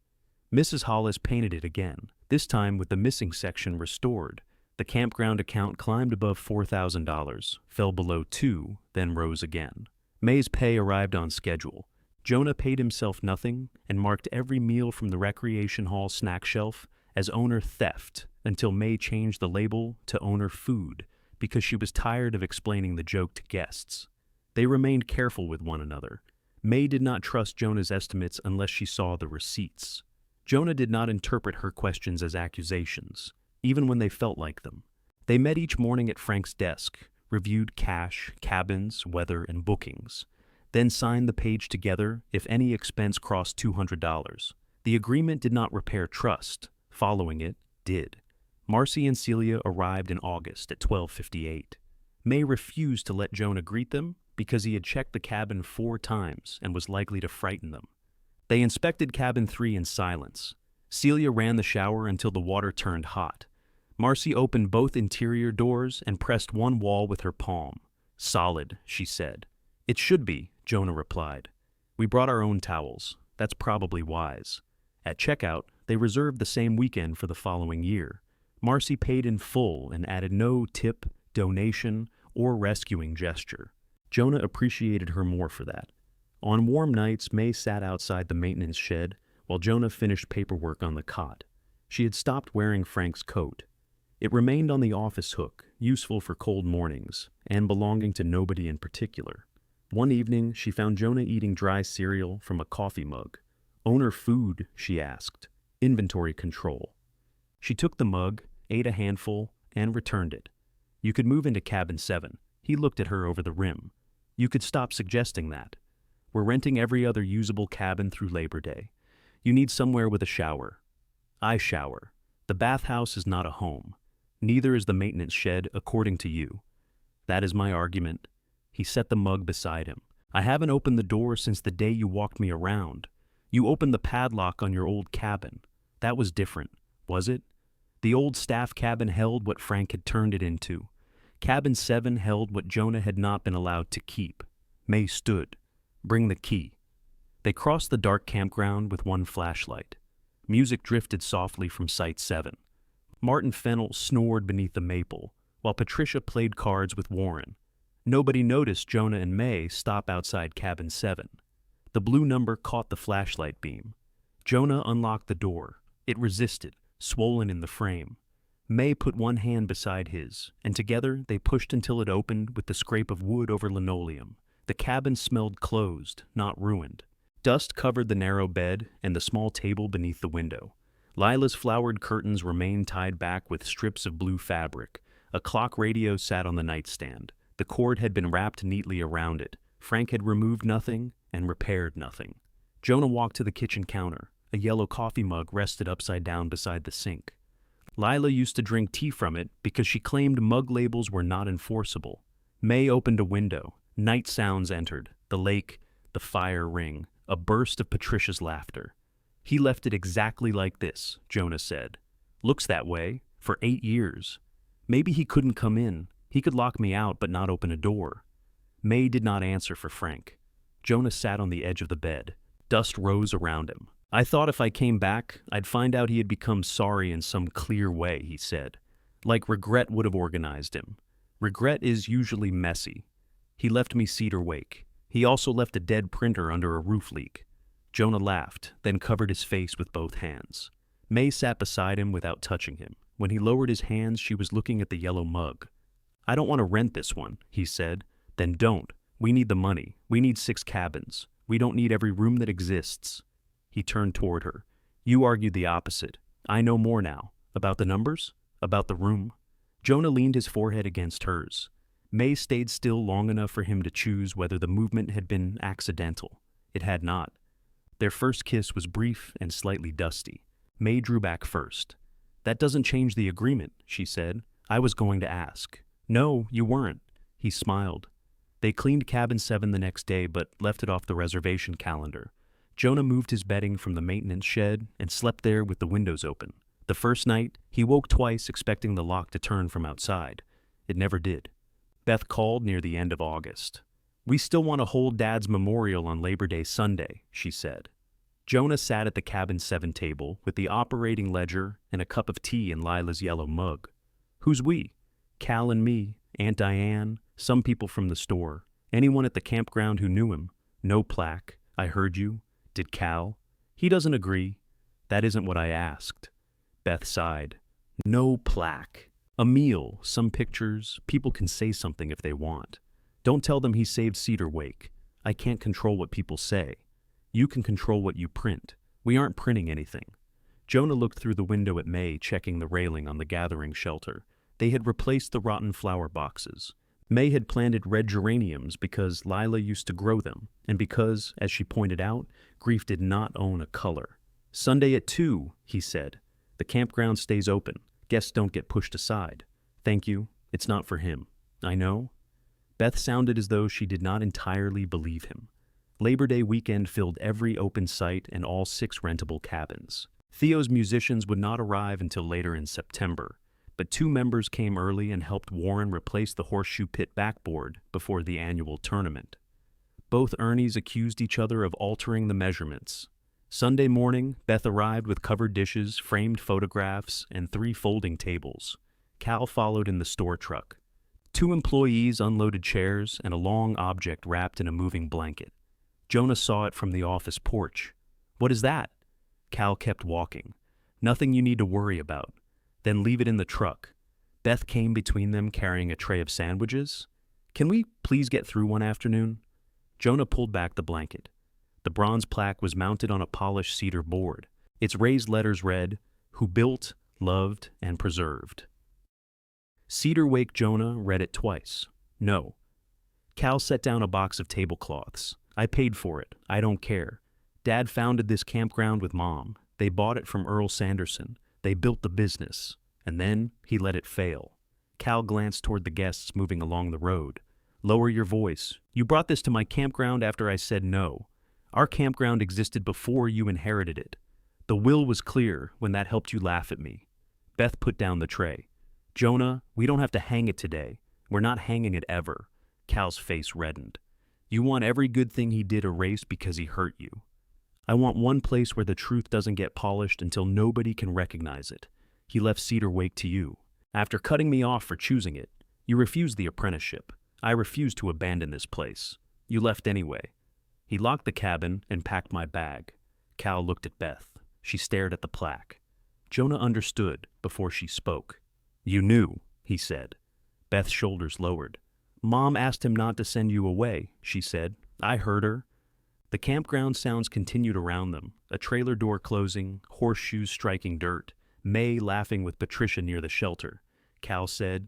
Speaker 1: Mrs. Hollis painted it again, this time with the missing section restored. The campground account climbed above $4,000, fell below $2,000, then rose again. May's pay arrived on schedule. Jonah paid himself nothing and marked every meal from the recreation hall snack shelf as owner theft until May changed the label to owner food because she was tired of explaining the joke to guests. They remained careful with one another. May did not trust Jonah's estimates unless she saw the receipts. Jonah did not interpret her questions as accusations, even when they felt like them. They met each morning at Frank's desk, reviewed cash, cabins, weather, and bookings, then signed the page together if any expense crossed $200. The agreement did not repair trust. Following it, did. Marcy and Celia arrived in August at 12:58. May refused to let Jonah greet them because he had checked the cabin 4 times and was likely to frighten them. They inspected cabin 3 in silence. Celia ran the shower until the water turned hot. Marcy opened both interior doors and pressed one wall with her palm. "Solid," she said. "It should be," Jonah replied. "We brought our own towels. That's probably wise." At checkout, they reserved the same weekend for the following year. Marcy paid in full and added no tip, donation, or rescuing gesture. Jonah appreciated her more for that. On warm nights, May sat outside the maintenance shed while Jonah finished paperwork on the cot. She had stopped wearing Frank's coat. It remained on the office hook, useful for cold mornings, and belonging to nobody in particular. One evening, she found Jonah eating dry cereal from a coffee mug. "Owner food?" she asked. "Inventory control." She took the mug, ate a handful, and returned it. "You could move into cabin 7. He looked at her over the rim. "You could stop suggesting that. We're renting every other usable cabin through Labor Day. You need somewhere with a shower." "I shower. The bathhouse is not a home. Neither is the maintenance shed, according to you." "That is my argument." He set the mug beside him. "I haven't opened the door since the day you walked me around. You opened the padlock on your old cabin. That was different, was it? The old staff cabin held what Frank had turned it into. Cabin 7 held what Jonah had not been allowed to keep." May stood. "Bring the key." They crossed the dark campground with one flashlight. Music drifted softly from Site 7. Martin Fennell snored beneath the maple, while Patricia played cards with Warren. Nobody noticed Jonah and May stop outside cabin 7. The blue number caught the flashlight beam. Jonah unlocked the door. It resisted, swollen in the frame. May put one hand beside his, and together they pushed until it opened with the scrape of wood over linoleum. The cabin smelled closed, not ruined. Dust covered the narrow bed and the small table beneath the window. Lila's flowered curtains remained tied back with strips of blue fabric. A clock radio sat on the nightstand. The cord had been wrapped neatly around it. Frank had removed nothing and repaired nothing. Jonah walked to the kitchen counter. A yellow coffee mug rested upside down beside the sink. Lila used to drink tea from it because she claimed mug labels were not enforceable. May opened a window. Night sounds entered. The lake, the fire ring, a burst of Patricia's laughter. "He left it exactly like this," Jonah said. "Looks that way. For 8 years. Maybe he couldn't come in. He could lock me out but not open a door." May did not answer for Frank. Jonah sat on the edge of the bed. Dust rose around him. "I thought if I came back, I'd find out he had become sorry in some clear way," he said. "Like regret would have organized him. Regret is usually messy. He left me cedar wake. He also left a dead printer under a roof leak." Jonah laughed, then covered his face with both hands. May sat beside him without touching him. When he lowered his hands, she was looking at the yellow mug. "I don't want to rent this one," he said. "Then don't. We need the money. We need 6 cabins. We don't need every room that exists." He turned toward her. "You argued the opposite. I know more now. About the numbers? About the room?" Jonah leaned his forehead against hers. May stayed still long enough for him to choose whether the movement had been accidental. It had not. Their first kiss was brief and slightly dusty. May drew back first. "That doesn't change the agreement," she said. "I was going to ask." "No, you weren't." He smiled. They cleaned cabin 7 the next day but left it off the reservation calendar. Jonah moved his bedding from the maintenance shed and slept there with the windows open. The first night, he woke twice expecting the lock to turn from outside. It never did. Beth called near the end of August. "We still want to hold Dad's memorial on Labor Day Sunday," she said. Jonah sat at the cabin 7 table with the operating ledger and a cup of tea in Lila's yellow mug. "Who's we?" "Cal and me, Aunt Diane, some people from the store. Anyone at the campground who knew him. No plaque. I heard you. Did Cal?" "He doesn't agree." "That isn't what I asked." Beth sighed. "No plaque. A meal, some pictures. People can say something if they want. Don't tell them he saved Cedar Wake. I can't control what people say. You can control what you print. We aren't printing anything." Jonah looked through the window at May, checking the railing on the gathering shelter. They had replaced the rotten flower boxes. May had planted red geraniums because Lila used to grow them, and because, as she pointed out, grief did not own a color. "Sunday at 2, he said. "The campground stays open. Guests don't get pushed aside." "Thank you. It's not for him." "I know." Beth sounded as though she did not entirely believe him. Labor Day weekend filled every open site and all 6 rentable cabins. Theo's musicians would not arrive until later in September, but 2 members came early and helped Warren replace the horseshoe pit backboard before the annual tournament. Both Ernies accused each other of altering the measurements. Sunday morning, Beth arrived with covered dishes, framed photographs, and 3 folding tables. Cal followed in the store truck. 2 employees unloaded chairs and a long object wrapped in a moving blanket. Jonah saw it from the office porch. "What is that?" Cal kept walking. "Nothing you need to worry about. Then leave it in the truck." Beth came between them carrying a tray of sandwiches. "Can we please get through one afternoon?" Jonah pulled back the blanket. The bronze plaque was mounted on a polished cedar board. Its raised letters read, "Who built, loved, and preserved." Cedar Wake Jonah read it twice. "No." Cal set down a box of tablecloths. "I paid for it. I don't care. Dad founded this campground with Mom. They bought it from Earl Sanderson. They built the business. And then he let it fail." Cal glanced toward the guests moving along the road. "Lower your voice. You brought this to my campground after I said no. Our campground existed before you inherited it. The will was clear when that helped you laugh at me." Beth put down the tray. "Jonah, we don't have to hang it today. We're not hanging it ever." Cal's face reddened. "You want every good thing he did erased because he hurt you. I want one place where the truth doesn't get polished until nobody can recognize it. He left Cedar Wake to you. After cutting me off for choosing it, you refused the apprenticeship. I refused to abandon this place. You left anyway." He locked the cabin and packed my bag. Cal looked at Beth. She stared at the plaque. Jonah understood before she spoke. "You knew," he said. Beth's shoulders lowered. "Mom asked him not to send you away," she said. "I heard her." The campground sounds continued around them, a trailer door closing, horseshoes striking dirt, May laughing with Patricia near the shelter. Cal said,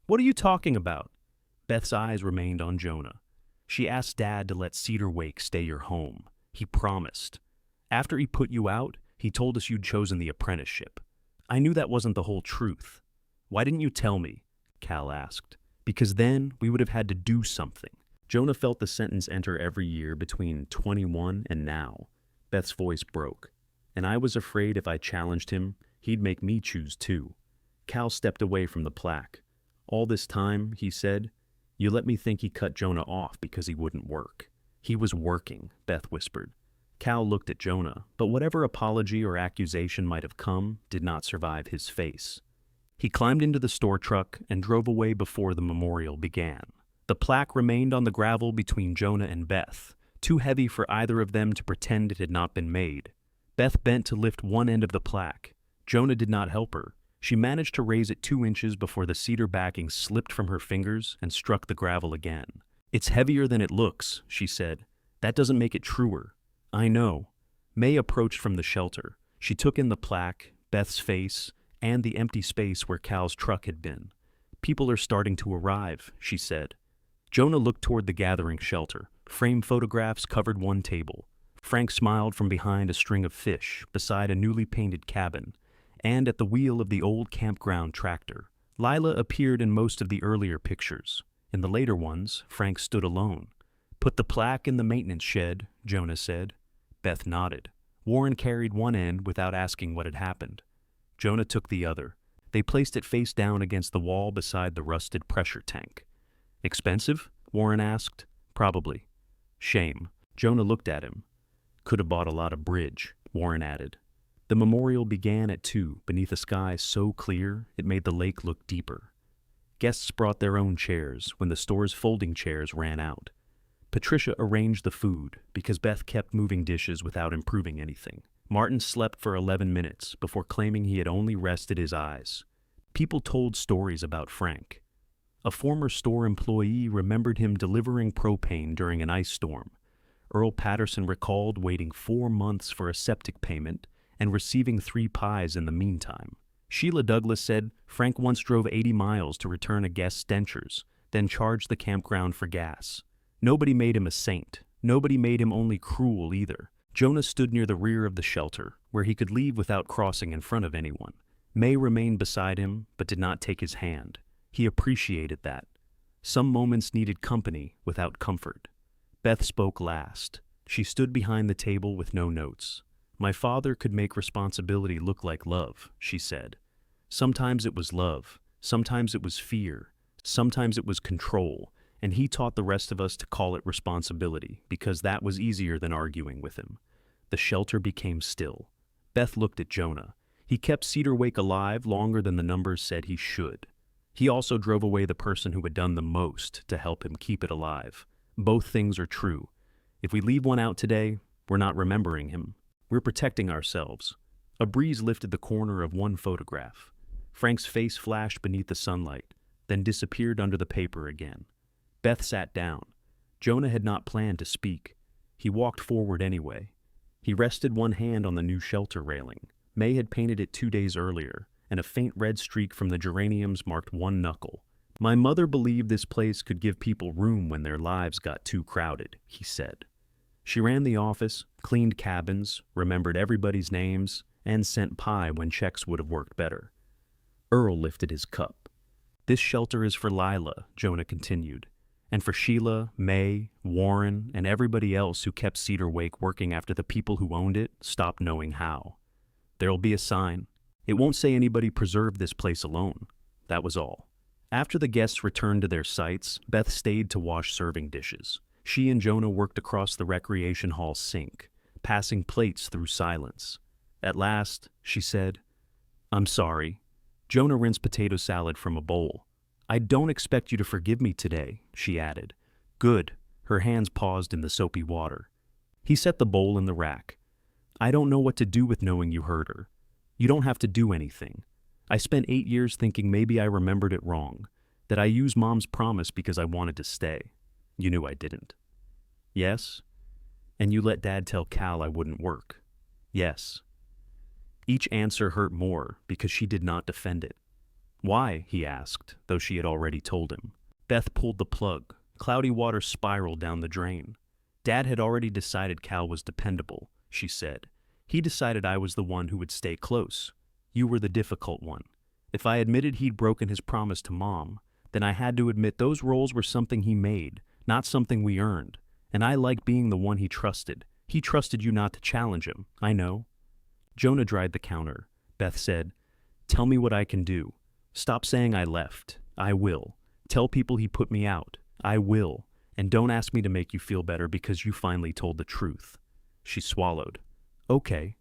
Speaker 1: "What are you talking about?" Beth's eyes remained on Jonah. "She asked Dad to let Cedar Wake stay your home. He promised. After he put you out, he told us you'd chosen the apprenticeship. I knew that wasn't the whole truth." "Why didn't you tell me?" Cal asked. "Because then we would have had to do something." Jonah felt the sentence enter every year between 21 and now. Beth's voice broke. "And I was afraid if I challenged him, he'd make me choose too." Cal stepped away from the plaque. "All this time," he said, "you let me think he cut Jonah off because he wouldn't work." "He was working," Beth whispered. Cal looked at Jonah, but whatever apology or accusation might have come did not survive his face. He climbed into the store truck and drove away before the memorial began. The plaque remained on the gravel between Jonah and Beth, too heavy for either of them to pretend it had not been made. Beth bent to lift one end of the plaque. Jonah did not help her. She managed to raise it 2 inches before the cedar backing slipped from her fingers and struck the gravel again. "It's heavier than it looks," she said. "That doesn't make it truer." "I know." May approached from the shelter. She took in the plaque, Beth's face, and the empty space where Cal's truck had been. "People are starting to arrive," she said. Jonah looked toward the gathering shelter. Framed photographs covered one table. Frank smiled from behind a string of fish beside a newly painted cabin, and at the wheel of the old campground tractor. Lila appeared in most of the earlier pictures. In the later ones, Frank stood alone. "Put the plaque in the maintenance shed," Jonah said. Beth nodded. Warren carried one end without asking what had happened. Jonah took the other. They placed it face down against the wall beside the rusted pressure tank. "Expensive?" Warren asked. "Probably." "Shame." Jonah looked at him. "Could have bought a lot of bridge," Warren added. The memorial began at 2 beneath a sky so clear it made the lake look deeper. Guests brought their own chairs when the store's folding chairs ran out. Patricia arranged the food because Beth kept moving dishes without improving anything. Martin slept for 11 minutes before claiming he had only rested his eyes. People told stories about Frank. A former store employee remembered him delivering propane during an ice storm. Earl Patterson recalled waiting 4 months for a septic payment and receiving 3 pies in the meantime. Sheila Douglas said Frank once drove 80 miles to return a guest's dentures, then charged the campground for gas. Nobody made him a saint. Nobody made him only cruel either. Jonah stood near the rear of the shelter, where he could leave without crossing in front of anyone. May remained beside him, but did not take his hand. He appreciated that. Some moments needed company without comfort. Beth spoke last. She stood behind the table with no notes. My father could make responsibility look like love, she said. Sometimes it was love, sometimes it was fear, sometimes it was control, and he taught the rest of us to call it responsibility because that was easier than arguing with him. The shelter became still. Beth looked at Jonah. He kept Cedar Wake alive longer than the numbers said he should. He also drove away the person who had done the most to help him keep it alive. Both things are true. If we leave one out today, we're not remembering him. We're protecting ourselves. A breeze lifted the corner of one photograph. Frank's face flashed beneath the sunlight, then disappeared under the paper again. Beth sat down. Jonah had not planned to speak. He walked forward anyway. He rested one hand on the new shelter railing. May had painted it 2 days earlier, and a faint red streak from the geraniums marked one knuckle. My mother believed this place could give people room when their lives got too crowded, he said. She ran the office, cleaned cabins, remembered everybody's names, and sent pie when checks would have worked better. Earl lifted his cup. This shelter is for Lila, Jonah continued, and for Sheila, May, Warren, and everybody else who kept Cedar Wake working after the people who owned it stopped knowing how. There'll be a sign. It won't say anybody preserved this place alone. That was all. After the guests returned to their sites, Beth stayed to wash serving dishes. She and Jonah worked across the recreation hall sink, passing plates through silence. At last, she said, "I'm sorry." Jonah rinsed potato salad from a bowl. "I don't expect you to forgive me today," she added. "Good." Her hands paused in the soapy water. He set the bowl in the rack. "I don't know what to do with knowing you hurt her. You don't have to do anything. I spent 8 years thinking maybe I remembered it wrong, that I used Mom's promise because I wanted to stay. You knew I didn't." "Yes?" "And you let Dad tell Cal I wouldn't work." "Yes." Each answer hurt more because she did not defend it. "Why?" he asked, though she had already told him. Beth pulled the plug. Cloudy water spiraled down the drain. "Dad had already decided Cal was dependable," she said. "He decided I was the one who would stay close. You were the difficult one. If I admitted he'd broken his promise to Mom, then I had to admit those roles were something he made, not something we earned. And I liked being the one he trusted. He trusted you not to challenge him, I know." Jonah dried the counter. Beth said, "Tell me what I can do. Stop saying I left. I will. Tell people he put me out. I will. And don't ask me to make you feel better because you finally told the truth." She swallowed. "Okay."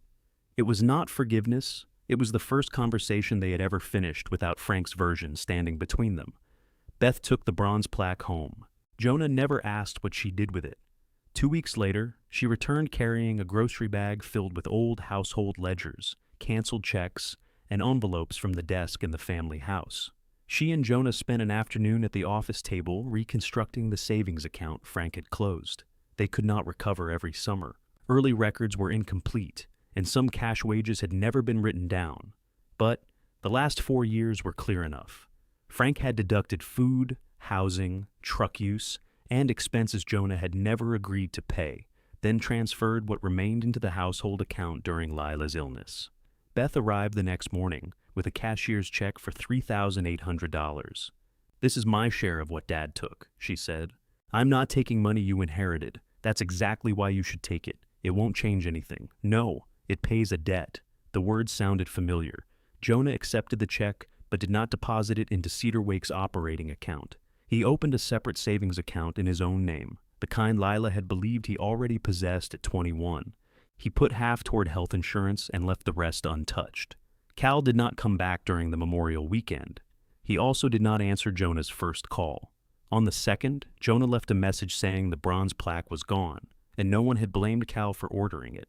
Speaker 1: It was not forgiveness. It was the first conversation they had ever finished without Frank's version standing between them. Beth took the bronze plaque home. Jonah never asked what she did with it. 2 weeks later, she returned carrying a grocery bag filled with old household ledgers, canceled checks, and envelopes from the desk in the family house. She and Jonah spent an afternoon at the office table reconstructing the savings account Frank had closed. They could not recover every summer. Early records were incomplete, and some cash wages had never been written down. But the last 4 years were clear enough. Frank had deducted food, housing, truck use, and expenses Jonah had never agreed to pay, then transferred what remained into the household account during Lila's illness. Beth arrived the next morning with a cashier's check for $3,800. "This is my share of what Dad took," she said. "I'm not taking money you inherited. That's exactly why you should take it. It won't change anything. No, it pays a debt." The words sounded familiar. Jonah accepted the check, but did not deposit it into Cedar Wake's operating account. He opened a separate savings account in his own name, the kind Lila had believed he already possessed at 21. He put half toward health insurance and left the rest untouched. Cal did not come back during the Memorial weekend. He also did not answer Jonah's first call. On the second, Jonah left a message saying the bronze plaque was gone, and no one had blamed Cal for ordering it.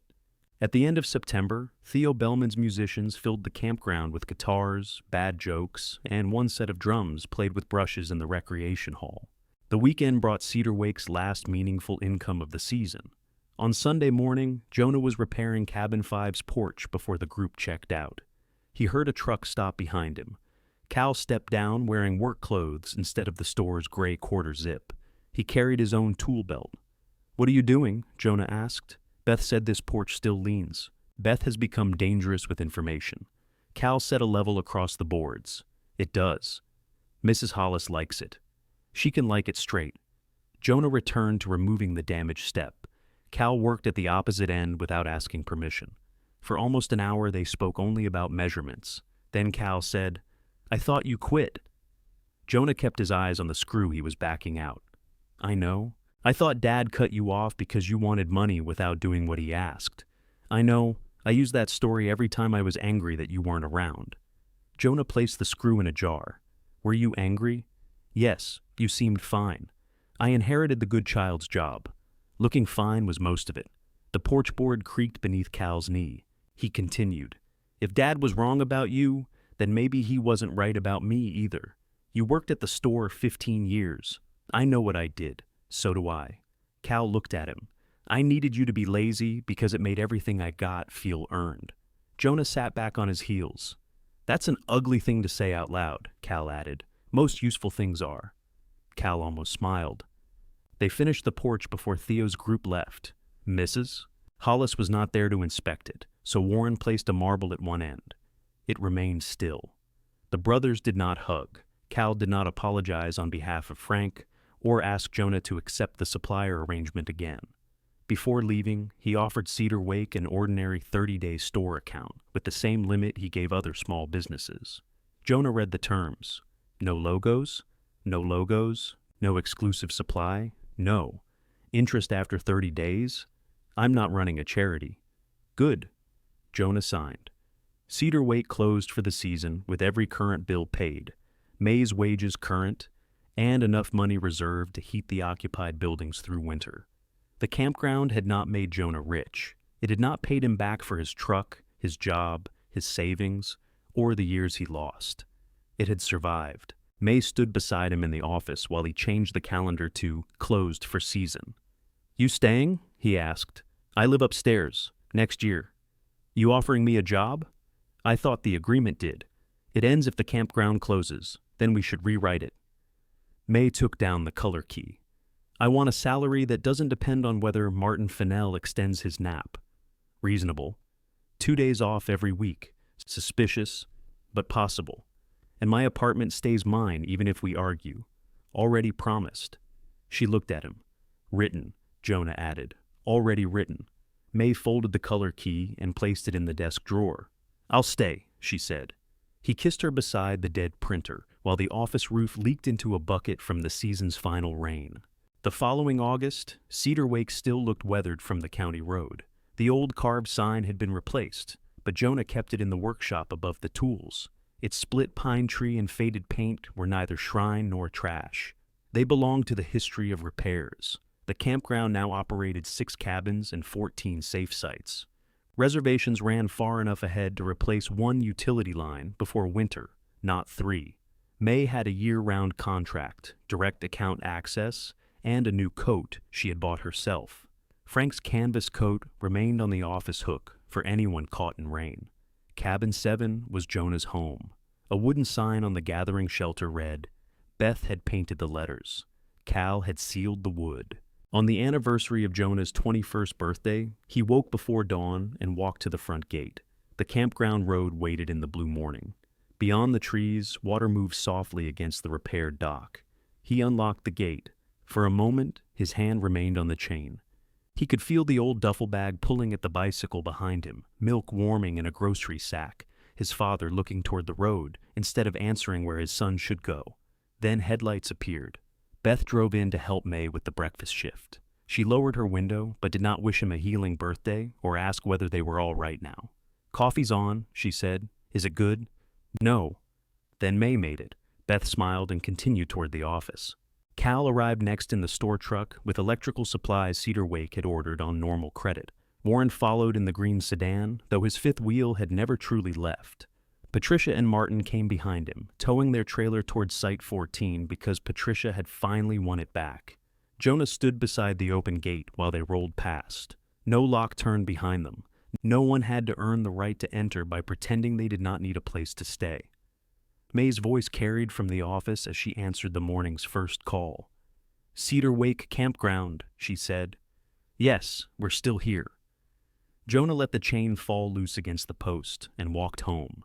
Speaker 1: At the end of September, Theo Bellman's musicians filled the campground with guitars, bad jokes, and one set of drums played with brushes in the recreation hall. The weekend brought Cedar Wake's last meaningful income of the season. On Sunday morning, Jonah was repairing Cabin 5's porch before the group checked out. He heard a truck stop behind him. Cal stepped down wearing work clothes instead of the store's gray quarter zip. He carried his own tool belt. "What are you doing?" Jonah asked. "Beth said this porch still leans." "Beth has become dangerous with information." Cal set a level across the boards. "It does. Mrs. Hollis likes it. She can like it straight." Jonah returned to removing the damaged step. Cal worked at the opposite end without asking permission. For almost an hour they spoke only about measurements. Then Cal said, "I thought you quit." Jonah kept his eyes on the screw he was backing out. "I know. I thought Dad cut you off because you wanted money without doing what he asked. I know. I used that story every time I was angry that you weren't around." Jonah placed the screw in a jar. "Were you angry?" "Yes, you seemed fine. I inherited the good child's job. Looking fine was most of it." The porch board creaked beneath Cal's knee. He continued, "If Dad was wrong about you, then maybe he wasn't right about me either. You worked at the store 15 years. I know what I did. So do I." Cal looked at him. "I needed you to be lazy because it made everything I got feel earned." Jonah sat back on his heels. "That's an ugly thing to say out loud," Cal added. "Most useful things are." Cal almost smiled. They finished the porch before Theo's group left. Mrs. Hollis was not there to inspect it, so Warren placed a marble at one end. It remained still. The brothers did not hug. Cal did not apologize on behalf of Frank or ask Jonah to accept the supplier arrangement again. Before leaving, he offered Cedar Wake an ordinary 30-day store account with the same limit he gave other small businesses. Jonah read the terms. No logos, no logos, no exclusive supply, no. Interest after 30 days? I'm not running a charity. Good. Jonah signed. Cedar Wake closed for the season with every current bill paid, May's wages current, and enough money reserved to heat the occupied buildings through winter. The campground had not made Jonah rich. It had not paid him back for his truck, his job, his savings, or the years he lost. It had survived. May stood beside him in the office while he changed the calendar to closed for season. "You staying?" he asked. "I live upstairs. Next year." "You offering me a job?" "I thought the agreement did. It ends if the campground closes. Then we should rewrite it." May took down the color key. "I want a salary that doesn't depend on whether Martin Fennell extends his nap." "Reasonable. 2 days off every week. Suspicious, but possible. And my apartment stays mine even if we argue. Already promised." She looked at him. "Written," Jonah added. "Already written." May folded the color key and placed it in the desk drawer. "I'll stay," she said. He kissed her beside the dead printer, while the office roof leaked into a bucket from the season's final rain. The following August, Cedar Wake still looked weathered from the county road. The old carved sign had been replaced, but Jonah kept it in the workshop above the tools. Its split pine tree and faded paint were neither shrine nor trash. They belonged to the history of repairs. The campground now operated 6 cabins and 14 safe sites. Reservations ran far enough ahead to replace 1 utility line before winter, not 3. May had a year-round contract, direct account access, and a new coat she had bought herself. Frank's canvas coat remained on the office hook for anyone caught in rain. Cabin 7 was Jonah's home. A wooden sign on the gathering shelter read, "Beth had painted the letters. Cal had sealed the wood." On the anniversary of Jonah's 21st birthday, he woke before dawn and walked to the front gate. The campground road waited in the blue morning. Beyond the trees, water moved softly against the repaired dock. He unlocked the gate. For a moment, his hand remained on the chain. He could feel the old duffel bag pulling at the bicycle behind him, milk warming in a grocery sack, his father looking toward the road instead of answering where his son should go. Then headlights appeared. Beth drove in to help May with the breakfast shift. She lowered her window but did not wish him a healing birthday or ask whether they were all right now. "Coffee's on," she said. "Is it good?" "No." Then May made it. Beth smiled and continued toward the office. Cal arrived next in the store truck with electrical supplies Cedar Wake had ordered on normal credit. Warren followed in the green sedan, though his fifth wheel had never truly left. Patricia and Martin came behind him, towing their trailer towards Site 14 because Patricia had finally won it back. Jonah stood beside the open gate while they rolled past. No lock turned behind them. No one had to earn the right to enter by pretending they did not need a place to stay. May's voice carried from the office as she answered the morning's first call. "Cedar Wake Campground," she said. "Yes, we're still here." Jonah let the chain fall loose against the post and walked home,